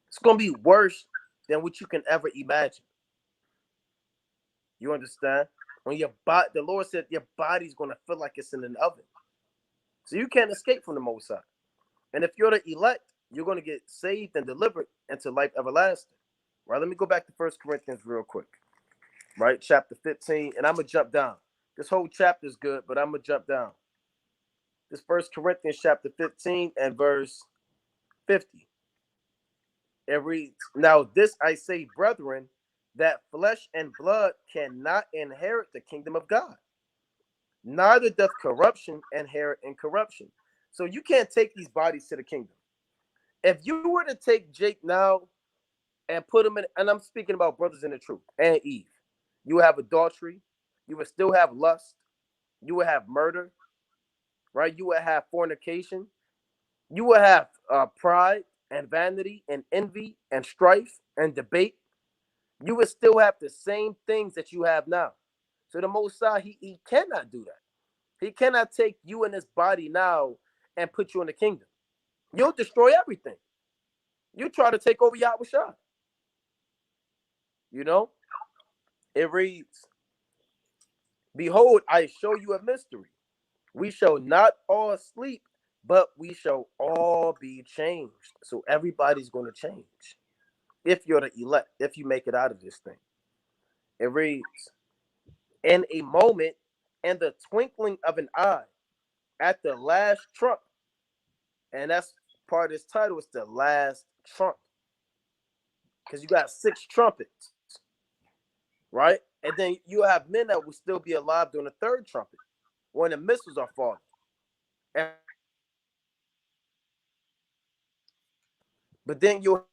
It's going to be worse than what you can ever imagine. You understand? When your body, the Lord said your body's going to feel like it's in an oven. So you can't escape from the Most High. And if you're the elect, you're going to get saved and delivered into life everlasting. Right? Let me go back to 1 Corinthians real quick. Right? Chapter 15. And I'm going to jump down. This whole chapter is good, but I'm going to jump down. This 1 Corinthians chapter 15 and verse 50. It reads, "Now this I say, brethren, that flesh and blood cannot inherit the kingdom of God, neither doth corruption inherit incorruption." So you can't take these bodies to the kingdom. If you were to take Jake now and put him in, and I'm speaking about brothers in the truth and Eve, you would have adultery, you would still have lust, you would have murder, right? You would have fornication, you would have pride and vanity and envy and strife and debate. You would still have the same things that you have now. So the Most High, he cannot do that. He cannot take you in his body now and put you in the kingdom. You'll destroy everything. You try to take over Yahweh Shah. You know? It reads, "Behold, I show you a mystery. We shall not all sleep, but we shall all be changed." So everybody's going to change. If you're the elect, if you make it out of this thing. It reads, "In a moment, in the twinkling of an eye, at the last trump." And that's part of this title, is the last trump. Because you got 6 trumpets, right? And then you have men that will still be alive during the 3rd trumpet, when the missiles are falling. And, but then you'll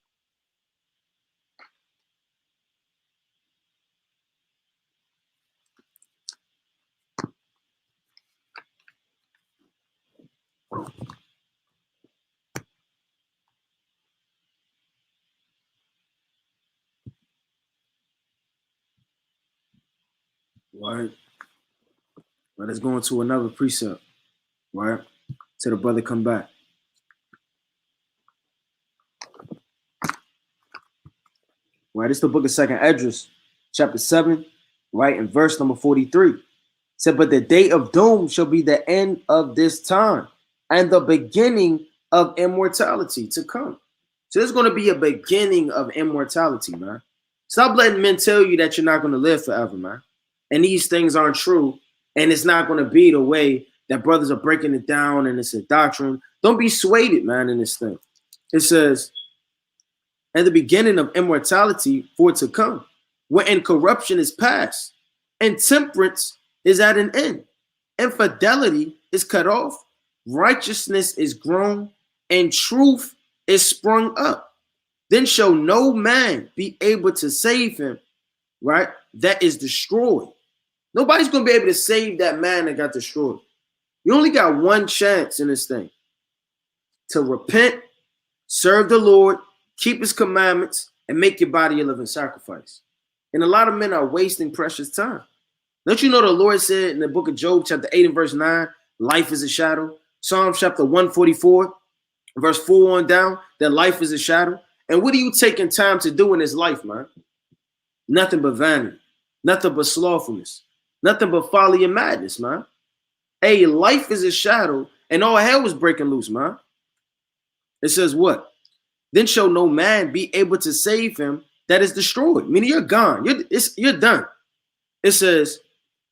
Right. But let's go into another precept. Right. Till the brother come back. Right. It's the book of 2nd Esdras, chapter 7, right, and verse number 43. said, but the day of doom shall be the end of this time and the beginning of immortality to come. So there's going to be a beginning of immortality, man. Stop letting men tell you that you're not going to live forever, man. And these things aren't true. And it's not going to be the way that brothers are breaking it down and it's a doctrine. Don't be swayed, man, in this thing. It says, and the beginning of immortality for to come, wherein corruption is past, and temperance is at an end. Infidelity is cut off, righteousness is grown, and truth is sprung up. Then shall no man be able to save him, right? That is destroyed. Nobody's going to be able to save that man that got destroyed. You only got one chance in this thing: to repent, serve the Lord, keep his commandments, and make your body a living sacrifice. And a lot of men are wasting precious time. Don't you know the Lord said in the book of Job, chapter 8 and verse 9, life is a shadow? Psalms chapter 144, verse 4 on down, that life is a shadow. And what are you taking time to do in this life, man? Nothing but vanity, nothing but slothfulness, nothing but folly and madness, man. Hey, life is a shadow, and all hell is breaking loose, man. It says what? Then shall no man be able to save him that is destroyed. Meaning you're gone. You're done. It says,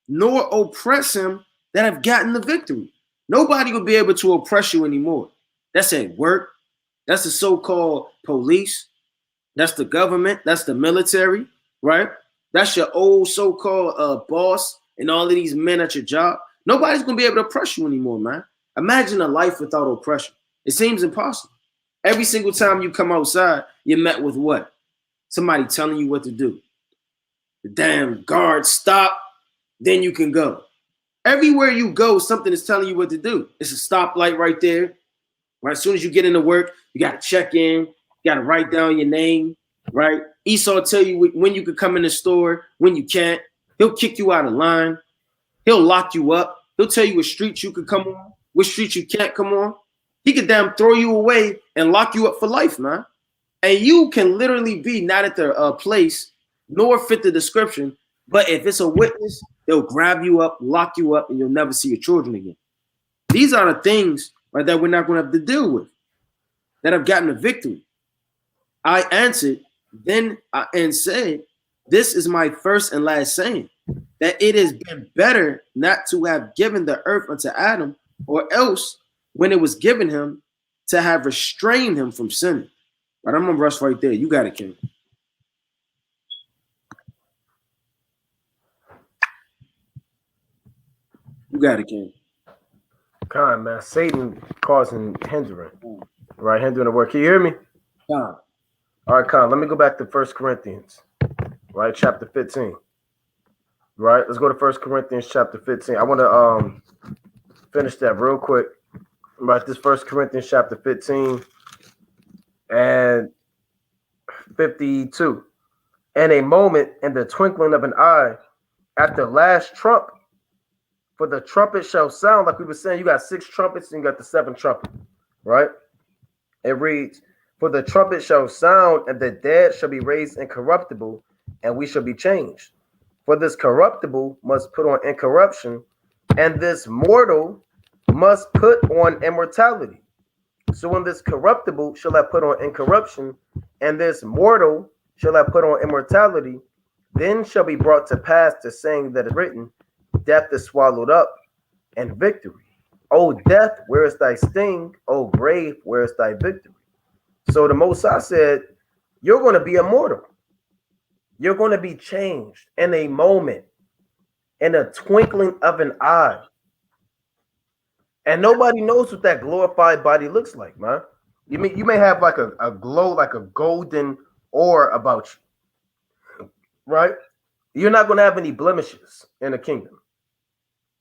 nor oppress him that have gotten the victory. Nobody will be able to oppress you anymore. That's at work. That's the so-called police. That's the government. That's the military, right? That's your old so-called boss and all of these men at your job. Nobody's going to be able to oppress you anymore, man. Imagine a life without oppression. It seems impossible. Every single time you come outside, you're met with what? Somebody telling you what to do. The damn guard stop, then you can go. Everywhere you go, something is telling you what to do. It's a stoplight right there. Right? As soon as you get into work, you got to check in. You got to write down your name. Right? Esau tell you when you can come in the store, when you can't. He'll kick you out of line. He'll lock you up. He'll tell you what streets you can come on, what streets you can't come on. He could damn throw you away and lock you up for life, man. And you can literally be not at the place nor fit the description, but if it's a witness, they'll grab you up, lock you up, and you'll never see your children again. These are the things, right, that we're not going to have to deal with, that have gotten a victory. I answered then and said, this is my first and last saying, that it has been better not to have given the earth unto Adam, or else when it was given him, to have restrained him from sinning. But I'm going to rush right there. You got it, King. You got it, King. Con, man. Satan causing hindering. Right? Hindering the work. Can you hear me? Con. All right, Con. Let me go back to 1 Corinthians. Right? Chapter 15. Right? Let's go to 1 Corinthians chapter 15. I want to finish that real quick. Right? This 1 Corinthians chapter 15 and 52. And a moment in the twinkling of an eye at the last trump, for the trumpet shall sound, like we were saying, you got 6 trumpets and you got the 7th trumpet, right? It reads, for the trumpet shall sound, and the dead shall be raised incorruptible, and we shall be changed. For this corruptible must put on incorruption, and this mortal must put on immortality. So when this corruptible shall have put on incorruption, and this mortal shall have put on immortality, then shall be brought to pass the saying that is written, death is swallowed up, and victory. O death, where is thy sting? O grave, where is thy victory? So the Most High said, you're going to be immortal. You're going to be changed in a moment, in a twinkling of an eye. And nobody knows what that glorified body looks like, man. You may have like a glow, like a golden aura about you, right? You're not going to have any blemishes in the kingdom,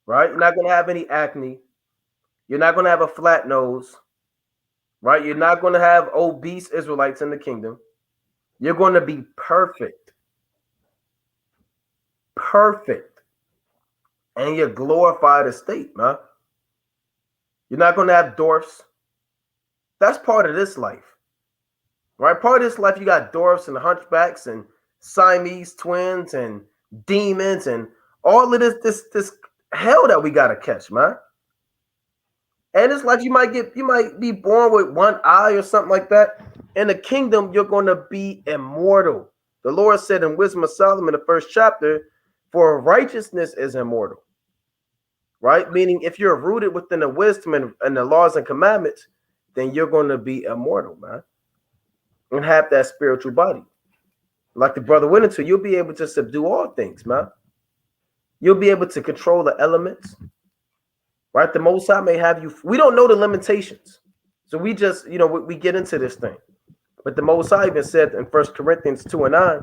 right? You're not going to have any acne. You're not going to have a flat nose, right? You're not going to have obese Israelites in the kingdom. You're going to be perfect. Perfect. And your glorified estate, man. You're not going to have dwarfs. That's part of this life, right? Part of this life, you got dwarfs and hunchbacks and Siamese twins and demons and all of this hell that we gotta catch, man. And it's like you might be born with one eye or something like that. In the kingdom, you're gonna be immortal. The Lord said in Wisdom of Solomon, the first chapter, for righteousness is immortal. Right? Meaning if you're rooted within the wisdom and the laws and commandments, then you're gonna be immortal, man. And have that spiritual body. Like the brother went into, you'll be able to subdue all things, man. You'll be able to control the elements, right? The Most High may have you. We don't know the limitations, so we just, we get into this thing. But the Most High even said in 1 Corinthians 2:9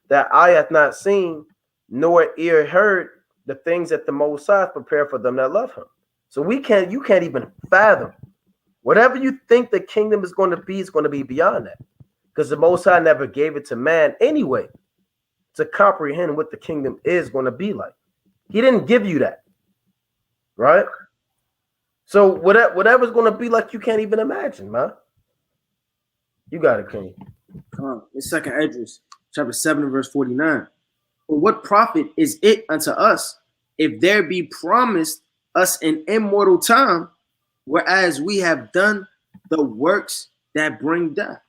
that eye hath not seen, nor ear heard the things that the Most High prepared for them that love Him. So you can't even fathom whatever you think the kingdom is going to be. It's going to be beyond that. Because the Most High never gave it to man anyway to comprehend what the kingdom is going to be like. He didn't give you that, right? So whatever's going to be like, you can't even imagine, man. You got it, King. It's Second Esdras, chapter 7, verse 49. For what profit is it unto us if there be promised us an immortal time, whereas we have done the works that bring death?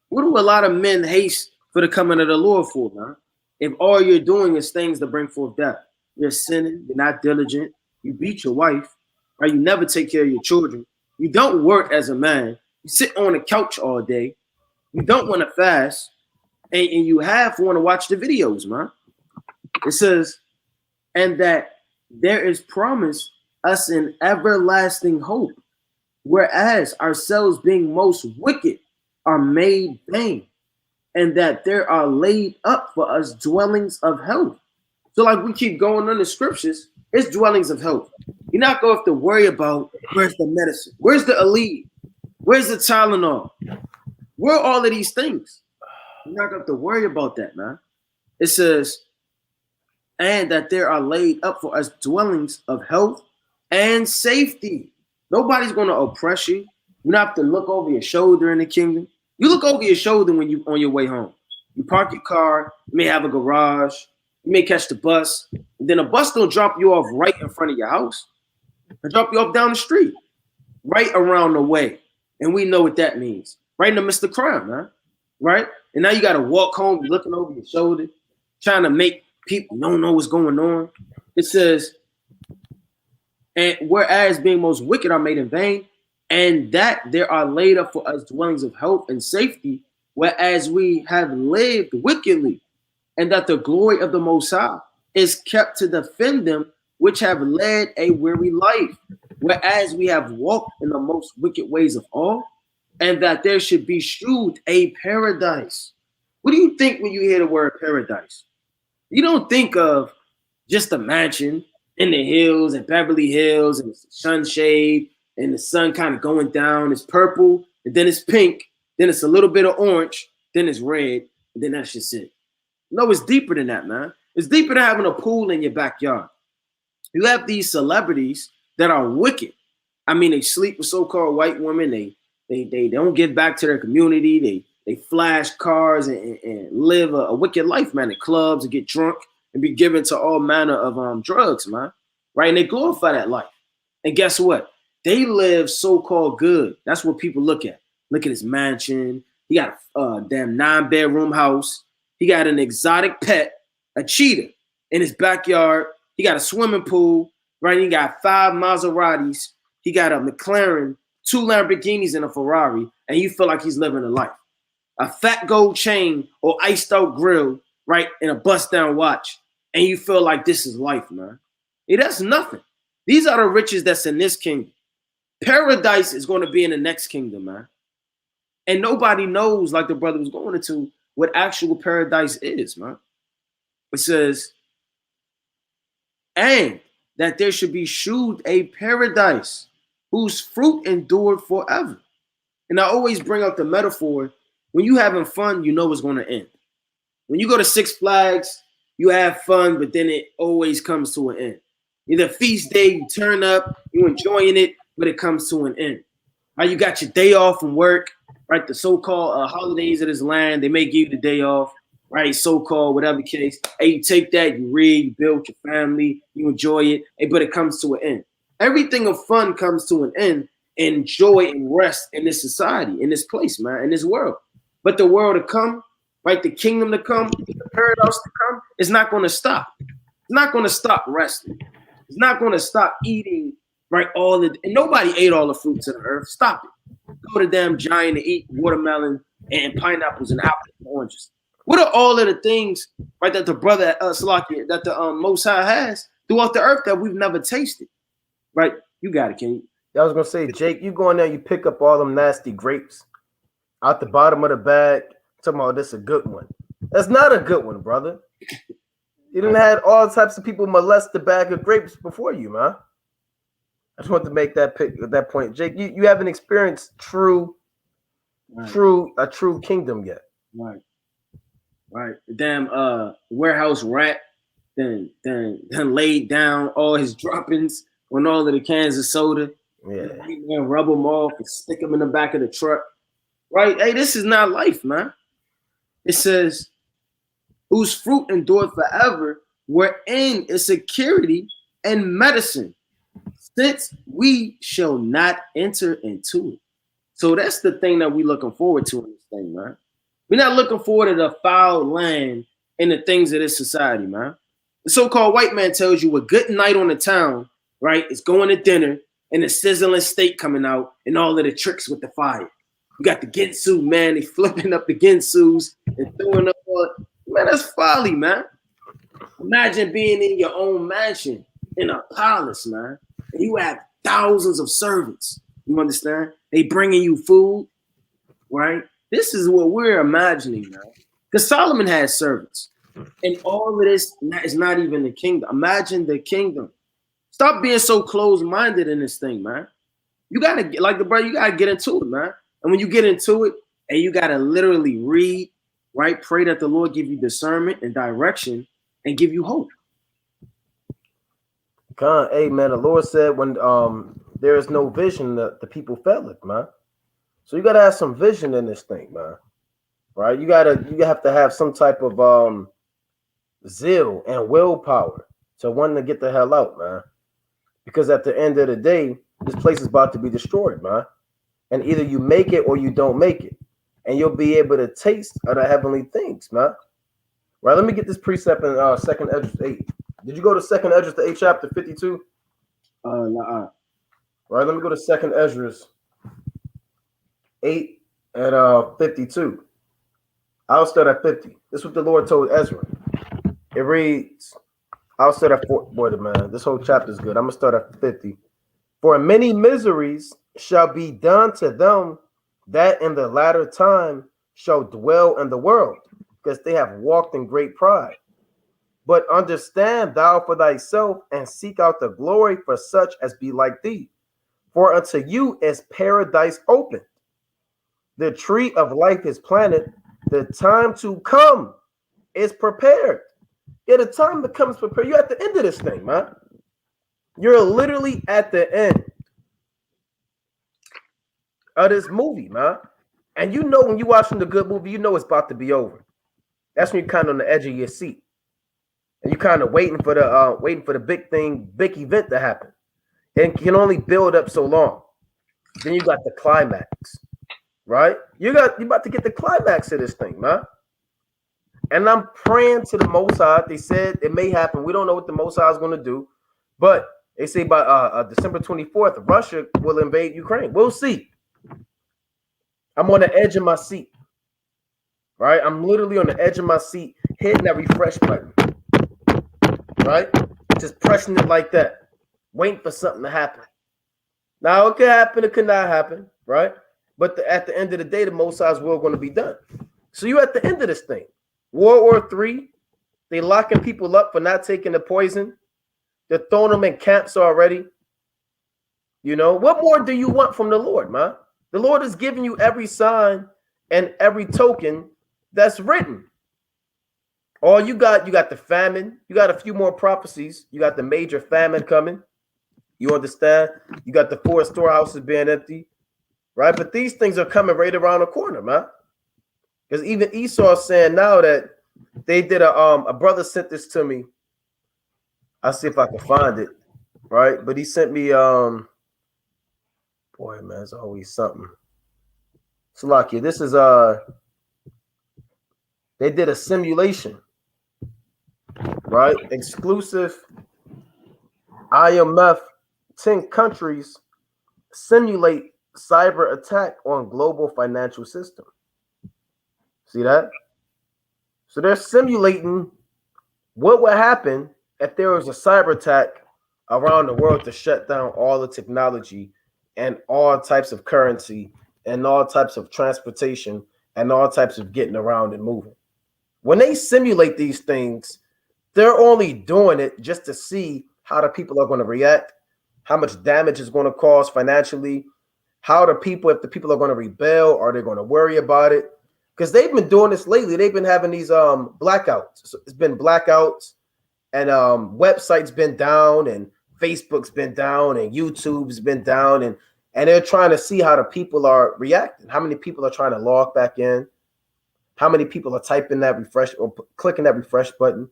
What do a lot of men haste for the coming of the Lord for, man? If all you're doing is things that bring forth death, you're sinning, you're not diligent, you beat your wife, or you never take care of your children, you don't work as a man, you sit on the couch all day, you don't want to fast, and you half want to watch the videos, man. It says, and that there is promised us an everlasting hope, whereas ourselves being most wicked are made vain, and that there are laid up for us dwellings of health. So like we keep going on the scriptures, it's dwellings of health. You're not going to have to worry about where's the medicine, where's the Aleve, where's the Tylenol, where are all of these things? You're not going to have to worry about that, man. It says, and that there are laid up for us dwellings of health and safety. Nobody's going to oppress you. You don't have to look over your shoulder in the kingdom. You look over your shoulder when you on your way home. You park your car. You may have a garage. You may catch the bus. And then a bus don't drop you off right in front of your house. They drop you off down the street, right around the way. And we know what that means. Right in the midst of crime, man. Right? And now you got to walk home looking over your shoulder, trying to make people don't know what's going on. It says, and whereas being most wicked are made in vain, and that there are laid up for us dwellings of health and safety, whereas we have lived wickedly, and that the glory of the Most High is kept to defend them which have led a weary life, whereas we have walked in the most wicked ways of all, and that there should be shewed a paradise. What do you think when you hear the word paradise? You don't think of just a mansion in the hills and Beverly Hills and it's sunshade and the sun kind of going down. It's purple and then it's pink, then it's a little bit of orange, then it's red, and then that's just it. No, it's deeper than that, man. It's deeper than having a pool in your backyard. You have these celebrities that are wicked. I mean, they sleep with so-called white women. They don't give back to their community. They flash cars and live a wicked life, man, in clubs and get drunk and be given to all manner of drugs, man. Right? And they glorify that life. And guess what? They live so-called good. That's what people look at. Look at his mansion. He got a damn 9-bedroom house. He got an exotic pet, a cheetah, in his backyard. He got a swimming pool, right? He got 5 Maseratis. He got a McLaren, 2 Lamborghinis, and a Ferrari. And you feel like he's living a life. A fat gold chain or iced out grill, right? And a bust down watch. And you feel like this is life, man. That's nothing. These are the riches that's in this kingdom. Paradise is going to be in the next kingdom, man. And nobody knows, like the brother was going into, what actual paradise is, man. It says, and that there should be shewed a paradise whose fruit endured forever. And I always bring up the metaphor, when you having fun, you know it's going to end. When you go to Six Flags, you have fun, but then it always comes to an end. Either feast day, you turn up, you enjoying it, but it comes to an end. Right? You got your day off from work, right? The so-called holidays of this land, they may give you the day off. right? So-called, whatever case. Hey, you take that, you read, you build your family, you enjoy it, hey, but it comes to an end. Everything of fun comes to an end, and joy and rest in this society, in this place, man, in this world. But the world to come, right? The kingdom to come, the paradise to come, is not going to stop. It's not going to stop resting. It's not going to stop eating, right? And nobody ate all the fruits of the earth. Stop it. Go to damn giant to eat watermelon and pineapples and apples and oranges. What are all of the things, right, that the brother Salaki, that the Most High has throughout the earth that we've never tasted, right? You got it, King. I was gonna say, Jake, you go in there, you pick up all them nasty grapes out the bottom of the bag. Talking about this a good one. That's not a good one, brother. You done had all types of people molest the bag of grapes before you, man. I just want to make that point, Jake. You haven't experienced a true kingdom yet. Right. The damn warehouse rat then laid down all his droppings on all of the cans of soda. Yeah. And rub them off and stick them in the back of the truck. Right? Hey, this is not life, man. It says, whose fruit endured forever, wherein is security and medicine, since we shall not enter into it. So that's the thing that we're looking forward to in this thing, man. We're not looking forward to the foul land and the things of this society, man. The so-called white man tells you a good night on the town, right, is going to dinner and the sizzling steak coming out and all of the tricks with the fire. You got the Ginsu, man. They flipping up the Ginsus and throwing up all. Man, that's folly, man. Imagine being in your own mansion in a palace, man. And you have thousands of servants. You understand? They bringing you food, right? This is what we're imagining, man. Because Solomon had servants. And all of this is not even the kingdom. Imagine the kingdom. Stop being so closed-minded in this thing, man. You gotta, like the brother, you gotta get into it, man. And when you get into it, and you gotta literally read, right? Pray that the Lord give you discernment and direction and give you hope. Hey, man, the Lord said when there is no vision, the people faileth, man. So you gotta have some vision in this thing, man. Right? You have to have some type of zeal and willpower to want to get the hell out, man. Because at the end of the day, this place is about to be destroyed, man. And either you make it or you don't make it. And you'll be able to taste of the heavenly things, man. Right, let me get this precept in 2nd Esdras 8. Did you go to 2nd Esdras, the 8th chapter, 52? Nah. Right, let me go to 2nd Esdras 8 and 52. I'll start at 50. This is what the Lord told Ezra. It reads, I'll start at 4. Boy, man, this whole chapter is good. I'm going to start at 50. For many miseries shall be done to them that in the latter time shall dwell in the world, because they have walked in great pride. But understand thou for thyself, and seek out the glory for such as be like thee. For unto you is paradise opened. The tree of life is planted. The time to come is prepared. Yeah, the time to come is prepared. You're at the end of this thing, man. You're literally at the end of this movie, man. And you know when you're watching the good movie, you know it's about to be over. That's when you're kind of on the edge of your seat. And you're kind of waiting for the big event to happen. And can only build up so long. Then you got the climax, right? You about to get the climax of this thing, man. And I'm praying to the Most High. They said it may happen. We don't know what the Most High is going to do, but they say by December 24th, Russia will invade Ukraine. We'll see. I'm on the edge of my seat, right? I'm literally on the edge of my seat, hitting that refresh button, right? Just pressing it like that, waiting for something to happen. Now, it could happen, it could not happen, right? But at the end of the day, the Most High's will going to be done. So you're at the end of this thing. World War III, they locking people up for not taking the poison. They're throwing them in camps already. You know, what more do you want from the Lord, man? The Lord is giving you every sign and every token that's written. All you got the famine. You got a few more prophecies. You got the major famine coming. You understand? You got the 4 storehouses being empty, right? But these things are coming right around the corner, man. Because even Esau is saying now that They did a brother sent this to me. I'll see if I can find it, right? But he sent me boy, man, it's always something. Salakia, this is they did a simulation, right? Exclusive IMF 10 countries simulate cyber attack on global financial system. See that? So they're simulating what would happen if there was a cyber attack around the world to shut down all the technology and all types of currency and all types of transportation and all types of getting around and moving. When they simulate these things, they're only doing it just to see how the people are going to react, how much damage is going to cause financially, how the people, if the people are going to rebel, are they going to worry about it? Because they've been doing this lately. They've been having these blackouts. So it's been blackouts, and websites been down, and Facebook's been down, and YouTube's been down, and they're trying to see how the people are reacting. How many people are trying to log back in? How many people are typing that refresh or clicking that refresh button,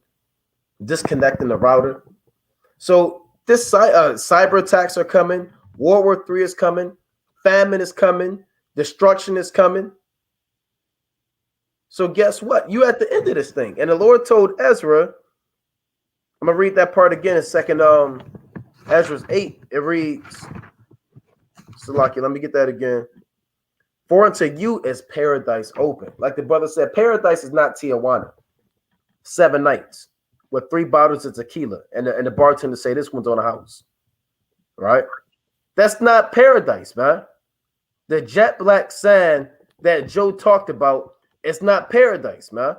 disconnecting the router? So this cyber attacks are coming. World War III is coming. Famine is coming. Destruction is coming. So guess what? You at the end of this thing. And the Lord told Ezra, I'm going to read that part again in second Ezra's 8. It reads, Salaki, let me get that again. For unto you is paradise open. Like the brother said, paradise is not Tijuana. 7 nights with 3 bottles of tequila. And the bartender say this one's on the house. Right? That's not paradise, man. The jet black sand that Joe talked about, it's not paradise, man.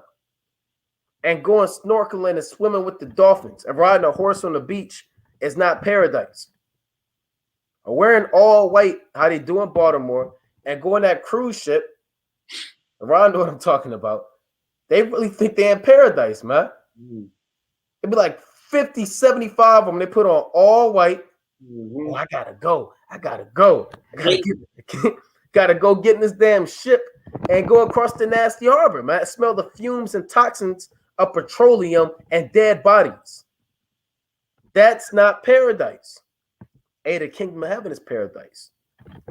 And going snorkeling and swimming with the dolphins and riding a horse on the beach is not paradise. Or wearing all white, how they do in Baltimore, and going that cruise ship, around what I'm talking about, they really think they're in paradise, man. It'd be like 50, 75 of them. They put on all white. Oh, I gotta go. I gotta go get in this damn ship and go across the nasty harbor, man. Smell the fumes and toxins of petroleum and dead bodies. That's not paradise. Hey, the kingdom of heaven is paradise.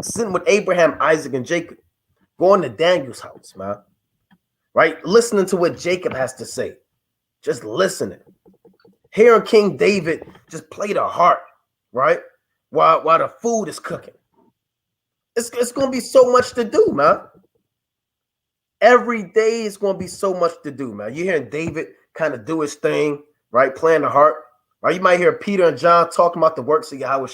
Sitting with Abraham, Isaac, and Jacob. Going to Daniel's house, man. Right? Listening to what Jacob has to say. Just listening. Hearing King David just play the harp, right? While the food is cooking. It's going to be so much to do, man. Every day is going to be so much to do, man. You're hearing David kind of do his thing, right? Playing the harp. Right? You might hear Peter and John talking about the works of Yahweh,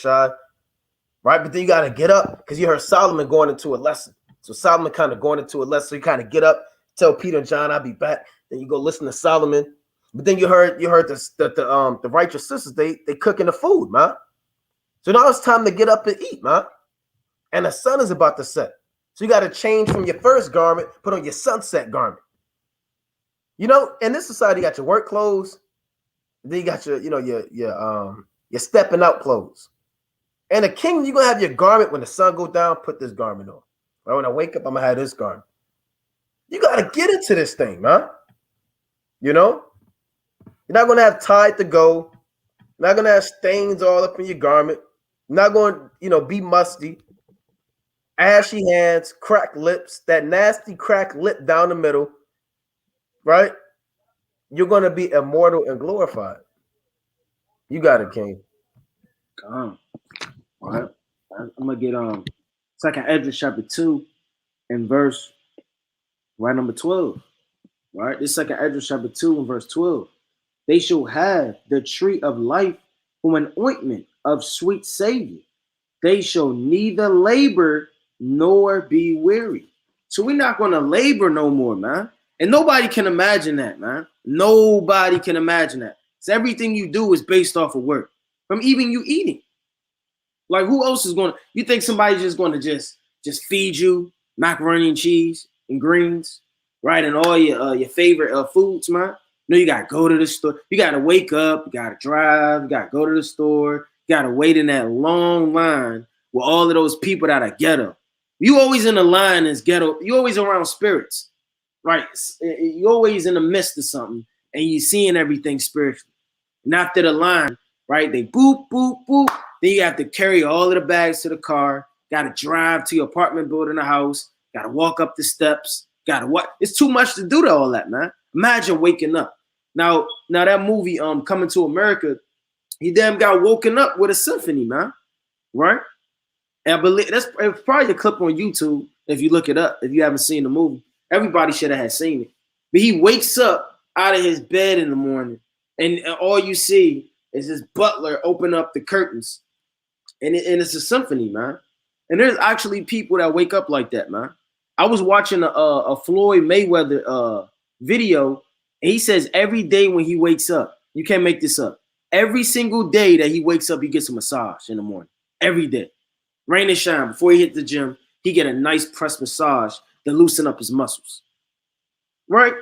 right? But then you got to get up because you heard Solomon going into a lesson. So Solomon kind of going into a lesson. So you kind of get up, tell Peter and John, I'll be back. Then you go listen to Solomon. But then you heard the righteous sisters, they cooking the food, man. So now it's time to get up and eat, man. And the sun is about to set. So you got to change from your first garment, put on your sunset garment. You know, in this society, you got your work clothes. Then you got your stepping out clothes. And the king, you're going to have your garment when the sun go down, put this garment on. Right? When I wake up, I'm going to have this garment. You got to get into this thing, man. You know? You're not going to have tied to go. You're not going to have stains all up in your garment. You're not going to, be musty. Ashy hands, cracked lips, that nasty cracked lip down the middle, right? You're going to be immortal and glorified. You got it, King. All right. I'm going to get Second Ezra chapter 2 and verse right number 12. Right? This Second Ezra chapter 2 and verse 12. They shall have the tree of life from an ointment of sweet savor. They shall neither labor nor be weary. So we're not going to labor no more, man. And nobody can imagine that, man. Nobody can imagine that. So everything you do is based off of work. From even you eating. Like who else is going to, you think somebody's just going to just feed you macaroni and cheese and greens, right? And all your favorite foods, man. No, you got to go to the store. You got to wake up. You got to drive. You got to go to the store. You got to wait in that long line with all of those people that are ghetto. You always in the line as ghetto. You always around spirits. right? You're always in the midst of something, and you're seeing everything spiritually. And after the line, right, they boop, boop, boop. Then you have to carry all of the bags to the car. Got to drive to your apartment building, a house. Got to walk up the steps. Got to what? It's too much to do to all that, man. Imagine waking up. Now that movie, Coming to America, he damn got woken up with a symphony, man. Right? And I believe it's probably a clip on YouTube if you look it up. If you haven't seen the movie, everybody should have seen it. But he wakes up out of his bed in the morning, and all you see is this butler open up the curtains, and it's a symphony, man. And there's actually people that wake up like that, man. I was watching a Floyd Mayweather video, and he says every day when he wakes up, you can't make this up. Every single day that he wakes up, he gets a massage in the morning. Every day. Rain and shine, before he hit the gym, he get a nice press massage to loosen up his muscles. Right?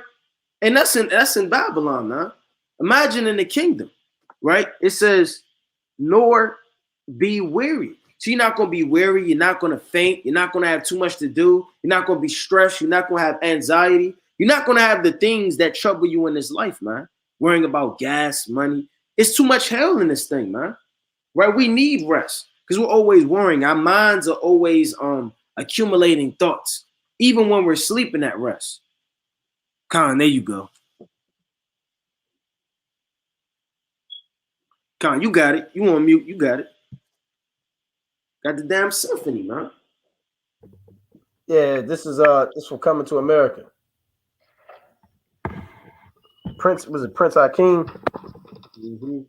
And that's in Babylon, man. Imagine in the kingdom, right? It says, nor be weary. So you're not going to be weary. You're not going to faint. You're not going to have too much to do. You're not going to be stressed. You're not going to have anxiety. You're not going to have the things that trouble you in this life, man. Worrying about gas, money. It's too much hell in this thing, man. Right? We need rest because we're always worrying. Our minds are always accumulating thoughts, even when we're sleeping at rest. Con, there you go. Con, you got it. You on mute. You got it. Got the damn symphony, man. Yeah, this from Coming to America. Prince Hakeem? Mm-hmm.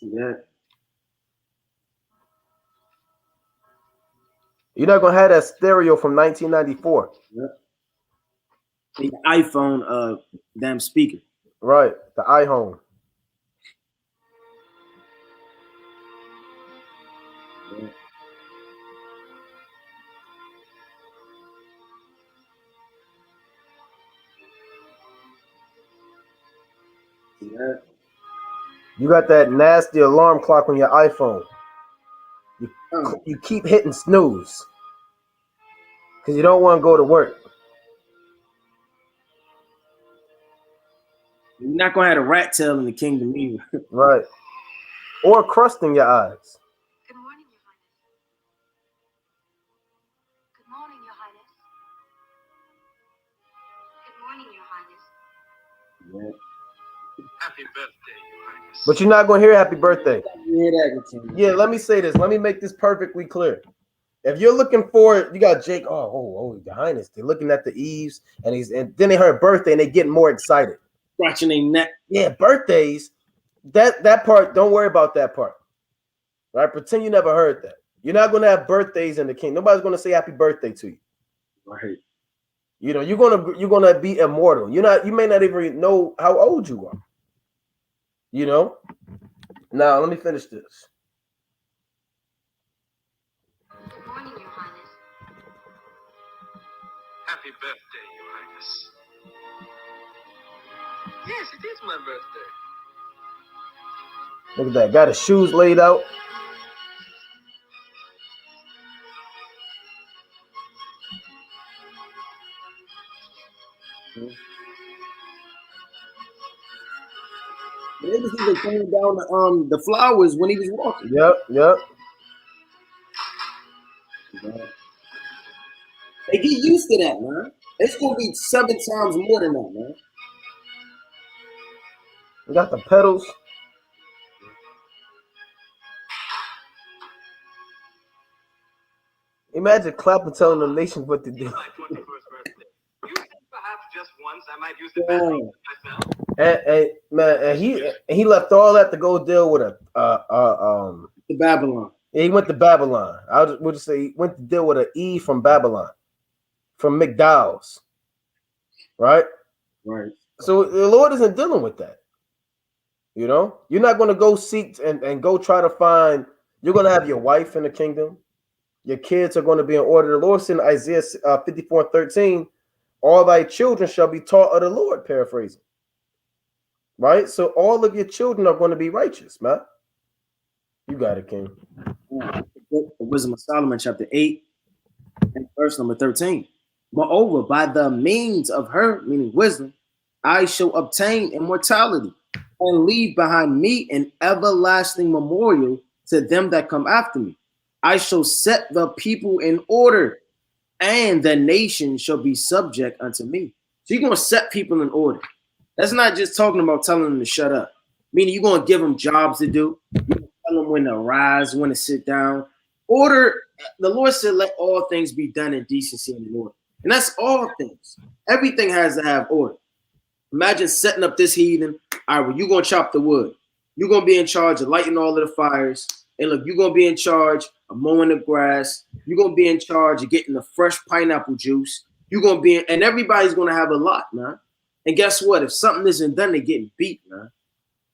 Yeah. You're not gonna have that stereo from 1994. Yep. The iPhone damn speaker. Right, the iHome. Yeah. Yeah. You got that nasty alarm clock on your iPhone. You keep hitting snooze because you don't want to go to work. You're not gonna have a rat tail in the kingdom either. Right. Or crust in your eyes. Good morning, Your Highness. Good morning, Your Highness. Good morning, Your Highness. Yeah. Happy birthday, Your Highness. But you're not going to hear happy birthday. Yeah, let me say this. Let me make this perfectly clear. If you're looking for it, you got Jake. Oh, Your Highness. They're looking at the eaves, and then they heard birthday, and they getting more excited. Scratching their neck. Yeah, birthdays. That part. Don't worry about that part. Right? Pretend you never heard that. You're not going to have birthdays in the kingdom. Nobody's going to say happy birthday to you. Right. You know, you're gonna be immortal. You may not even know how old you are. You know. Now let me finish this. Good morning, Your Highness. Happy birthday, Your Highness. Yes, it is my birthday. Look at that. Got his shoes laid out. They was even throwing down the flowers when he was walking. Yep. They get used to that, man. It's gonna be 7 times more than that, man. We got the pedals. Imagine clapping, telling the nations what to do. Perhaps just once I might use the bathroom myself. And he left all that to go deal with The Babylon. He went to Babylon. We'll just say he went to deal with an E from Babylon, from McDowell's, right? Right. So the Lord isn't dealing with that. You know, you're not going to go seek and go try to find. You're going to have your wife in the kingdom. Your kids are going to be in order. The Lord said in Isaiah 54:13, all thy children shall be taught of the Lord, paraphrasing. Right? So all of your children are going to be righteous, man. You got it, King. The Wisdom of Solomon, chapter 8, And verse number 13. Moreover, by the means of her, meaning wisdom, I shall obtain immortality and leave behind me an everlasting memorial to them that come after me. I shall set the people in order, and the nation shall be subject unto me. So you're going to set people in order. That's not just talking about telling them to shut up. Meaning you're going to give them jobs to do. You're going to tell them when to rise, when to sit down. Order, the Lord said, let all things be done in decency and in order. And that's all things. Everything has to have order. Imagine setting up this heathen. All right, well, you're going to chop the wood. You're going to be in charge of lighting all of the fires. And look, you're going to be in charge of mowing the grass. You're going to be in charge of getting the fresh pineapple juice. You're going to be in, and everybody's going to have a lot, man. And guess what? If something isn't done, they're getting beat, man.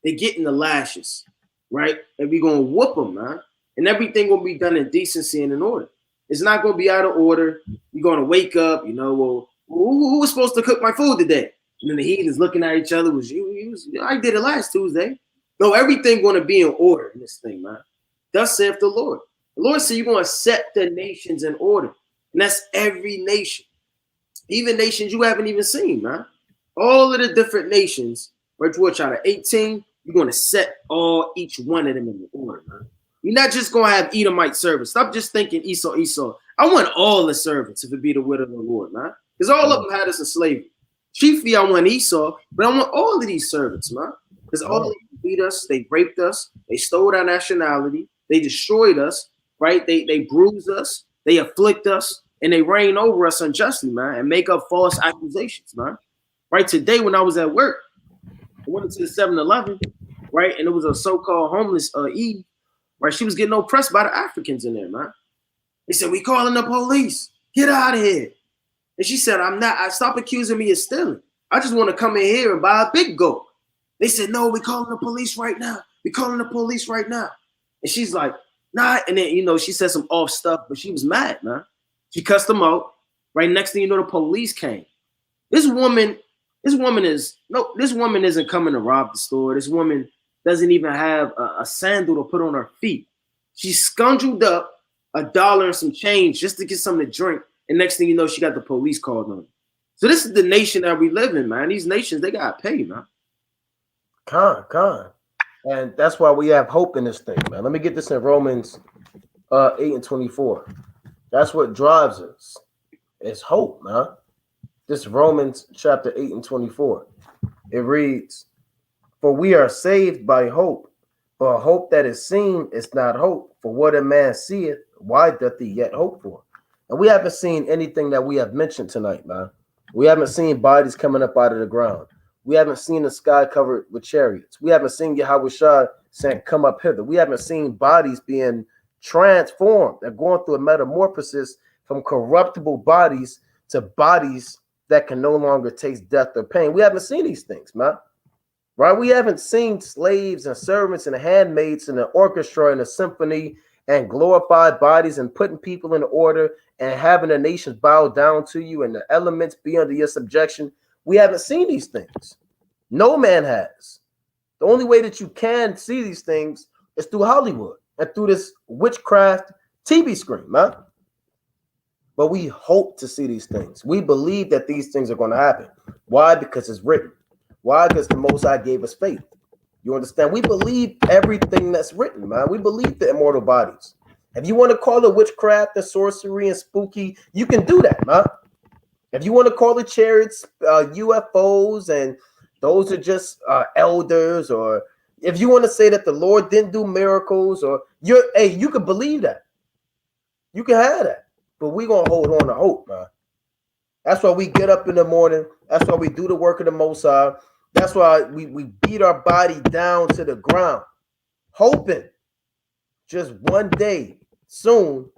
They're getting the lashes, right? And we're going to whoop them, man. And everything will be done in decency and in order. It's not going to be out of order. You're going to wake up, well, who was supposed to cook my food today? And then the heathens looking at each other. I did it last Tuesday. No, everything going to be in order in this thing, man. Thus saith the Lord. The Lord said you're going to set the nations in order. And that's every nation. Even nations you haven't even seen, man. All of the different nations, right? Out of 18, you're going to set each one of them in order, man. You're not just going to have Edomite servants. Stop just thinking Esau. I want all the servants if it be the will of the Lord, man. Because all of them had us in slavery. Chiefly, I want Esau, but I want all of these servants, man. Because all of them beat us, they raped us, they stole our nationality, they destroyed us, right? They bruise us, they afflict us, and they reign over us unjustly, man, and make up false accusations, man. Right? Today, when I was at work, I went into the 7-Eleven, right? And it was a so-called homeless Eve, right? She was getting oppressed by the Africans in there, man. They said, we calling the police. Get out of here. And she said, stop accusing me of stealing. I just want to come in here and buy a big goat. They said, no, we're calling the police right now. We're calling the police right now. And she's like, nah. And then, she said some off stuff, but she was mad, man. She cussed them out. Right next thing you know, the police came. This woman isn't coming to rob the store. This woman doesn't even have a sandal to put on her feet. She scunged up $1 and some change just to get something to drink. And next thing you know, she got the police called on her. So this is the nation that we live in, man. These nations, they got to pay, man. Con. And that's why we have hope in this thing, man. Let me get this in Romans 8:24. That's what drives us. It's hope, man. This Romans chapter 8:24. It reads, for we are saved by hope. For hope that is seen is not hope. For what a man seeth, why doth he yet hope for? And we haven't seen anything that we have mentioned tonight, man. We haven't seen bodies coming up out of the ground. We haven't seen the sky covered with chariots. We haven't seen Yahushua saying, come up hither. We haven't seen bodies being transformed and going through a metamorphosis from corruptible bodies to bodies that can no longer taste death or pain. We haven't seen these things, man. Right? We haven't seen slaves and servants and handmaids and an orchestra and a symphony and glorified bodies and putting people in order and having the nations bow down to you and the elements be under your subjection. We haven't seen these things. No man has. The only way that you can see these things is through Hollywood and through this witchcraft TV screen, man. But we hope to see these things. We believe that these things are going to happen. Why? Because it's written. Why? Because the Most High gave us faith. You understand? We believe everything that's written, man. We believe the immortal bodies. If you want to call it witchcraft and sorcery and spooky, you can do that, man. If you want to call it chariots, UFOs, and those are just elders, or if you want to say that the Lord didn't do miracles, or you can believe that. You can have that. But we're going to hold on to hope, man. That's why we get up in the morning. That's why we do the work of the Most High. That's why we beat our body down to the ground, hoping just one day soon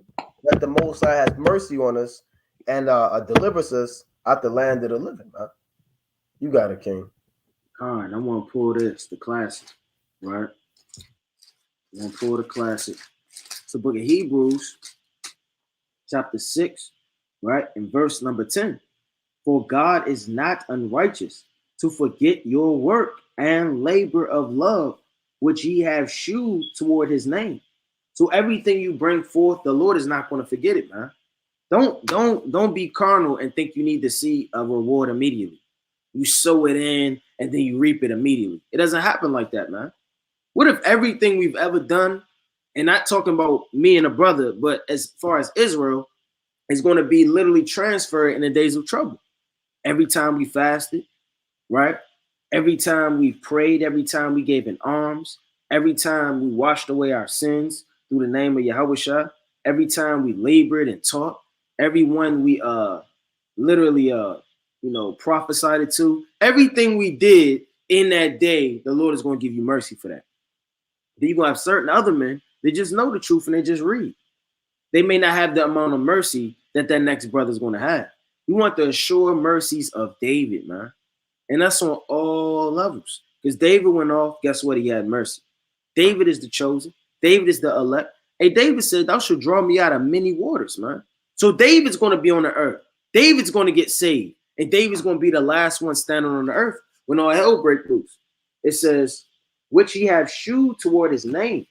that the Most High has mercy on us and delivers us out the land of the living, man. You got it, King. All right, I want to pull this, the classic, right? I want to pull the classic. It's the book of Hebrews, chapter 6, right? In verse number 10. For God is not unrighteous to forget your work and labor of love, which ye have shewed toward his name. So everything you bring forth, the Lord is not going to forget it, man. Don't be carnal and think you need to see a reward immediately. You sow it in and then you reap it immediately. It doesn't happen like that, man. What if everything we've ever done, and not talking about me and a brother, but as far as Israel, is going to be literally transferred in the days of trouble? Every time we fasted, right? Every time we prayed, every time we gave in alms, every time we washed away our sins through the name of Yahweh, every time we labored and taught, everyone we literally prophesied it to, everything we did in that day, the Lord is going to give you mercy for that. Then you're going to have certain other men, they just know the truth and they just read. They may not have the amount of mercy that next brother is going to have. You want the assured mercies of David, man. And that's on all levels. Because David went off, guess what? He had mercy. David is the chosen. David is the elect. Hey, David said, thou shalt draw me out of many waters, man. So David's going to be on the earth. David's going to get saved. And David's going to be the last one standing on the earth when all hell breaks loose. It says, which he have shewed toward his name,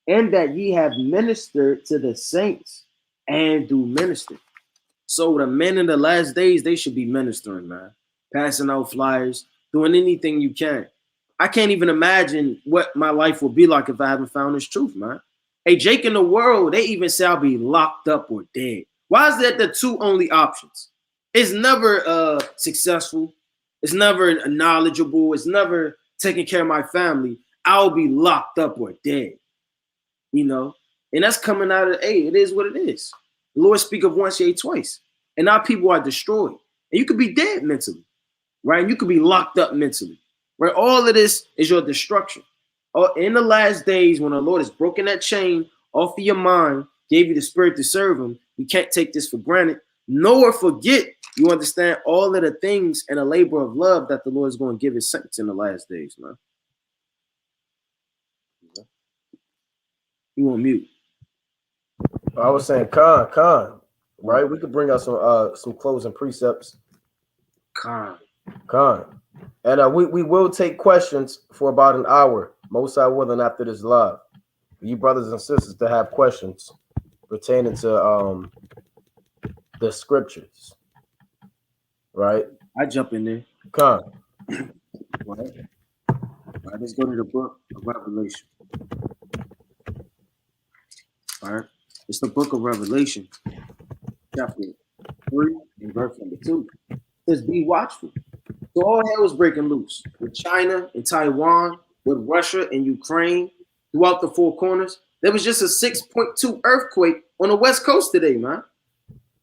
and that ye have ministered to the saints and do minister. So the men in the last days, they should be ministering, man. Passing out flyers, doing anything you can. I can't even imagine what my life will be like if I haven't found this truth, man. Hey, Jake in the world, they even say I'll be locked up or dead. Why is that the two only options? It's never successful. It's never knowledgeable. It's never taking care of my family. I'll be locked up or dead. You know? And that's coming out of, hey, it is what it is. The Lord speak of once, yea, twice. And our people are destroyed. And you could be dead mentally, right? And you could be locked up mentally, right? All of this is your destruction. In the last days, when the Lord has broken that chain off of your mind, gave you the spirit to serve him, we can't take this for granted, nor forget, you understand, all of the things and a labor of love that the Lord is going to give his saints in the last days, man. You on mute. I was saying, Khan, right? We could bring out some closing precepts. Khan. And we will take questions for about an hour. Most I will, and after this live. You brothers and sisters to have questions pertaining to the scriptures. Right? I jump in there. Khan. Right. Let's go to the book of Revelation. All right. It's the book of Revelation, chapter 3 and verse number 2. It says, be watchful. So all hell was breaking loose with China and Taiwan, with Russia and Ukraine, throughout the four corners. There was just a 6.2 earthquake on the West Coast today, man.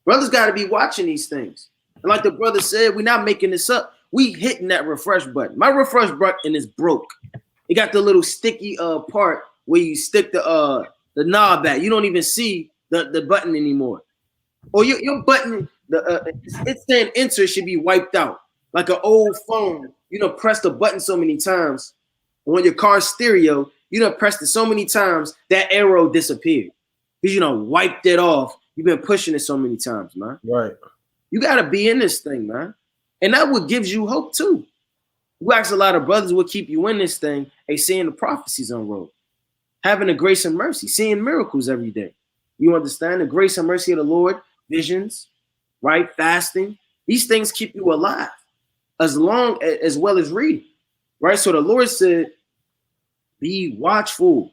Brothers got to be watching these things. And like the brother said, we're not making this up. We hitting that refresh button. My refresh button is broke. It got the little sticky part where you stick the knob at. You don't even see the button anymore. Or your button, it's saying enter should be wiped out. Like an old phone, press the button so many times. On your car stereo, pressed it so many times that arrow disappeared. Because wiped it off. You've been pushing it so many times, man. Right. You gotta be in this thing, man. And that what gives you hope too. We ask a lot of brothers what keep you in this thing, seeing the prophecies unroll. Having the grace and mercy, seeing miracles every day. You understand the grace and mercy of the Lord, visions, right? Fasting. These things keep you alive as well as reading, right? So the Lord said, be watchful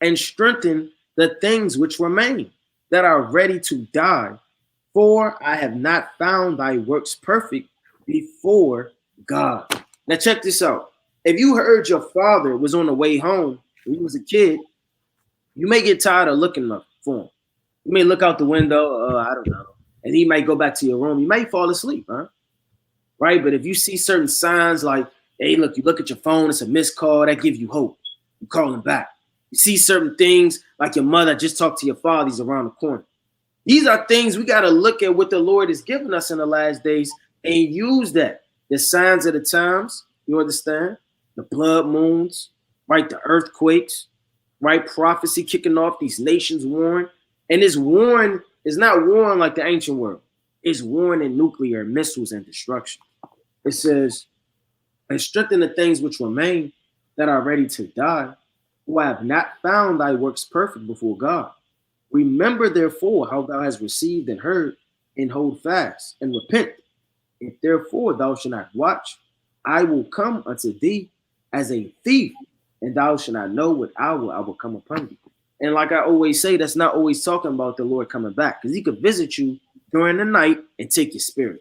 and strengthen the things which remain that are ready to die. For I have not found thy works perfect before God. Now check this out. If you heard your father was on the way home when he was a kid, you may get tired of looking for him. You may look out the window, I don't know, and he might go back to your room. You might fall asleep, huh? Right? But if you see certain signs like, hey, look, you look at your phone, it's a missed call, that gives you hope. You call him back. You see certain things like your mother just talked to your father, he's around the corner. These are things we got to look at what the Lord has given us in the last days and use that. The signs of the times, you understand? The blood moons, right? The earthquakes, right? Prophecy kicking off, these nations warring. And this warring is not warring like the ancient world. It's warring in nuclear missiles and destruction. It says, and strengthen the things which remain that are ready to die, who have not found thy works perfect before God. Remember, therefore, how thou hast received and heard, and hold fast and repent. If therefore thou shalt not watch, I will come unto thee as a thief, and thou shalt not know what hour I will come upon thee. And like I always say, that's not always talking about the Lord coming back, because he could visit you during the night and take your spirit.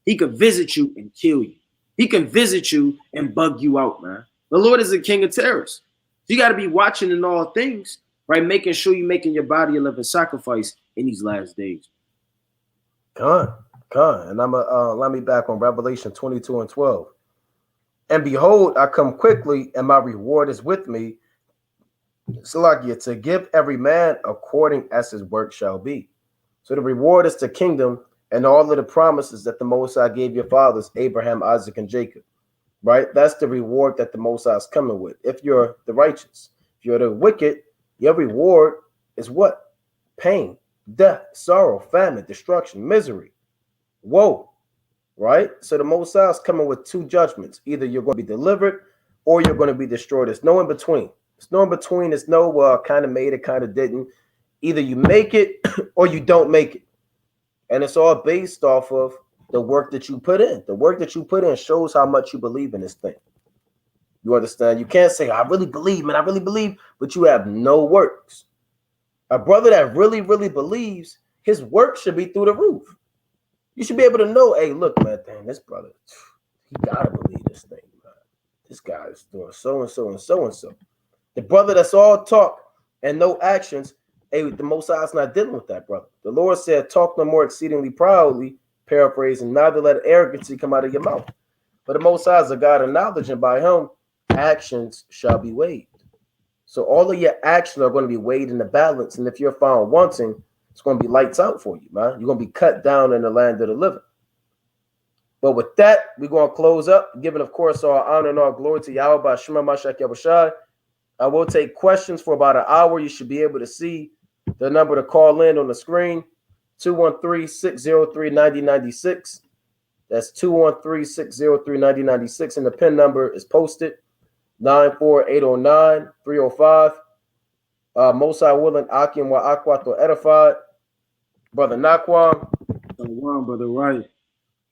He could visit you and kill you. He can visit you and bug you out, man. The Lord is a king of terrors. You got to be watching in all things, right? Making sure you're making your body a living sacrifice in these last days. Con. And I'm let me back on Revelation 22 and 12. And behold, I come quickly, and my reward is with me, Salakia, to give every man according as his work shall be. So the reward is the kingdom and all of the promises that the Most High gave your fathers, Abraham, Isaac, and Jacob. Right? That's the reward that the Most High is coming with. If you're the righteous, if you're the wicked, your reward is what? Pain, death, sorrow, famine, destruction, misery, woe. Right? So the Most High is coming with two judgments. Either you're going to be delivered or you're going to be destroyed. There's no in between. There's no in between. There's no kind of made it, kind of didn't. Either you make it or you don't make it. And it's all based off of the work that you put in. The work that you put in shows how much you believe in this thing. You understand? You can't say, I really believe, man, I really believe, but you have no works. A brother that really, really believes, his work should be through the roof. You should be able to know, hey, look, man, damn, this brother, he gotta believe this thing, man. This guy is doing so and so and so and so. The brother that's all talk and no actions, hey, the Most High is not dealing with that, brother. The Lord said, talk no more exceedingly proudly, paraphrasing, neither let arrogancy come out of your mouth. But the Most High is a God of knowledge, and by him, actions shall be weighed. So all of your actions are going to be weighed in the balance. And if you're found wanting, it's going to be lights out for you, man. You're going to be cut down in the land of the living. But with that, we're going to close up, giving, of course, our honor and our glory to Yahweh by Shema Mashak Yahushai. I will take questions for about an hour. You should be able to see the number to call in on the screen, 213-603-9096. That's 213-603-9096. And the PIN number is posted, 94809-305. Mosai willing, Akim wa Akwato edified. Brother Nakwam. Shalom, brother, right?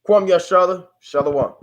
Kwam Yashala. Shalom.